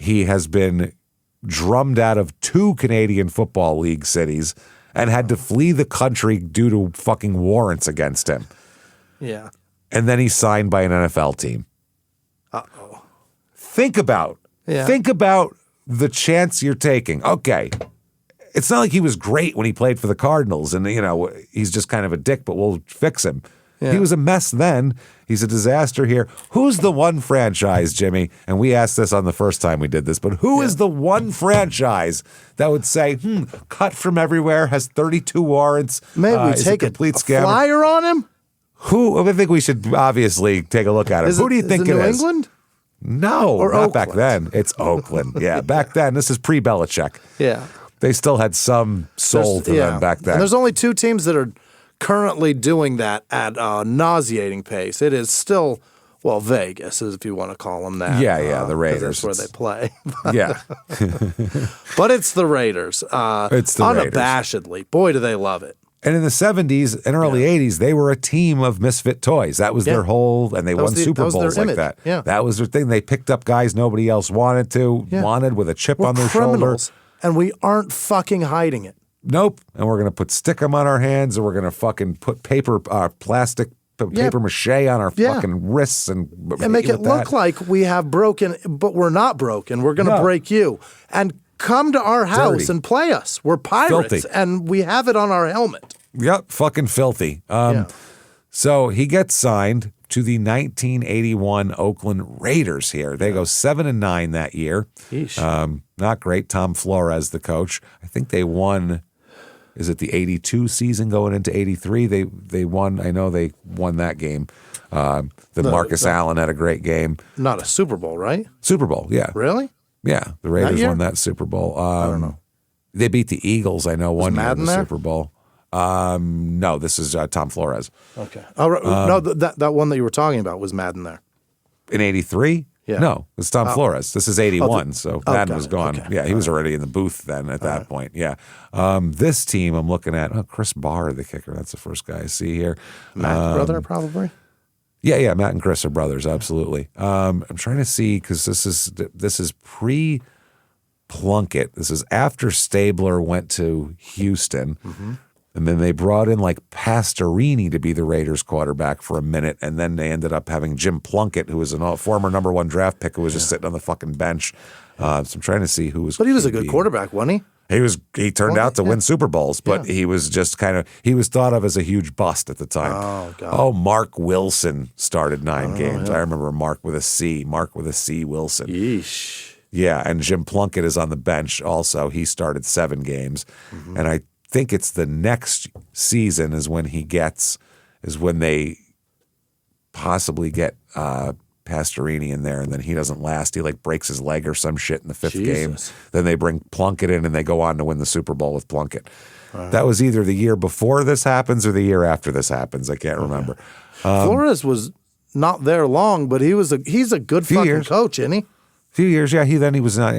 He has been drummed out of 2 Canadian Football League cities and had to flee the country due to fucking warrants against him. Yeah. And then he's signed by an NFL team. Uh-oh. Think about the chance you're taking. Okay. It's not like he was great when he played for the Cardinals and, he's just kind of a dick, but we'll fix him. Yeah. He was a mess then. He's a disaster here. Who's the one franchise, Jimmy? And we asked this on the first time we did this, but who is the one franchise that would say, cut from everywhere, has 32 warrants? Maybe we take a complete flyer on him? I think we should obviously take a look at him. Who do you think it is? New England? No, or not Oakland? Back then. It's Oakland. Yeah, back then. This is pre-Belichick. Yeah. They still had some soul to them back then. And there's only 2 teams that are currently doing that at a nauseating pace. It is still, Vegas, if you want to call them that. Yeah, the Raiders. That's where they play. Yeah. But it's the Raiders. It's the unabashedly. Raiders. Boy, do they love it. And in the 70s and early 80s, they were a team of misfit toys. That was their whole, and they won Super Bowls like that. Yeah. That was their thing. They picked up guys nobody else wanted with a chip on their shoulder. And we aren't fucking hiding it. Nope. And we're going to put stickum on our hands, and we're going to fucking put paper mache on our fucking wrists and make it look like we have broken, but we're not broken. We're going to break you. And come to our house and play us. We're pirates, and we have it on our helmet. Yep, fucking filthy. So he gets signed to the 1981 Oakland Raiders here. They go 7-9 that year. Not great. Tom Flores, the coach. I think they won. Is it the 82 season going into 83? They won. I know they won that game. Marcus Allen had a great game. Not a Super Bowl, right? Super Bowl, yeah. Really? Yeah, the Raiders won that Super Bowl. I don't know. They beat the Eagles, I know, one year in the there? Super Bowl. No, this is Tom Flores. Okay. No, that one that you were talking about was Madden there. In 83? Yeah. No, it's Tom Flores. This is 81, so Madden was gone. Okay. Yeah, he was already in the booth then at that point. Yeah. This team I'm looking at, Chris Barr, the kicker. That's the first guy I see here. Matt's brother, probably? Yeah, Matt and Chris are brothers, absolutely. I'm trying to see, because this is pre-Plunkett. This is after Stabler went to Houston. Mm-hmm. And then they brought in like Pastorini to be the Raiders quarterback for a minute. And then they ended up having Jim Plunkett, who was a former number 1 draft pick who was just sitting on the fucking bench. So I'm trying to see who was. But he was a good quarterback, wasn't he? He turned out to win Super Bowls, but he was just he was thought of as a huge bust at the time. Oh, God. Oh, Mark Wilson started 9 games. I remember Mark with a C Wilson. Yeesh. Yeah, and Jim Plunkett is on the bench also. He started 7 games. Mm-hmm. And I think it's the next season is when they possibly get Pastorini in there, and then he doesn't last. He like breaks his leg or some shit in the 5th game. Then they bring Plunkett in, and they go on to win the Super Bowl with Plunkett. That was either the year before this happens or the year after this happens. I can't remember. Flores was not there long, but he's a good fucking coach, isn't he? Few years, yeah. He was not.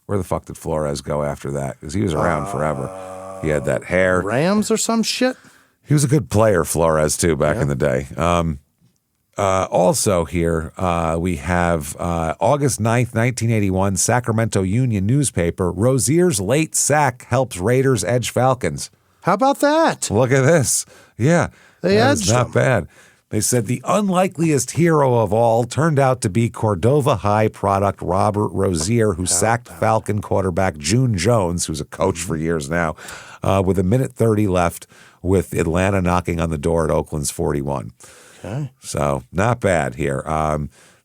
Where the fuck did Flores go after that? Because he was around forever. He had that hair. Rams or some shit? He was a good player, Flores, too, back in the day. Also here, we have August 9th, 1981, Sacramento Union newspaper. Rozier's late sack helps Raiders edge Falcons. How about that? Look at this. Yeah. They edged not bad. They said the unlikeliest hero of all turned out to be Cordova High product Robert Rozier, who sacked Falcon quarterback June Jones, who's a coach for years now, with 1:30 left, with Atlanta knocking on the door at Oakland's 41. Okay. So not bad here.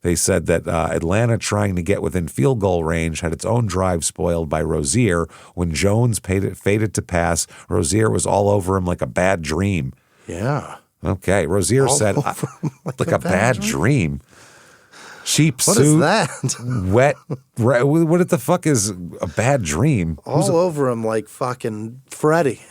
They said that Atlanta, trying to get within field goal range, had its own drive spoiled by Rozier. When Jones faded to pass, Rozier was all over him like a bad dream. Yeah. Okay, Rozier said, like a bad dream. Cheap what suit. What is that? Wet. What the fuck is a bad dream? All over him like fucking Freddy.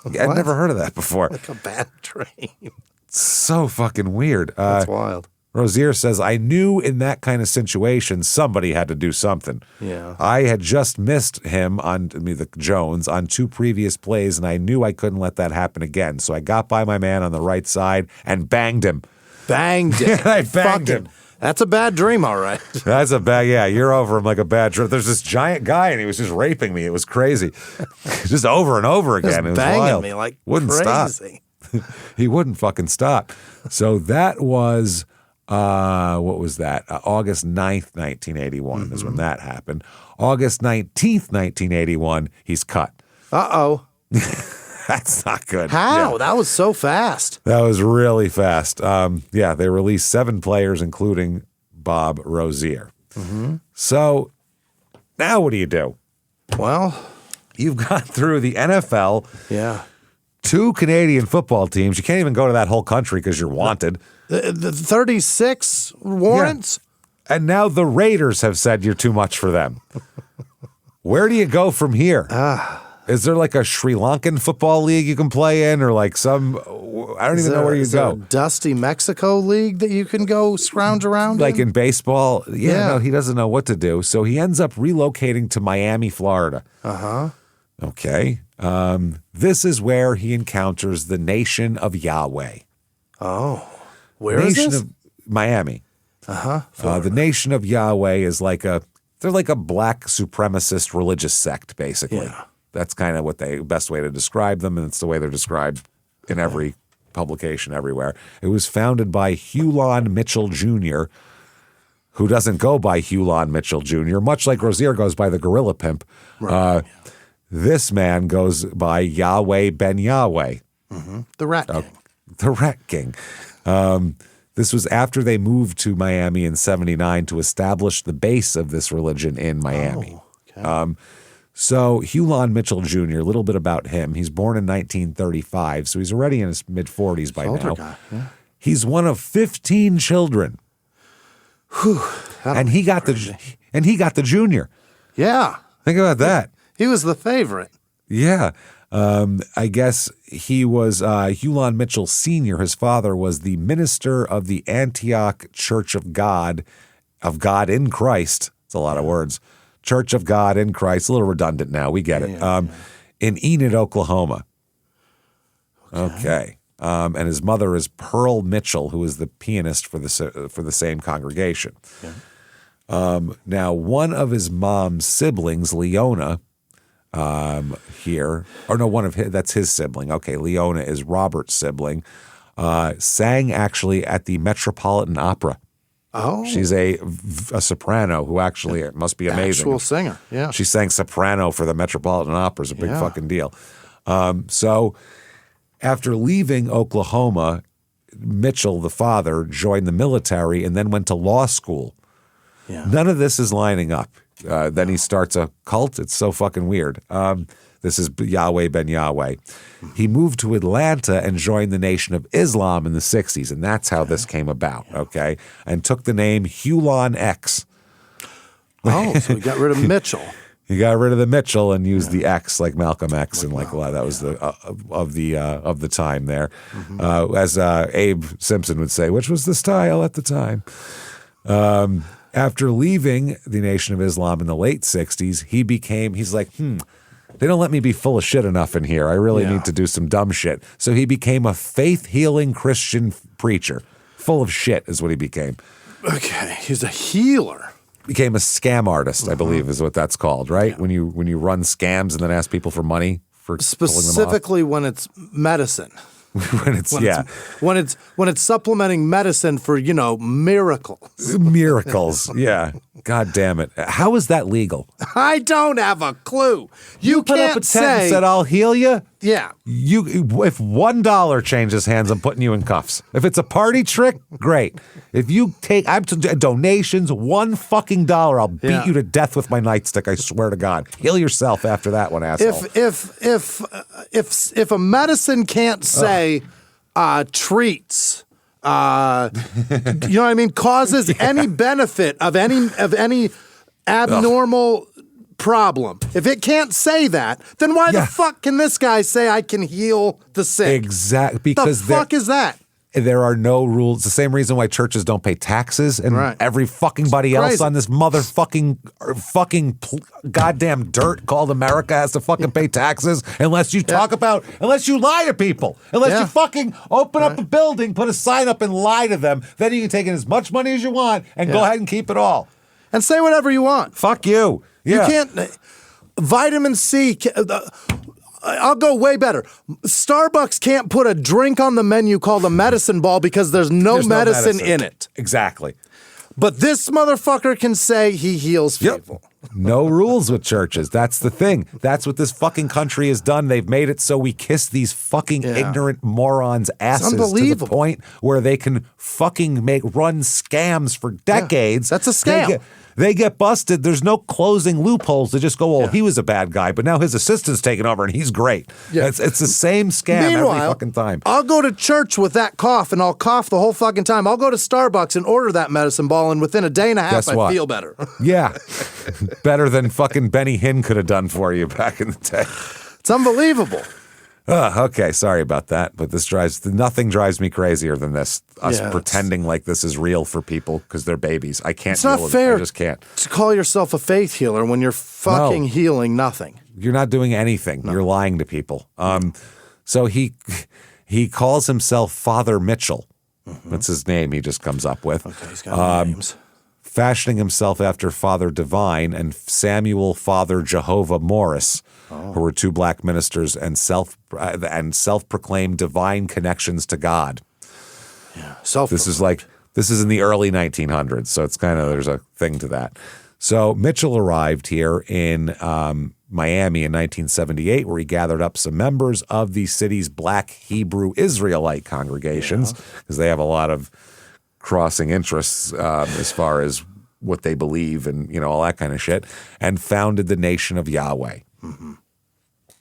I'd never heard of that before. Like a bad dream. So fucking weird. That's wild. Rozier says, I knew in that kind of situation somebody had to do something. Yeah. I had just missed him Jones on 2 previous plays, and I knew I couldn't let that happen again. So I got by my man on the right side and banged him. Banged him. I banged him. That's a bad dream, all right. That's a bad, yeah, you're over him like a bad dream. There's this giant guy, and he was just raping me. It was crazy. Just over and over again. Just it was banging wild. me like wouldn't crazy. Stop. He wouldn't fucking stop. So that was... what was that? August 9th, 1981 is when that happened. August 19th, 1981, he's cut. Uh-oh. That's not good. How? Yeah. That was so fast. That was really fast. They released 7 players, including Bob Rozier. Mm-hmm. So now what do you do? Well, you've gone through the NFL. Yeah. 2 Canadian football teams. You can't even go to that whole country because you're wanted. The 36 warrants? Yeah. And now the Raiders have said you're too much for them. Where do you go from here? Is there like a Sri Lankan football league you can play in, or like some, I don't even know where you go. A dusty Mexico league that you can go scrounge around like in baseball? Yeah, no, he doesn't know what to do. So he ends up relocating to Miami, Florida. Uh-huh. Okay. This is where he encounters the nation of Yahweh. Oh. Where is this? Miami. The nation of Yahweh is they're like a black supremacist religious sect, basically. Yeah. That's kind of what best way to describe them, and it's the way they're described in every publication everywhere. It was founded by Hulan Mitchell Jr., who doesn't go by Hulan Mitchell Jr., much like Rozier goes by the Gorilla Pimp. Right. This man goes by Yahweh Ben Yahweh. Mm-hmm. The Rat King. The Rat King. This was after they moved to Miami in 79 to establish the base of this religion in Miami. Oh, okay. So Hulan Mitchell Jr., a little bit about him. He's born in 1935, so he's already in his mid-40s by now. Guy. Yeah. He's one of 15 children. Whew, and he got the junior. Yeah. Think about that. He was the favorite. Yeah. I guess he was Hulan Mitchell Sr. His father was the minister of the Antioch Church of God in Christ. It's a lot of words. Church of God in Christ. A little redundant now. We get it. In Enid, Oklahoma. Okay. And his mother is Pearl Mitchell, who is the pianist for the same congregation. Yeah. Now, one of his mom's siblings, Leona, that's his sibling. Okay, Leona is Robert's sibling. Sang actually at the Metropolitan Opera. Oh, she's a soprano who actually must be amazing. Actual singer, yeah. She sang soprano for the Metropolitan Opera. It's a big fucking deal. So after leaving Oklahoma, Mitchell, the father, joined the military and then went to law school. Yeah. None of this is lining up. Then he starts a cult. It's so fucking weird. This is Yahweh Ben Yahweh. He moved to Atlanta and joined the Nation of Islam in the 60s, and that's how this came about, okay? And took the name Hulan X. Oh, so he got rid of Mitchell. He got rid of the Mitchell and used the X like Malcolm X and like a lot. That was the of the time there. Mm-hmm. As Abe Simpson would say, which was the style at the time. After leaving the Nation of Islam in the late 60s, he's like, they don't let me be full of shit enough in here. I really need to do some dumb shit. So he became a faith-healing Christian preacher. Full of shit is what he became. Okay, he's a healer. Became a scam artist, I believe is what that's called, right? Yeah. When you run scams and then ask people for money for specifically when it's medicine. when it's supplementing medicine for, miracles. Miracles, yeah. God damn it. How is that legal? I don't have a clue. You put can't up a tent and said, I'll heal you? Yeah. If $1 changes hands, I'm putting you in cuffs. If it's a party trick, great. If you take donations, $1 I'll beat you to death with my nightstick, I swear to God. Heal yourself after that one, asshole. If a medicine can't say treats, you know what I mean, causes any benefit of any abnormal problem. If it can't say that, then why the fuck can this guy say I can heal the sick? Exactly. Because the fuck is that? There are no rules. The same reason why churches don't pay taxes and every fucking body else on this fucking goddamn dirt called America has to fucking pay taxes unless you unless you lie to people. Unless you fucking open up a building, put a sign up and lie to them. Then you can take in as much money as you want and go ahead and keep it all. And say whatever you want. Fuck you. Yeah. You can't. Vitamin C. I'll go way better. Starbucks can't put a drink on the menu called a medicine ball because there's no medicine in it. Exactly. But this motherfucker can say he heals people. No rules with churches. That's the thing. That's what this fucking country has done. They've made it so we kiss these fucking ignorant morons' asses to the point where they can fucking run scams for decades. That's a scam. They get busted. There's no closing loopholes. They just go, he was a bad guy, but now his assistant's taking over and he's great. Yeah. It's the same scam every fucking time. I'll go to church with that cough and I'll cough the whole fucking time. I'll go to Starbucks and order that medicine ball and within a day and a half I feel better. Yeah. Better than fucking Benny Hinn could have done for you back in the day. It's unbelievable. Okay, sorry about that, but nothing drives me crazier than this. Us pretending like this is real for people because they're babies. I can't. It's not fair. I just can't. To call yourself a faith healer when you're fucking healing nothing. You're not doing anything. No. You're lying to people. So he calls himself Father Mitchell. Mm-hmm. That's his name he just comes up with. Okay, he's got names. Fashioning himself after Father Divine and Samuel Father Jehovah Morris, who were 2 black ministers and self-proclaimed divine connections to God. Yeah, This is in the early 1900s, so it's kind of, there's a thing to that. So Mitchell arrived here in Miami in 1978, where he gathered up some members of the city's black Hebrew Israelite congregations, because they have a lot of crossing interests as far as what they believe and, all that kind of shit, and founded the Nation of Yahweh. Mm-hmm.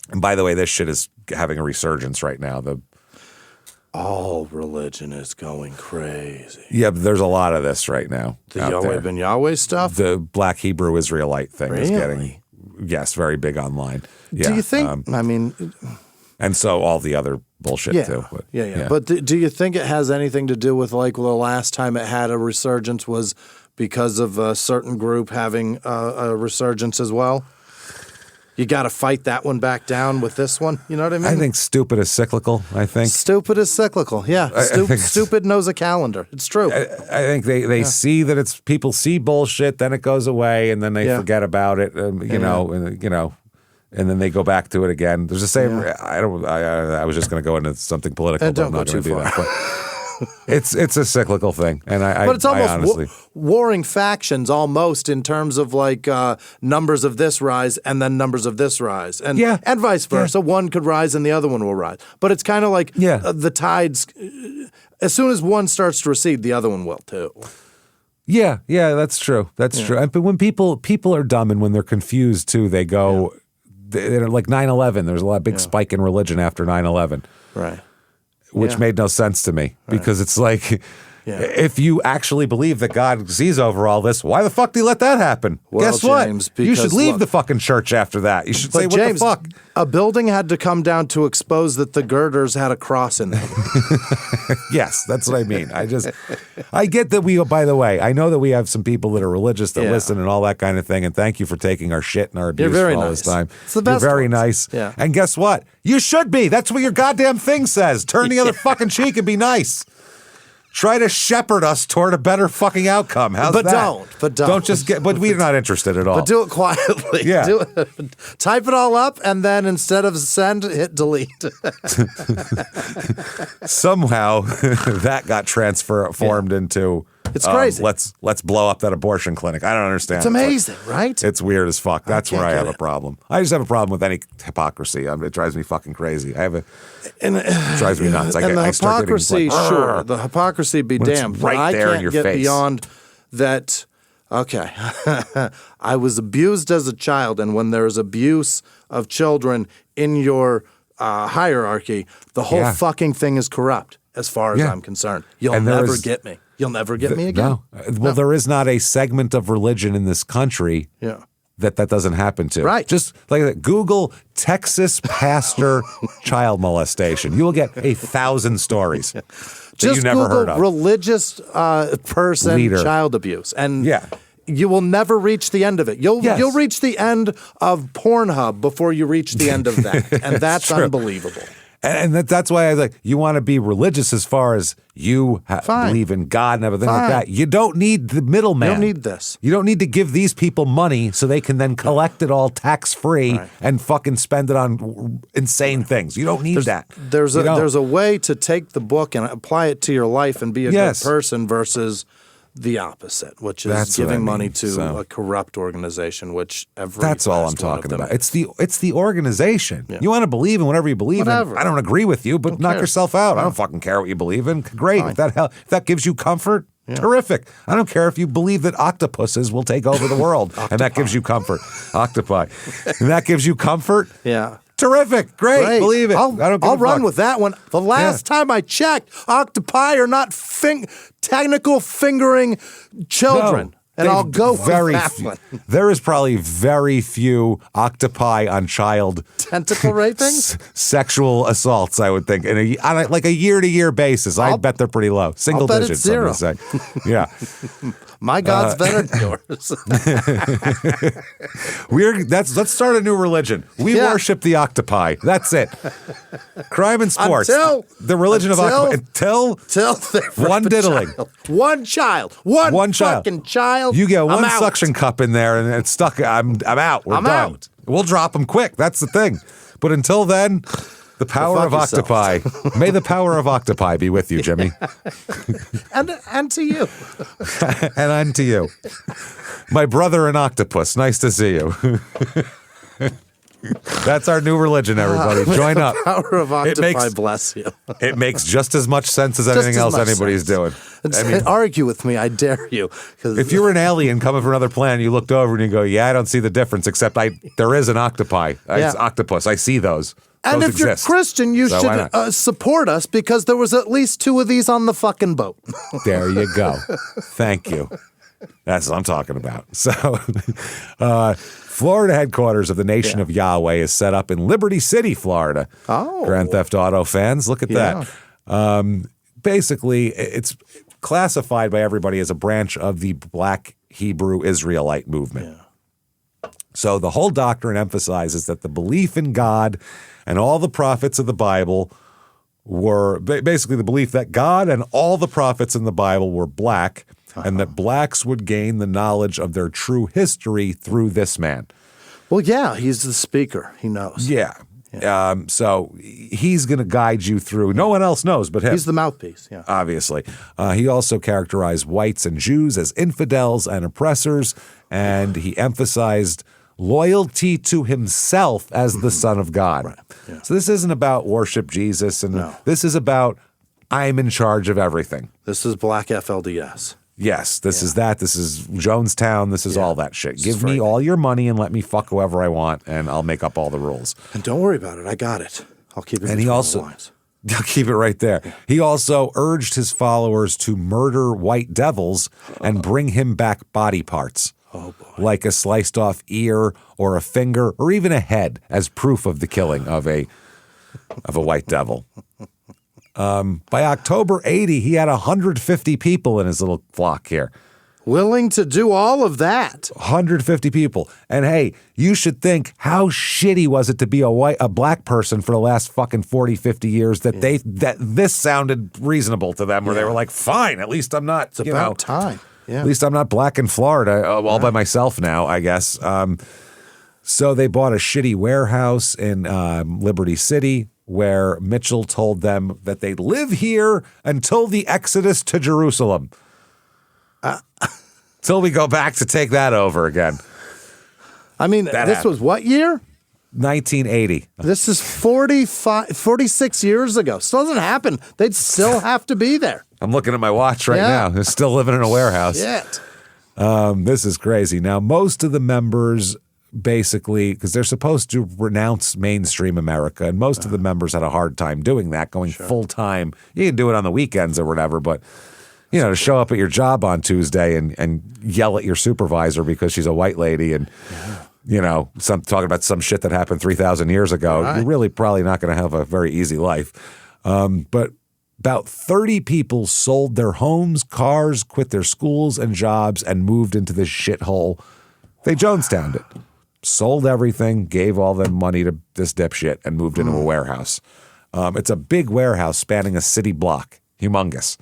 And by the way, this shit is having a resurgence right now. All religion is going crazy. Yeah, but there's a lot of this right now. The Yahweh ben Yahweh stuff? The black Hebrew Israelite thing is getting, very big online. Yeah. Do you think, and so all the other bullshit too. But, But do you think it has anything to do with the last time it had a resurgence was because of a certain group having a resurgence as well? You got to fight that one back down with this one. You know what I mean? I think stupid is cyclical. Stupid is cyclical. Yeah. Stupid knows a calendar. It's true. I think they see that it's people see bullshit, then it goes away, and then they forget about it. And then they go back to it again. There's the same. I was just going to go into something political, but I'm not going to do that. But it's a cyclical thing, and but it's almost honestly, warring factions, almost in terms of numbers of this rise and then numbers of this rise, and vice versa. One could rise and the other one will rise, but it's kind of like the tides. As soon as one starts to recede, the other one will too. Yeah, that's true. That's true. But when people are dumb and when they're confused too, they go. They're like 9/11. There's a big spike in religion after 9/11. Right. Which made no sense to me because it's like, if you actually believe that God sees over all this, why the fuck do you let that happen? Well, Guess what? James, you should leave the fucking church after that. You should say, what James, the fuck? A building had to come down to expose that the girders had a cross in them. Yes, that's what I mean. I get that by the way, I know that we have some people that are religious that listen and all that kind of thing, and thank you for taking our shit and our abuse for all this time. It's the best. You're very nice. Yeah. And guess what? You should be. That's what your goddamn thing says. Turn the other fucking cheek and be nice. Try to shepherd us toward a better fucking outcome. How's that? But don't. Don't just get, but we're not interested at all. But do it quietly. Yeah. Type it all up, and then instead of send, hit delete. Somehow that got transformed into, it's crazy. Let's blow up that abortion clinic. I don't understand. It's amazing, right? It's weird as fuck. That's where I have a problem. I just have a problem with any hypocrisy. It drives me fucking crazy. It drives me nuts. The hypocrisy be damned. Right there in your face. I can't get beyond that. Okay, I was abused as a child, and when there is abuse of children in your hierarchy, the whole fucking thing is corrupt. As far as I'm concerned, you'll never get me. You'll never get me again. No. There is not a segment of religion in this country that doesn't happen to. Right. Just like that. Google Texas pastor child molestation. You will get 1,000 stories that just you never Google heard of. Religious person leader. Child abuse. And you will never reach the end of it. You'll reach the end of Pornhub before you reach the end of that. And that's unbelievable. And that's why I was like, you want to be religious as far as you believe in God and everything like that. You don't need the middleman. You don't need this. You don't need to give these people money so they can then collect it all tax-free and fucking spend it on insane things. You don't need that. There's a way to take the book and apply it to your life and be a good person versus the opposite, which is giving money to a corrupt organization, which that's all I'm talking about. It's the organization. Yeah. You want to believe in whatever you believe in. I don't agree with you, but knock yourself out. I don't fucking care what you believe in. Great. If that gives you comfort, terrific. I don't care if you believe that octopuses will take over the world and that gives you comfort. Octopi. And that gives you comfort. Yeah. Terrific. Great. Believe it. I'll run with that one. The last time I checked, octopi are not technical fingering children. No, and I'll go with that one. There is probably very few octopi on child tentacle raping, sexual assaults. I would think, on a year-to-year basis. I bet they're pretty low, single digits. Zero. I'm gonna say, yeah. My God's better than yours. Let's start a new religion. We worship the octopi. That's it. Crime and sports. The religion of octopi. Until one diddling. One child. One fucking child. You get one suction cup in there and it's stuck. I'm out. We're done. Out. We'll drop them quick. That's the thing. But until then, the power of octopi. May the power of octopi be with you, Jimmie. and to you. And unto you. My brother in Octopus. Nice to see you. That's our new religion, everybody. Join up. Power of octopi, bless you. It makes just as much sense as anything else anybody's doing. Argue with me, I dare you. If you were an alien coming from another planet, you looked over and you go, I don't see the difference, except there is an octopi. It's octopus. I see those. And if you're Christian, you should support us because there was at least 2 of these on the fucking boat. There you go. Thank you. That's what I'm talking about. So, Florida headquarters of the Nation of Yahweh is set up in Liberty City, Florida. Oh. Grand Theft Auto fans, look at that. Basically, it's classified by everybody as a branch of the Black Hebrew Israelite movement. Yeah. So the whole doctrine emphasizes that the belief in God and all the prophets of the Bible were basically the belief that God and all the prophets in the Bible were black, and that blacks would gain the knowledge of their true history through this man. Well, yeah, he's the speaker. He knows. Yeah. So he's going to guide you through. No one else knows but him. He's the mouthpiece, obviously. He also characterized whites and Jews as infidels and oppressors, and he emphasized loyalty to himself as the Son of God. Right. Yeah. So this isn't about worship Jesus, and this is about I'm in charge of everything. This is Black FLDS. Yes, this is that. This is Jonestown. This is all that shit. Give me all your money and let me fuck whoever I want, and I'll make up all the rules. And don't worry about it. I got it. I'll keep it. And he also, I'll keep it right there. Yeah. He also urged his followers to murder white devils and bring him back body parts. Oh, boy. Like a sliced off ear or a finger or even a head as proof of the killing of a white devil. By October 80, he had 150 people in his little flock here. Willing to do all of that. 150 people. And hey, you should think, how shitty was it to be a black person for the last fucking 40, 50 years that that this sounded reasonable to them, where they were like, fine, at least I'm not, it's about time. Yeah. At least I'm not black in Florida all by myself now, I guess. So they bought a shitty warehouse in Liberty City, where Mitchell told them that they'd live here until the Exodus to Jerusalem. Till we go back to take that over again. I mean, this was what year? 1980. This is 46 years ago. Still doesn't happen. They'd still have to be there. I'm looking at my watch right now. They're still living in a warehouse. Shit. This is crazy. Now, most of the members basically, because they're supposed to renounce mainstream America, and most of the members had a hard time doing that, going full-time. You can do it on the weekends or whatever, but to show up at your job on Tuesday and yell at your supervisor because she's a white lady and talking about some shit that happened 3,000 years ago, you're really probably not going to have a very easy life. But about 30 people sold their homes, cars, quit their schools and jobs, and moved into this shithole. They Jonestowned it. Sold everything, gave all the money to this dipshit, and moved into a warehouse. It's a big warehouse spanning a city block. Humongous.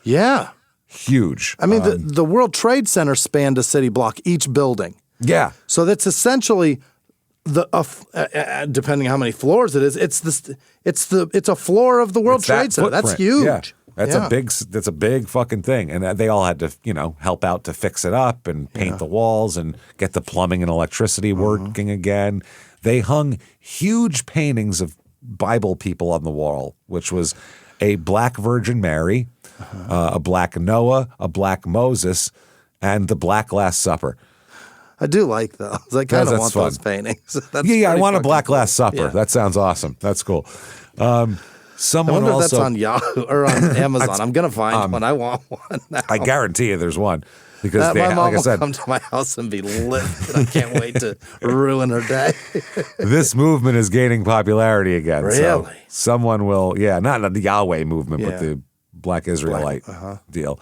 Yeah. Huge. I mean, the World Trade Center spanned a city block, each building. Yeah. So that's essentially depending how many floors it is, it's a floor of the World Trade Center. That's huge. Yeah. That's a big fucking thing. And they all had to, help out to fix it up and paint the walls and get the plumbing and electricity working again. They hung huge paintings of Bible people on the wall, which was a black Virgin Mary, a black Noah, a black Moses, and the Black Last Supper. I do like those. I kind of want those paintings. I want a Black Last Supper. Yeah. That sounds awesome. That's cool. Someone I wonder also, if that's on Yahoo or on Amazon. I'm going to find one. I want one now. I guarantee you there's one. Because my mom will come to my house and be lit. I can't wait to ruin her day. This movement is gaining popularity again. Really? So someone will, not the Yahweh movement, but the Black Israelite deal.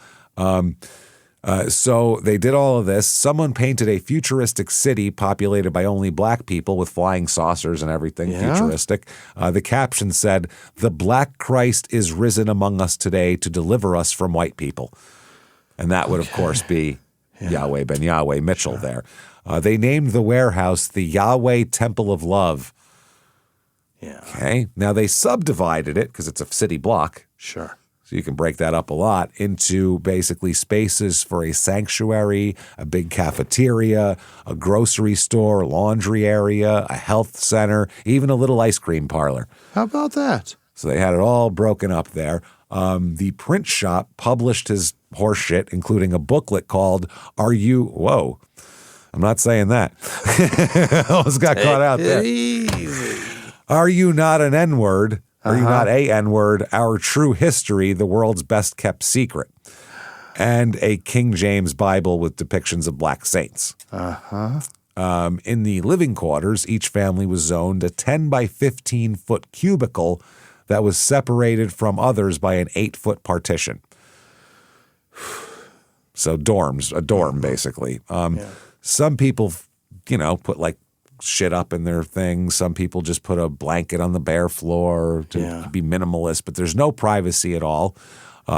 So they did all of this. Someone painted a futuristic city populated by only black people with flying saucers and everything futuristic. The caption said, "The Black Christ is risen among us today to deliver us from white people." And that would, of course, be Yahweh ben Yahweh Mitchell there. They named the warehouse the Yahweh Temple of Love. Yeah. Okay. Now they subdivided it because it's a city block. Sure. So you can break that up a lot into basically spaces for a sanctuary, a big cafeteria, a grocery store, a laundry area, a health center, even a little ice cream parlor. How about that? So they had it all broken up there. The print shop published his horseshit, including a booklet called "Are You?" Whoa, I'm not saying that. Almost got caught out there. Easy. "Are you not an N-word? Are you not a N-word? Our true history, the world's best kept secret." And a King James Bible with depictions of black saints. In the living quarters, each family was zoned a 10 by 15 foot cubicle that was separated from others by an 8-foot partition. So dorms, a dorm basically. Some people, put like shit up in their things. Some people just put a blanket on the bare floor to be minimalist, but there's no privacy at all.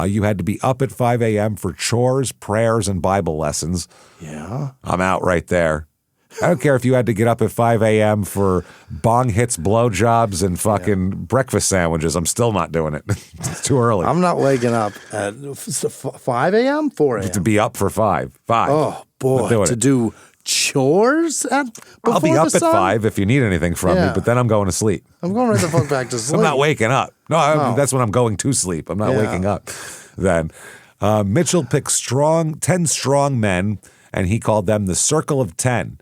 You had to be up at 5 a.m. for chores, prayers, and Bible lessons. Yeah. I'm out right there. I don't care if you had to get up at 5 a.m. for bong hits, blowjobs, and fucking breakfast sandwiches. I'm still not doing it. It's too early. I'm not waking up at 5 a.m., 4 a.m. To be up for 5. Oh, boy. To do chores before I'll be up the sun? at 5 if you need anything from me, but then I'm going to sleep. I'm going right the fuck back to sleep. I'm not waking up. No, that's when I'm going to sleep. I'm not waking up then. Mitchell picked 10 strong men, and he called them the Circle of 10.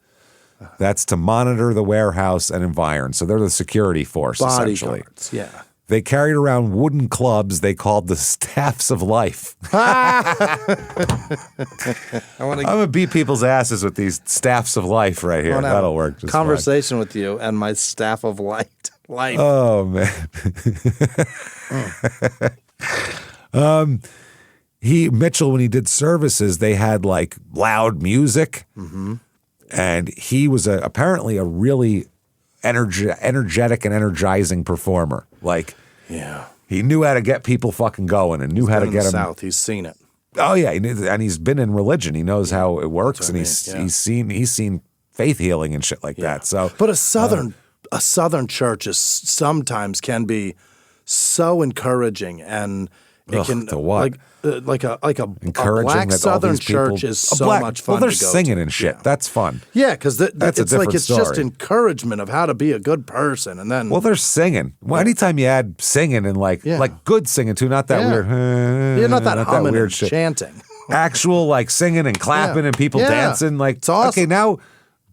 That's to monitor the warehouse and environ. So they're the security force, essentially. Bodyguards, yeah. They carried around wooden clubs they called the Staffs of Life. I'm going to beat people's asses with these Staffs of Life right here. That'll work just conversation fine. with you and my staff of life. Oh, man. Mitchell, when he did services, they had like loud music. Mm-hmm. And he was apparently a really energetic and energizing performer. Like, he knew how to get people fucking going and knew how to get them. South, he's seen it. Oh yeah, and he's been in religion. He knows how it works, and he's seen faith healing and shit like that. So, but a southern church sometimes can be so encouraging, and it can like a black southern church is so much fun. Well, they're to go singing to. and shit. That's fun. Yeah, because that's it's like it's just encouragement of how to be a good person, and then they're singing. Well, anytime you add singing and like good singing too, not that weird. Not that humming weird and shit. chanting. Actual like singing and clapping and people dancing. Like, it's awesome. Okay, now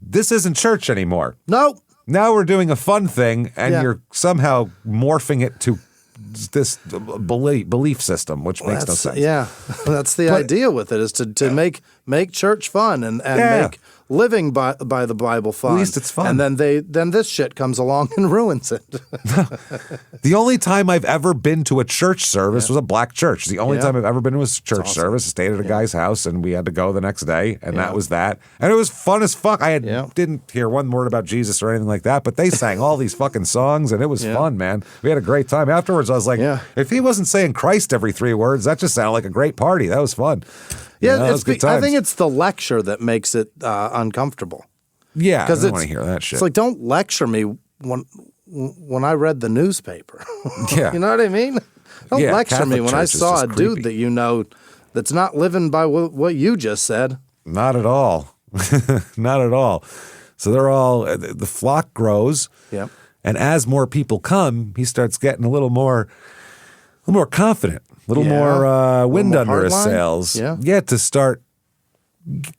this isn't church anymore. Nope. Now we're doing a fun thing, and you're somehow morphing it to this belief system, which makes no sense. Yeah, that's the idea with it, is to make church fun and make living by the Bible fun. At least it's fun. And then this shit comes along and ruins it. The only time I've ever been to a church service was a black church. The only time I've ever been to a church service, I stayed at a guy's house, and we had to go the next day, and that was that. And it was fun as fuck. I didn't hear one word about Jesus or anything like that, but they sang all these fucking songs, and it was fun, man. We had a great time. Afterwards, I was like, if he wasn't saying Christ every 3 words, that just sounded like a great party. That was fun. Yeah, I think it's the lecture that makes it uncomfortable. Yeah, I don't want to hear that shit. It's like, don't lecture me when I read the newspaper. Yeah. You know what I mean? Don't lecture Catholic me when I saw a dude that you know that's not living by what you just said. Not at all. Not at all. So they're all, the flock grows. Yep. And as more people come, he starts getting a little more confident. A little more wind under his sails. Yeah, to start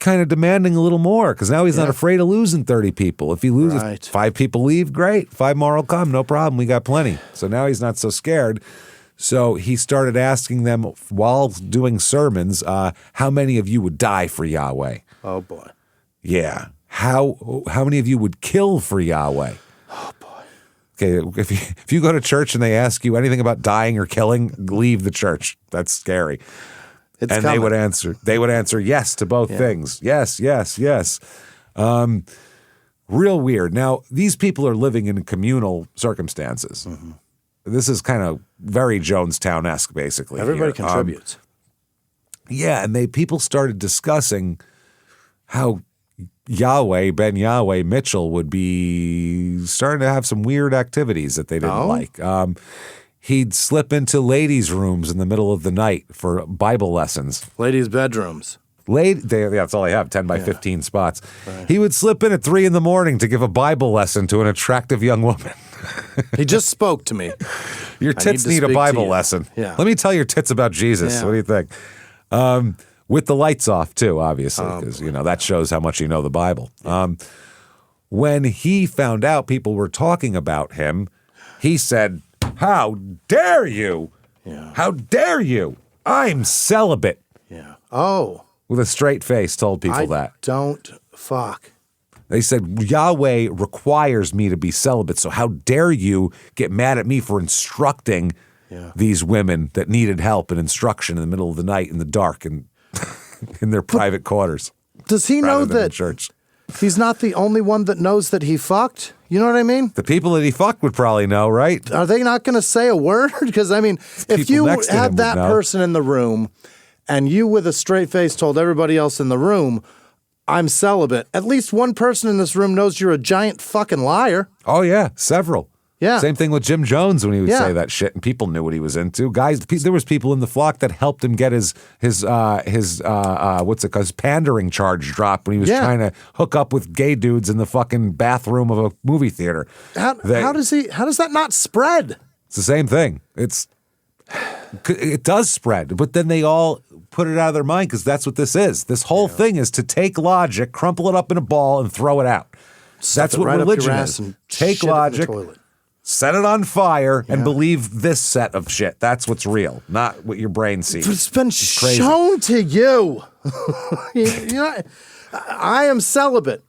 kind of demanding a little more, because now he's not afraid of losing 30 people. If he loses, if 5 people leave, great. 5 more will come, no problem. We got plenty. So now he's not so scared. So he started asking them while doing sermons, how many of you would die for Yahweh? Oh, boy. Yeah. How many of you would kill for Yahweh? Oh, boy. Okay, if you go to church and they ask you anything about dying or killing, leave the church. That's scary. It's and coming. they would answer yes to both things. Yes, yes, yes. Real weird. Now, these people are living in communal circumstances. Mm-hmm. This is kind of very Jonestown-esque, basically. Everybody contributes. And people started discussing how Ben Yahweh Mitchell would be starting to have some weird activities that they didn't like. He'd slip into ladies' rooms in the middle of the night for Bible lessons. Ladies' bedrooms. That's all I have, 10 by 15 spots. Right. He would slip in at 3 a.m. to give a Bible lesson to an attractive young woman. He just spoke to me. Your tits need a Bible lesson. Yeah. Let me tell your tits about Jesus. Yeah. What do you think? With the lights off, too, obviously, because, that shows how much you know the Bible. Yeah. When he found out people were talking about him, he said, "How dare you? Yeah. How dare you? I'm celibate." Yeah. Oh. With a straight face, told people that. Don't fuck. They said, Yahweh requires me to be celibate, so how dare you get mad at me for instructing these women that needed help and instruction in the middle of the night in the dark and in their private quarters. Does he know that church? He's not the only one that knows that he fucked? You know what I mean? The people that he fucked would probably know, right? Are they not going to say a word? Because, if you had that person in the room and you with a straight face told everybody else in the room, I'm celibate, at least one person in this room knows you're a giant fucking liar. Oh, yeah. Several. Yeah. Same thing with Jim Jones when he would say that shit, and people knew what he was into. Guys, there was people in the flock that helped him get his pandering charge dropped when he was trying to hook up with gay dudes in the fucking bathroom of a movie theater. How does that not spread? It's the same thing. It does spread, but then they all put it out of their mind because that's what this is. This whole thing is to take logic, crumple it up in a ball, and throw it out. That's what religion is. Take logic, set it on fire, and believe this set of shit. That's what's real, not what your brain sees. But it's been shown to you. I am celibate.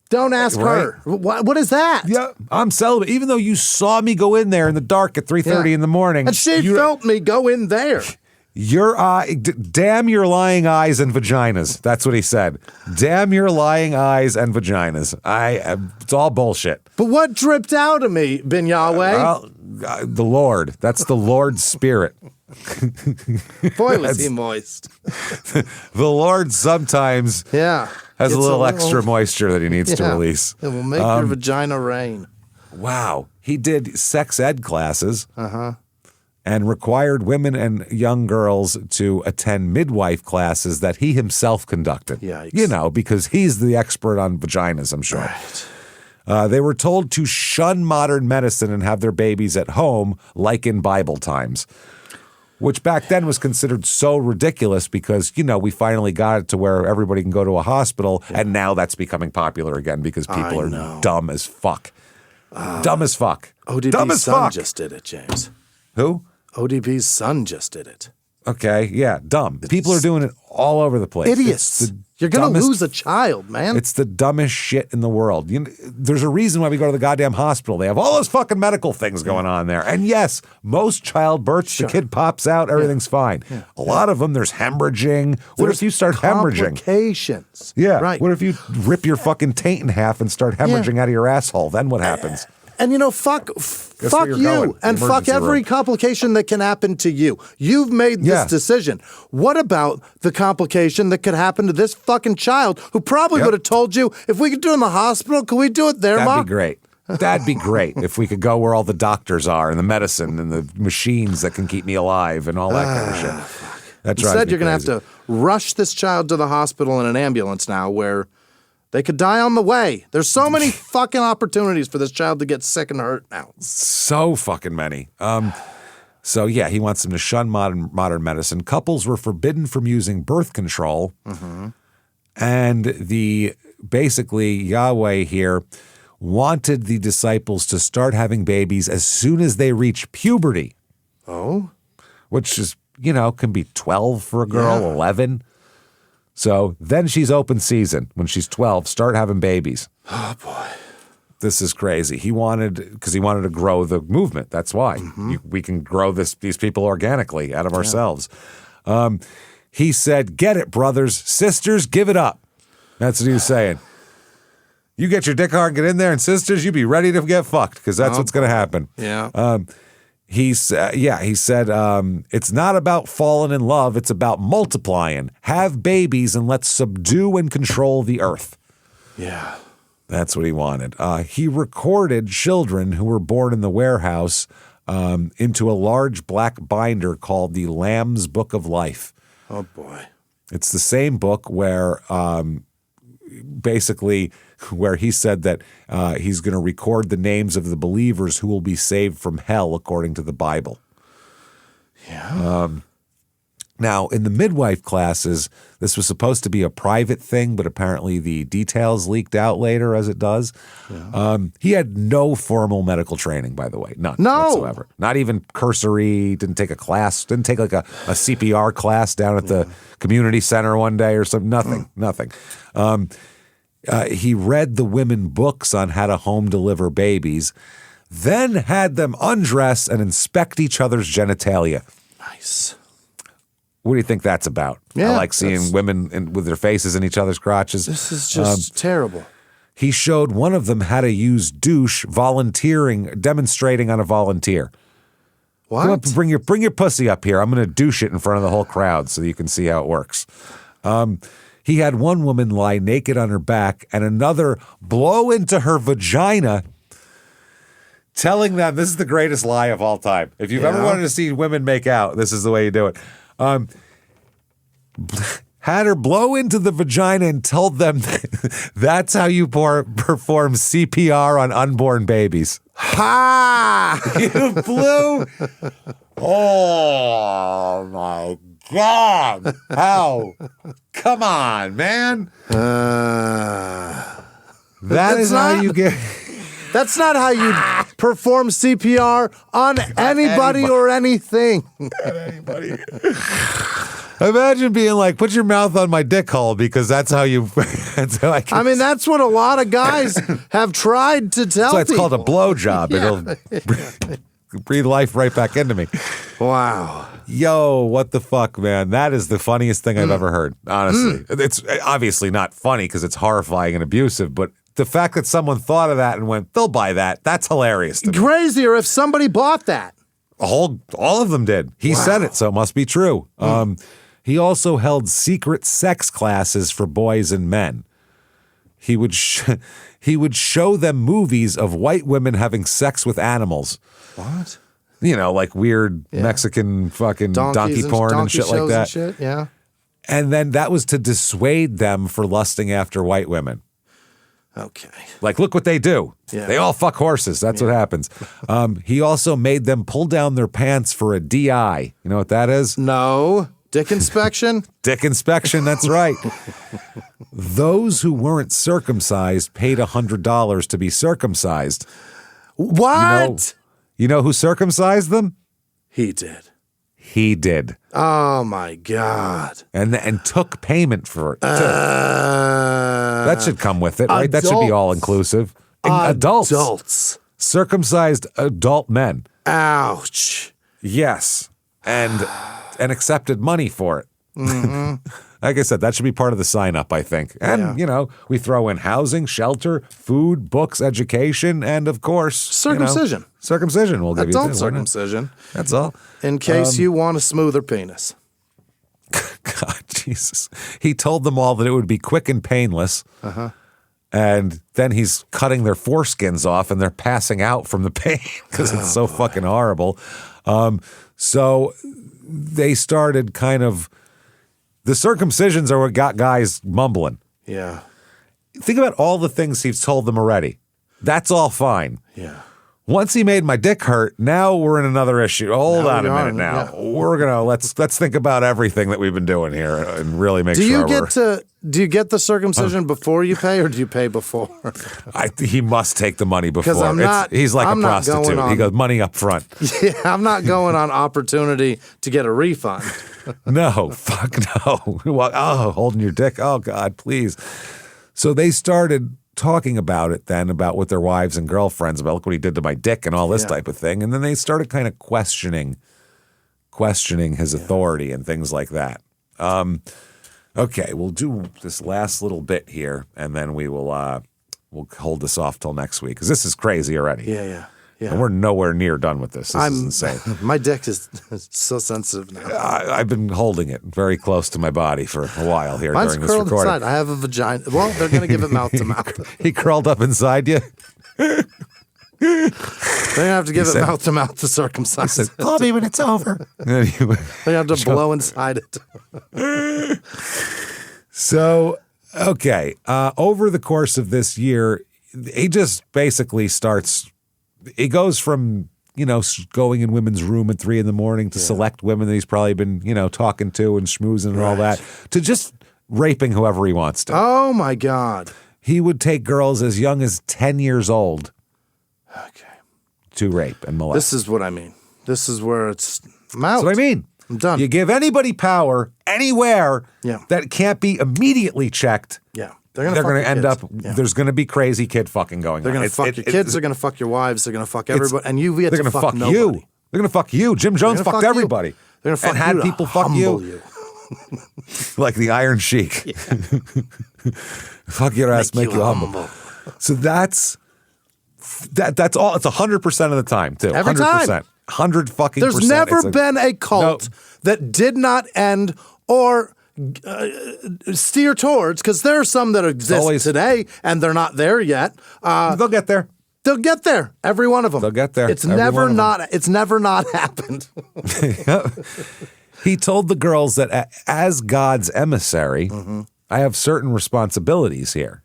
Don't ask her. What is that? Yeah, I'm celibate. Even though you saw me go in there in the dark at 3:30 in the morning. And she felt me go in there. Damn your lying eyes and vaginas. That's what he said. Damn your lying eyes and vaginas. It's all bullshit. But what dripped out of me, Ben Yahweh? The Lord. That's the Lord's spirit. Boy, was he moist. The Lord sometimes has a little extra moisture that he needs to release. It will make your vagina rain. Wow. He did sex ed classes. And required women and young girls to attend midwife classes that he himself conducted. Yikes. Because he's the expert on vaginas, I'm sure. Right. They were told to shun modern medicine and have their babies at home, like in Bible times, which back then was considered so ridiculous because, we finally got it to where everybody can go to a hospital, and now that's becoming popular again because people are dumb as fuck. Dumb as fuck. ODB's son just did it, James. Who? ODB's son just did it. Okay, yeah, dumb. People are doing it all over the place. Idiots. You're going to lose a child, man. It's the dumbest shit in the world. There's a reason why we go to the goddamn hospital. They have all those fucking medical things going on there. And yes, most childbirths, the kid pops out, everything's fine. Yeah. A lot of them, there's hemorrhaging. What if you start hemorrhaging? Complications. Yeah, right. What if you rip your fucking taint in half and start hemorrhaging out of your asshole? Then what happens? And fuck you, and fuck every complication that can happen to you. You've made this decision. What about the complication that could happen to this fucking child who probably would have told you, if we could do it in the hospital, could we do it there, Mom? That'd be great. That'd be great if we could go where all the doctors are and the medicine and the machines that can keep me alive and all that kind of shit. That drives Instead, me you're going to have to rush this child to the hospital in an ambulance now where they could die on the way. There's so many fucking opportunities for this child to get sick and hurt now. So fucking many. He wants them to shun modern medicine. Couples were forbidden from using birth control. Mm-hmm. And basically Yahweh here wanted the disciples to start having babies as soon as they reach puberty. Oh? Which is, can be 12 for a girl, 11. So then she's open season. When she's 12, start having babies. Oh, boy. This is crazy. He wanted to grow the movement. That's why. We can grow these people organically out of ourselves. He said, "Get it, brothers, sisters, give it up." That's what he was saying. You get your dick hard, get in there, and sisters, you be ready to get fucked because that's what's going to happen. Yeah. He said, it's not about falling in love. It's about multiplying. Have babies and let's subdue and control the earth. Yeah. That's what he wanted. He recorded children who were born in the warehouse into a large black binder called the Lamb's Book of Life. Oh, boy. It's the same book where basically where he said that he's going to record the names of the believers who will be saved from hell according to the Bible. Yeah. Now, in the midwife classes, this was supposed to be a private thing, but apparently the details leaked out later, as it does. Yeah. He had no formal medical training, by the way. None whatsoever. Not even cursory, didn't take a class, didn't take like a CPR class down at the community center one day or something. Nothing. He read the women books on how to home deliver babies, then had them undress and inspect each other's genitalia. Nice. What do you think that's about? Yeah, I like seeing women with their faces in each other's crotches. This is just terrible. He showed one of them how to use douche demonstrating on a volunteer. What? Come up, bring your pussy up here. I'm going to douche it in front of the whole crowd so you can see how it works. He had one woman lie naked on her back and another blow into her vagina, telling them, this is the greatest lie of all time. If you've ever wanted to see women make out, this is the way you do it. Had her blow into the vagina and told them that's how you perform CPR on unborn babies. Ha! You blew? Oh, my God. How? Come on, man. That is how you get... That's not how you perform CPR on anybody or anything. Anybody. Imagine being like, put your mouth on my dick hole because that's how you. That's how I mean, that's what a lot of guys have tried to tell people. So it's people. called a blowjob. It'll breathe life right back into me. Wow. Yo, what the fuck, man? That is the funniest thing I've ever heard, honestly. It's obviously not funny because it's horrifying and abusive, but the fact that someone thought of that and went, they'll buy that, that's hilarious to me. Crazier if somebody bought that. All of them did. He said it, so it must be true. He also held secret sex classes for boys and men. He would show them movies of white women having sex with animals. What? You know, like weird Mexican fucking donkey porn and shit like that. And shit, And then that was to dissuade them for lusting after white women. Okay. Like, look what they do. Yeah. They all fuck horses. That's what happens. He also made them pull down their pants for a DI. You know what that is? No. Dick inspection? Dick inspection, that's right. Those who weren't circumcised paid $100 to be circumcised. What? You know who circumcised them? He did. He did. Oh, my God. And took payment for it, too. That should come with it, right? Adults. That should be all-inclusive. Adults. Circumcised adult men. Ouch. Yes. And accepted money for it. Mm-hmm. Like I said, that should be part of the sign-up, I think. And, you know, we throw in housing, shelter, food, books, education, and, of course, circumcision. Circumcision we'll give you. Adult circumcision. That's all. In case you want a smoother penis. God, Jesus. He told them all that it would be quick and painless. Uh-huh. And then he's cutting their foreskins off and they're passing out from the pain because it's so fucking horrible. So they started kind of... The circumcisions are what got guys mumbling. Yeah. Think about all the things he's told them already. That's all fine. Yeah. Once he made my dick hurt, now we're in another issue. Hold on a minute now. Yeah. We're gonna let's think about everything that we've been doing here and really make sure. Do you get the circumcision before you pay, or do you pay before? He must take the money before. He's like I'm a prostitute. He goes money up front. Yeah, I'm not going on opportunity to get a refund. No, fuck no. Holding your dick. Oh God, please. So they started talking about it then, about with their wives and girlfriends, about look what he did to my dick and all this type of thing. And then they started kind of questioning his authority and things like that. Okay, we'll do this last little bit here, and then we'll hold this off till next week, because this is crazy already. Yeah. And we're nowhere near done with this. This is insane. My dick is so sensitive now. I've been holding it very close to my body for a while here Mine's during this recording. inside. I have a vagina. Well, they're going to give it mouth to mouth. He curled up inside you? They're going to have to give it mouth to mouth to circumcise it. Call me when it's over. They have to blow inside it. So, okay. Over the course of this year, he just basically starts... It goes from, going in women's room at 3 a.m. to select women that he's probably been, talking to and schmoozing and all that, to just raping whoever he wants to. Oh, my God. He would take girls as young as 10 years old to rape and molest. This is what I mean. This is where it's... I'm out. That's what I mean. I'm done. You give anybody power anywhere that can't be immediately checked. Yeah. They're going to end up, there's going to be crazy kid fucking going on. They're going to fuck your kids, they're going to fuck your wives, they're going to fuck everybody, and you get to fuck nobody. You. They're going to fuck you. Jim Jones fucked everybody. They're going to fuck and had people fuck you. Like the Iron Sheik. Fuck your ass, make you humble. So that's all. It's 100% of the time, too. Every 100%. time. 100 fucking There's percent. never been a cult that did not end or steer towards, because there are some that exist today and they're not there yet. They'll get there. They'll get there. Every one of them. They'll get there. It's never not happened. He told the girls that as God's emissary, I have certain responsibilities here.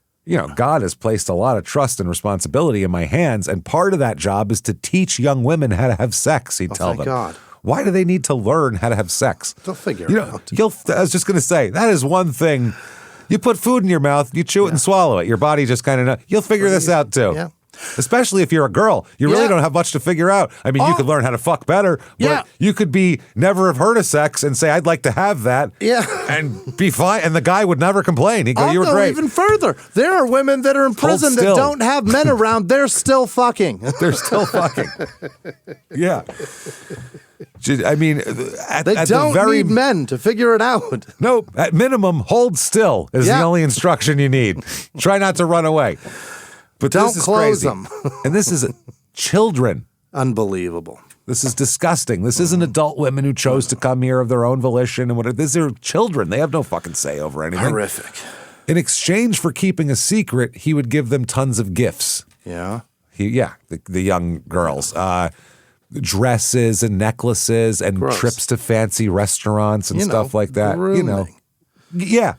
God has placed a lot of trust and responsibility in my hands, and part of that job is to teach young women how to have sex, he'd tell them. God. Why do they need to learn how to have sex? They'll figure it out. I was just going to say, that is one thing. You put food in your mouth, you chew it and swallow it. Your body just kind of, you'll figure this out too. Yeah. Especially if you're a girl. You really don't have much to figure out. I mean, you could learn how to fuck better, but you could never have heard of sex and say, I'd like to have that. Yeah. And be fine. And the guy would never complain. He'd go, you were great. Even further. There are women that are in prison that don't have men around. They're still fucking. They're still fucking. Yeah. I mean, they don't need men to figure it out. Nope. At minimum, hold still is the only instruction you need. Try not to run away. But don't this is close crazy. them. And this is children. Unbelievable. This is disgusting. This isn't adult women who chose to come here of their own volition and whatever. These are children. They have no fucking say over anything. Horrific. In exchange for keeping a secret, he would give them tons of gifts. Yeah. The young girls. Dresses and necklaces and trips to fancy restaurants and stuff like that. Grooming.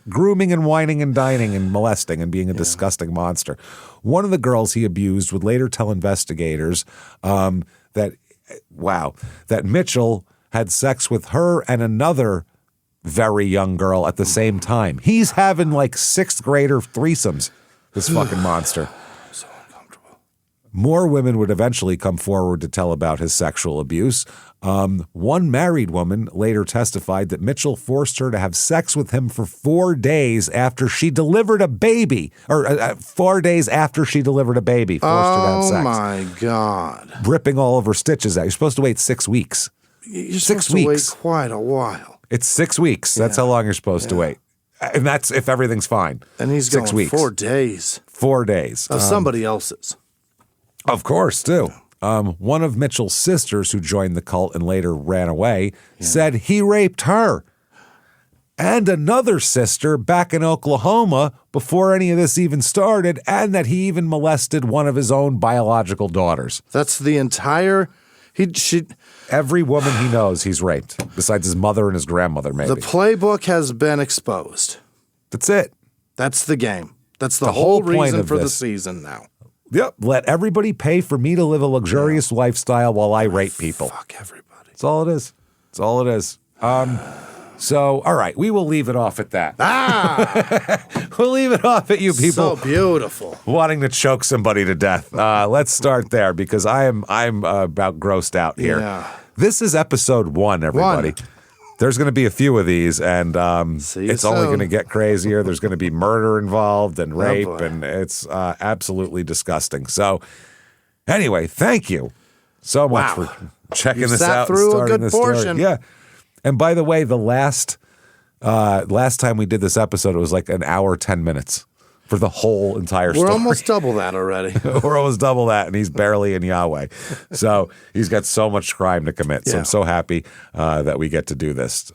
Grooming and whining and dining and molesting and being a disgusting monster. One of the girls he abused would later tell investigators that Mitchell had sex with her and another very young girl at the same time. He's having like 6th grader threesomes, this fucking monster. So uncomfortable. More women would eventually come forward to tell about his sexual abuse. One married woman later testified that Mitchell forced her to have sex with him for 4 days after she delivered a baby, or 4 days after she delivered a baby, forced her to have sex. Oh, my God. Ripping all of her stitches out. You're supposed to wait 6 weeks. You're supposed to wait quite a while. It's 6 weeks. That's how long you're supposed to wait. And that's if everything's fine. And he's 6 going weeks. 4 days. 4 days. Of somebody else's. Of course, too. One of Mitchell's sisters, who joined the cult and later ran away, said he raped her. And another sister back in Oklahoma before any of this even started, and that he even molested one of his own biological daughters. That's the entire... Every woman he knows he's raped, besides his mother and his grandmother, maybe. The playbook has been exposed. That's it. That's the game. That's the whole reason for the season now. Yep. Let everybody pay for me to live a luxurious lifestyle while I rape people. Fuck everybody. That's all it is. That's all it is. So, all right, we will leave it off at that. We'll leave it off at you people. So beautiful. Wanting to choke somebody to death. Let's start there because I'm about grossed out here. Yeah. This is episode 1, everybody. There's going to be a few of these, and it's only going to get crazier. There's going to be murder involved and rape, and it's absolutely disgusting. So, anyway, thank you so much for checking this out. Through a good portion. Yeah. And by the way, the last Last time we did this episode, it was like an hour, 10 minutes for the whole entire story. We're almost double that already. We're almost double that, and he's barely in Yahweh. So he's got so much crime to commit. So I'm so happy that we get to do this.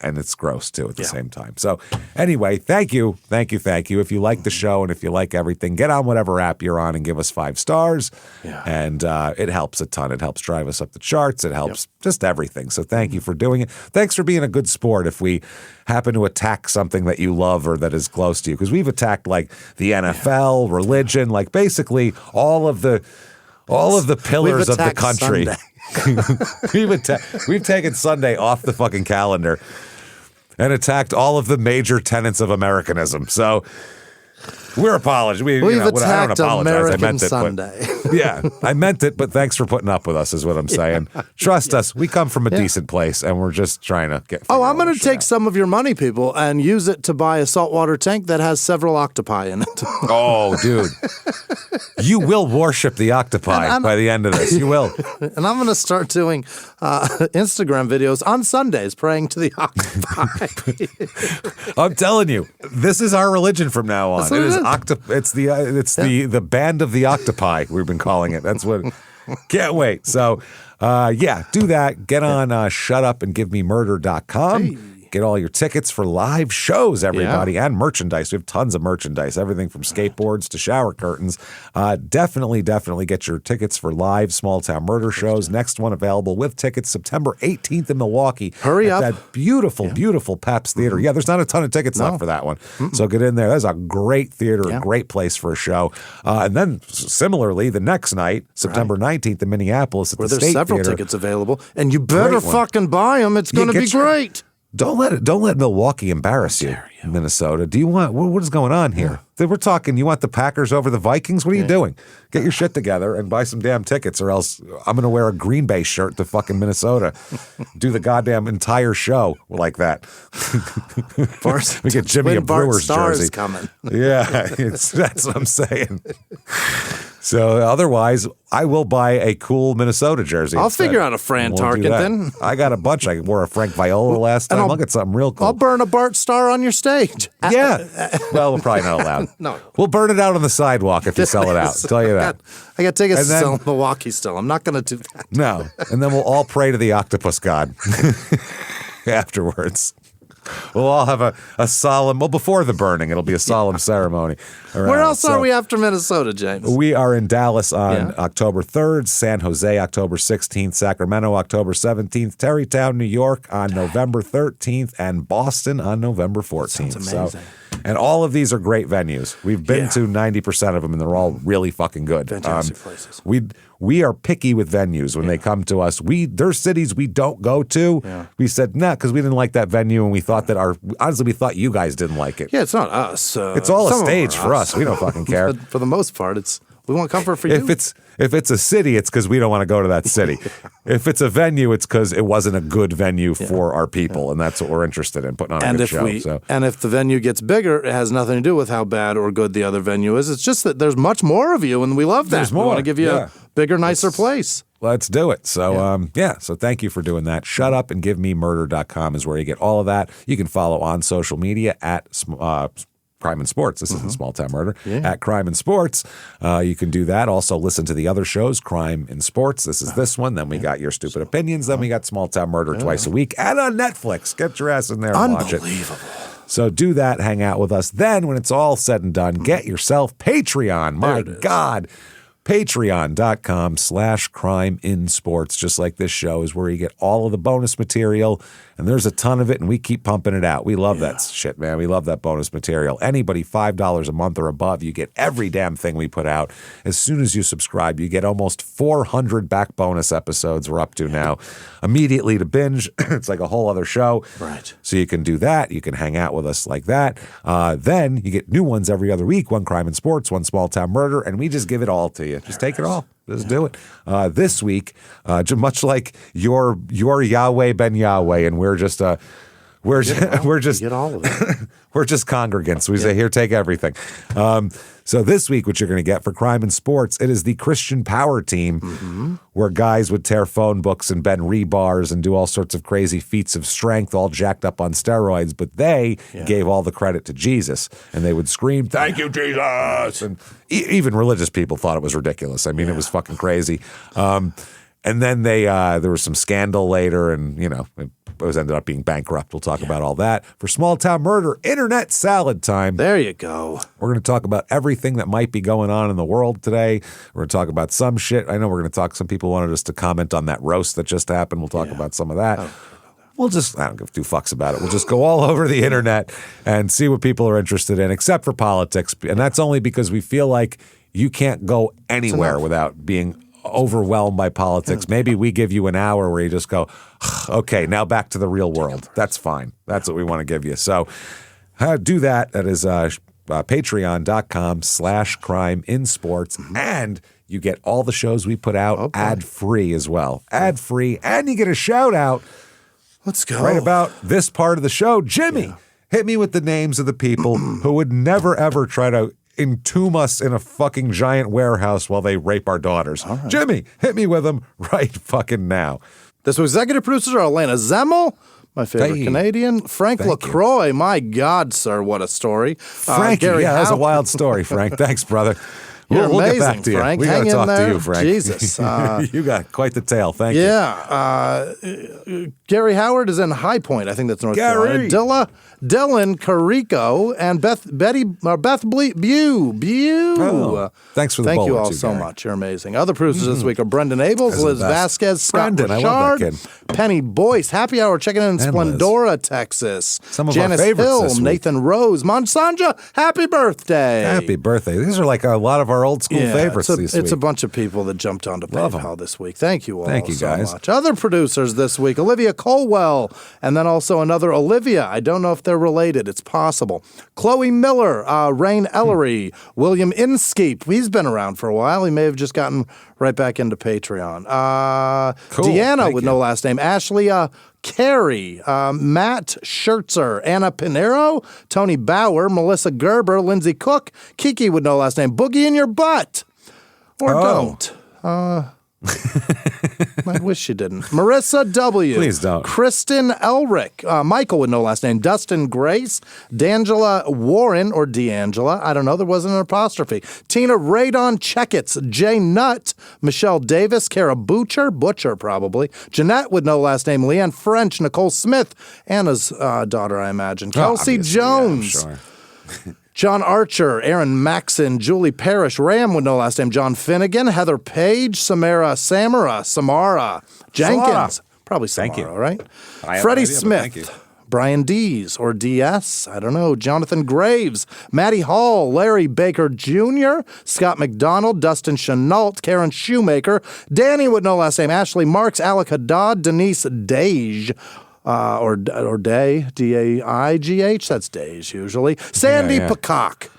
And it's gross, too, at the same time. So anyway, thank you. If you like the show and if you like everything, get on whatever app you're on and give us 5 stars. Yeah. And it helps a ton. It helps drive us up the charts. It helps just everything. So thank you for doing it. Thanks for being a good sport if we happen to attack something that you love or that is close to you. Because we've attacked, like, the NFL, religion, like, basically all of the pillars of the country. We've taken Sunday off the fucking calendar and attacked all of the major tenets of Americanism. So we're apologizing. We've attacked I don't apologize. American I meant it, Sunday. I meant it, but thanks for putting up with us is what I'm saying. Trust us. We come from a decent place, and we're just trying to get I'm going to take some of your money, people, and use it to buy a saltwater tank that has several octopi in it. Oh, dude. You will worship the octopi by the end of this. You will. And I'm going to start doing Instagram videos on Sundays praying to the octopi. I'm telling you, this is our religion from now on. It's the band of the octopi, we've been calling it. That's what. Can't wait. So, do that. Get on shutupandgivememurder.com. Hey. Get all your tickets for live shows, everybody, and merchandise. We have tons of merchandise, everything from skateboards to shower curtains. Definitely get your tickets for live Small Town Murder shows. Next one available with tickets September 18th in Milwaukee. Hurry up. That beautiful Pabst Theater. Yeah, there's not a ton of tickets left for that one. So get in there. That's a great theater, a great place for a show. And then similarly, the next night, September 19th in Minneapolis at the State Theater. There's several tickets available, and you better fucking buy them. It's going to be great. Don't let Milwaukee embarrass you, Minnesota. Do you want what is going on here? We're talking. You want the Packers over the Vikings? What are you doing? Get your shit together and buy some damn tickets, or else I'm going to wear a Green Bay shirt to fucking Minnesota. Do the goddamn entire show like that. We get Jimmie a Brewers jersey coming. Yeah, that's what I'm saying. So otherwise, I will buy a cool Minnesota jersey. I'll figure out a Fran Target then. I got a bunch. I wore a Frank Viola last time. I'll get something real cool. I'll burn a Bart Star on your stage. Yeah. Well, we're probably not allowed. No. We'll burn it out on the sidewalk if you sell it out. I'll tell you that. I got tickets to sell in Milwaukee still. I'm not going to do that. No. And then we'll all pray to the octopus god afterwards. We'll all have a solemn, before the burning, it'll be a solemn ceremony. Where else are we after Minnesota, James? We are in Dallas on October 3rd, San Jose October 16th, Sacramento October 17th, Terrytown, New York on November 13th, and Boston on November 14th. Sounds amazing. And all of these are great venues. We've been to 90% of them, and they're all really fucking good. Fantastic places. We are picky with venues when they come to us. There's cities we don't go to. Yeah. We said, because we didn't like that venue, and we thought that honestly, we thought you guys didn't like it. Yeah, it's not us. It's all a stage for us. We don't fucking care. For the most part, we want comfort for you. If it's a city, it's because we don't want to go to that city. If it's a venue, it's because it wasn't a good venue for our people, and that's what we're interested in, putting on a good show. And if the venue gets bigger, it has nothing to do with how bad or good the other venue is. It's just that there's much more of you, and we love that. There's more. We want to give you a bigger, nicer place. Let's do it. So, so thank you for doing that. Shutupandgivememurder.com is where you get all of that. You can follow on social media at Crime and Sports. This isn't Small Town Murder. At Crime and Sports. You can do that. Also listen to the other shows, Crime and Sports. This is this one. Then we got Your Stupid Opinions. Then we got Small Town Murder twice a week. And on Netflix. Get your ass in there and watch it. Unbelievable. So do that. Hang out with us. Then when it's all said and done, get yourself Patreon. My God. Patreon.com/crimeinsports, just like this show, is where you get all of the bonus material, and there's a ton of it, and we keep pumping it out. We love that shit, man. We love that bonus material. Anybody $5 a month or above, you get every damn thing we put out. As soon as you subscribe, you get almost 400 back bonus episodes we're up to now. Immediately to binge. It's like a whole other show. Right. So you can do that. You can hang out with us like that. Then you get new ones every other week, one Crime and Sports, one Small Town Murder, and we just give it all to you. Just take it all. Just do it. This week, much like your Yahweh ben Yahweh, and we're We're just get all of it. We're just congregants. We say, here, take everything. So this week, what you're going to get for Crime in Sports, it is the Christian Power Team, where guys would tear phone books and bend rebars and do all sorts of crazy feats of strength, all jacked up on steroids. But they gave all the credit to Jesus, and they would scream, "Thank you, Jesus!" And even religious people thought it was ridiculous. I mean, it was fucking crazy. And then there was some scandal later, and it ended up being bankrupt. We'll talk about all that. For Small Town Murder, Internet Salad Time. There you go. We're going to talk about everything that might be going on in the world today. We're going to talk about some shit. I know we're going to talk. Some people wanted us to comment on that roast that just happened. We'll talk about some of that. I don't give two fucks about it. We'll just go all over the internet and see what people are interested in, except for politics. And that's only because we feel like you can't go anywhere without being overwhelmed by politics. Maybe we give you an hour where you just go, okay, now back to the real world. That's fine. That's what we want to give you. So do that. That is patreon.com/crimeinsports. And you get all the shows we put out ad-free as well. Ad-free. And you get a shout out. Let's go. Right about this part of the show. Jimmie, hit me with the names of the people who would never, ever try to entomb us in a fucking giant warehouse while they rape our daughters. Right. Jimmie, hit me with them right fucking now. This week's executive producers are Elena Zemmel, my favorite Canadian. Frank LaCroix, my God, sir, what a story. Frank, that's a wild story, Frank. Thanks, brother. You're we'll amazing, get back to you. Frank. We got to talk to you, Frank. Jesus. You got quite the tale. Thank you. Yeah. Gary Howard is in High Point. I think that's North Carolina. Dylan Carico and Beth Bew. Oh, thanks for the Thank bowl you all too, so Gary. much. You're amazing. Other producers this week are Brendan Abels, Liz Vasquez, Scott Brendan, Richard, Penny Boyce, Happy Hour checking in Splendora, Texas. Some of Janice our favorites Hill, this week. Nathan Rose, Monsanja, happy birthday. Happy birthday. These are like a lot of our old school favorites this week. It's a bunch of people that jumped onto PayPal this week. Thank you all so guys. much. Other producers this week, Olivia Colwell, and then also another Olivia. I don't know if they're related. It's possible. Chloe Miller, Rain Ellery, William Inskeep. He's been around for a while. He may have just gotten right back into Patreon. Cool. Deanna with no last name. Ashley Carey, Matt Schertzer, Anna Pinero, Tony Bauer, Melissa Gerber, Lindsay Cook, Kiki with no last name. Boogie in your butt. Or don't. I wish you didn't. Marissa W. Please don't. Kristen Elric. Michael with no last name. Dustin Grace. D'Angela Warren or D'Angela. I don't know. There wasn't an apostrophe. Tina Radon Checkets. Jay Nutt. Michelle Davis. Kara Butcher probably. Jeanette with no last name. Leanne French. Nicole Smith. Anna's daughter, I imagine. Kelsey Jones. Yeah, sure. John Archer, Aaron Maxon, Julie Parrish, Ram with no last name, John Finnegan, Heather Page, Samara Jenkins, probably Samara, right? Freddie Smith, Brian Dees or DS, I don't know, Jonathan Graves, Maddie Hall, Larry Baker Jr., Scott McDonald, Dustin Chenault, Karen Shoemaker, Danny with no last name, Ashley Marks, Alec Haddad, Denise Dage, or Day, D-A-I-G-H, that's Days usually. Sandy Pocock,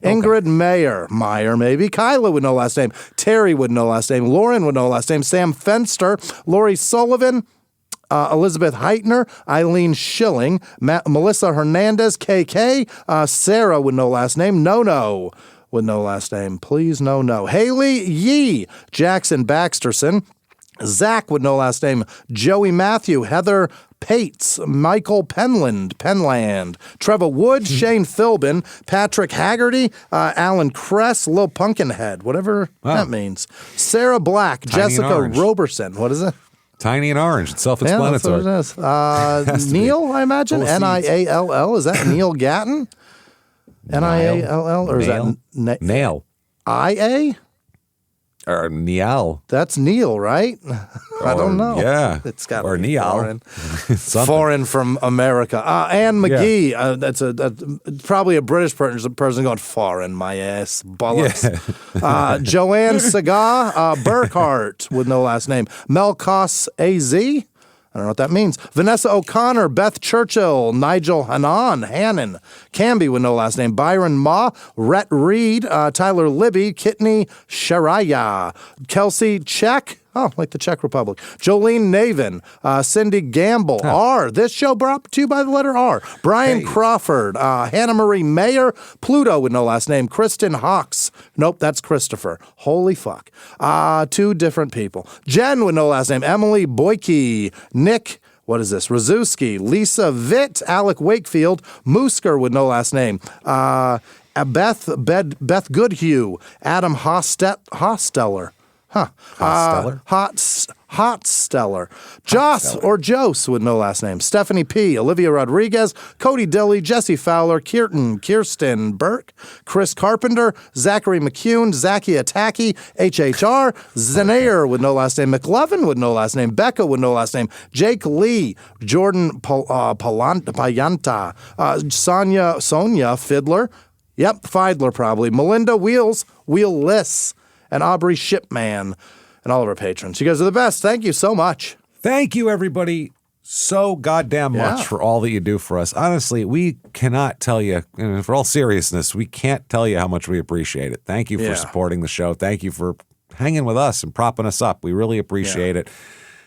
Ingrid Meyer maybe. Kyla with no last name. Terry with no last name. Lauren with no last name. Sam Fenster, Lori Sullivan, Elizabeth Heitner, Eileen Schilling, Melissa Hernandez, KK, Sarah with no last name. No with no last name. Please, no. Haley Yee, Jackson Baxterson, Zach with no last name, Joey Matthew, Heather Pates, Michael Penland, Trevor Wood, Shane Philbin, Patrick Haggerty, Alan Kress, Lil Pumpkinhead, whatever that means. Sarah Black, Jessica Roberson. What is it? Tiny and orange. It's self-explanatory. Yeah, that's what it is. Neil, I imagine. Niall. Is that Neil Gatton? Niall? Or is that Nail? I-A? Or Niall. That's Neil, right? I don't know. Yeah. It's got or to be Niall. foreign from America. Anne McGee. That's probably a British person going, foreign, my ass. Bollocks. Yeah. Joanne Segar, Burkhart with no last name. Melkos A.Z. I don't know what that means. Vanessa O'Connor, Beth Churchill, Nigel Hannon, Camby with no last name, Byron Ma, Rhett Reed, Tyler Libby, Kitney Sharaya, Kelsey Check, Oh, like the Czech Republic. Jolene Navin, Cindy Gamble, R. This show brought to you by the letter R. Brian Crawford, Hannah Marie Mayer, Pluto with no last name, Kristen Hawks. Nope, that's Christopher. Holy fuck. 2 different people. Jen with no last name, Emily Boyke, Nick. What is this? Razuski, Lisa Vitt, Alec Wakefield, Moosker with no last name, Beth Goodhue, Adam Hosteller. Hotsteller. Joss or Jose with no last name. Stephanie P. Olivia Rodriguez. Cody Dilly. Jesse Fowler. Kirsten Burke. Chris Carpenter. Zachary McCune. Zachy Ataki. HHR. Zenair with no last name. McLovin with no last name. Becca with no last name. Jake Lee. Jordan Payanta. Sonia Fiddler. Yep, Feidler probably. Melinda Wheelless. And Aubrey Shipman, and all of our patrons. You guys are the best. Thank you so much. Thank you, everybody, so goddamn much for all that you do for us. Honestly, we cannot tell you, and for all seriousness, we can't tell you how much we appreciate it. Thank you for supporting the show. Thank you for hanging with us and propping us up. We really appreciate it.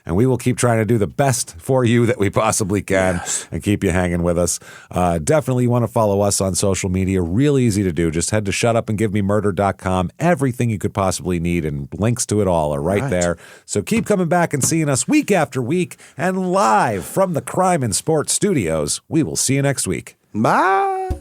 And we will keep trying to do the best for you that we possibly can and keep you hanging with us. Definitely want to follow us on social media. Real easy to do. Just head to shutupandgivememurder.com. Everything you could possibly need and links to it all are right there. So keep coming back and seeing us week after week and live from the Crime and Sports studios. We will see you next week. Bye.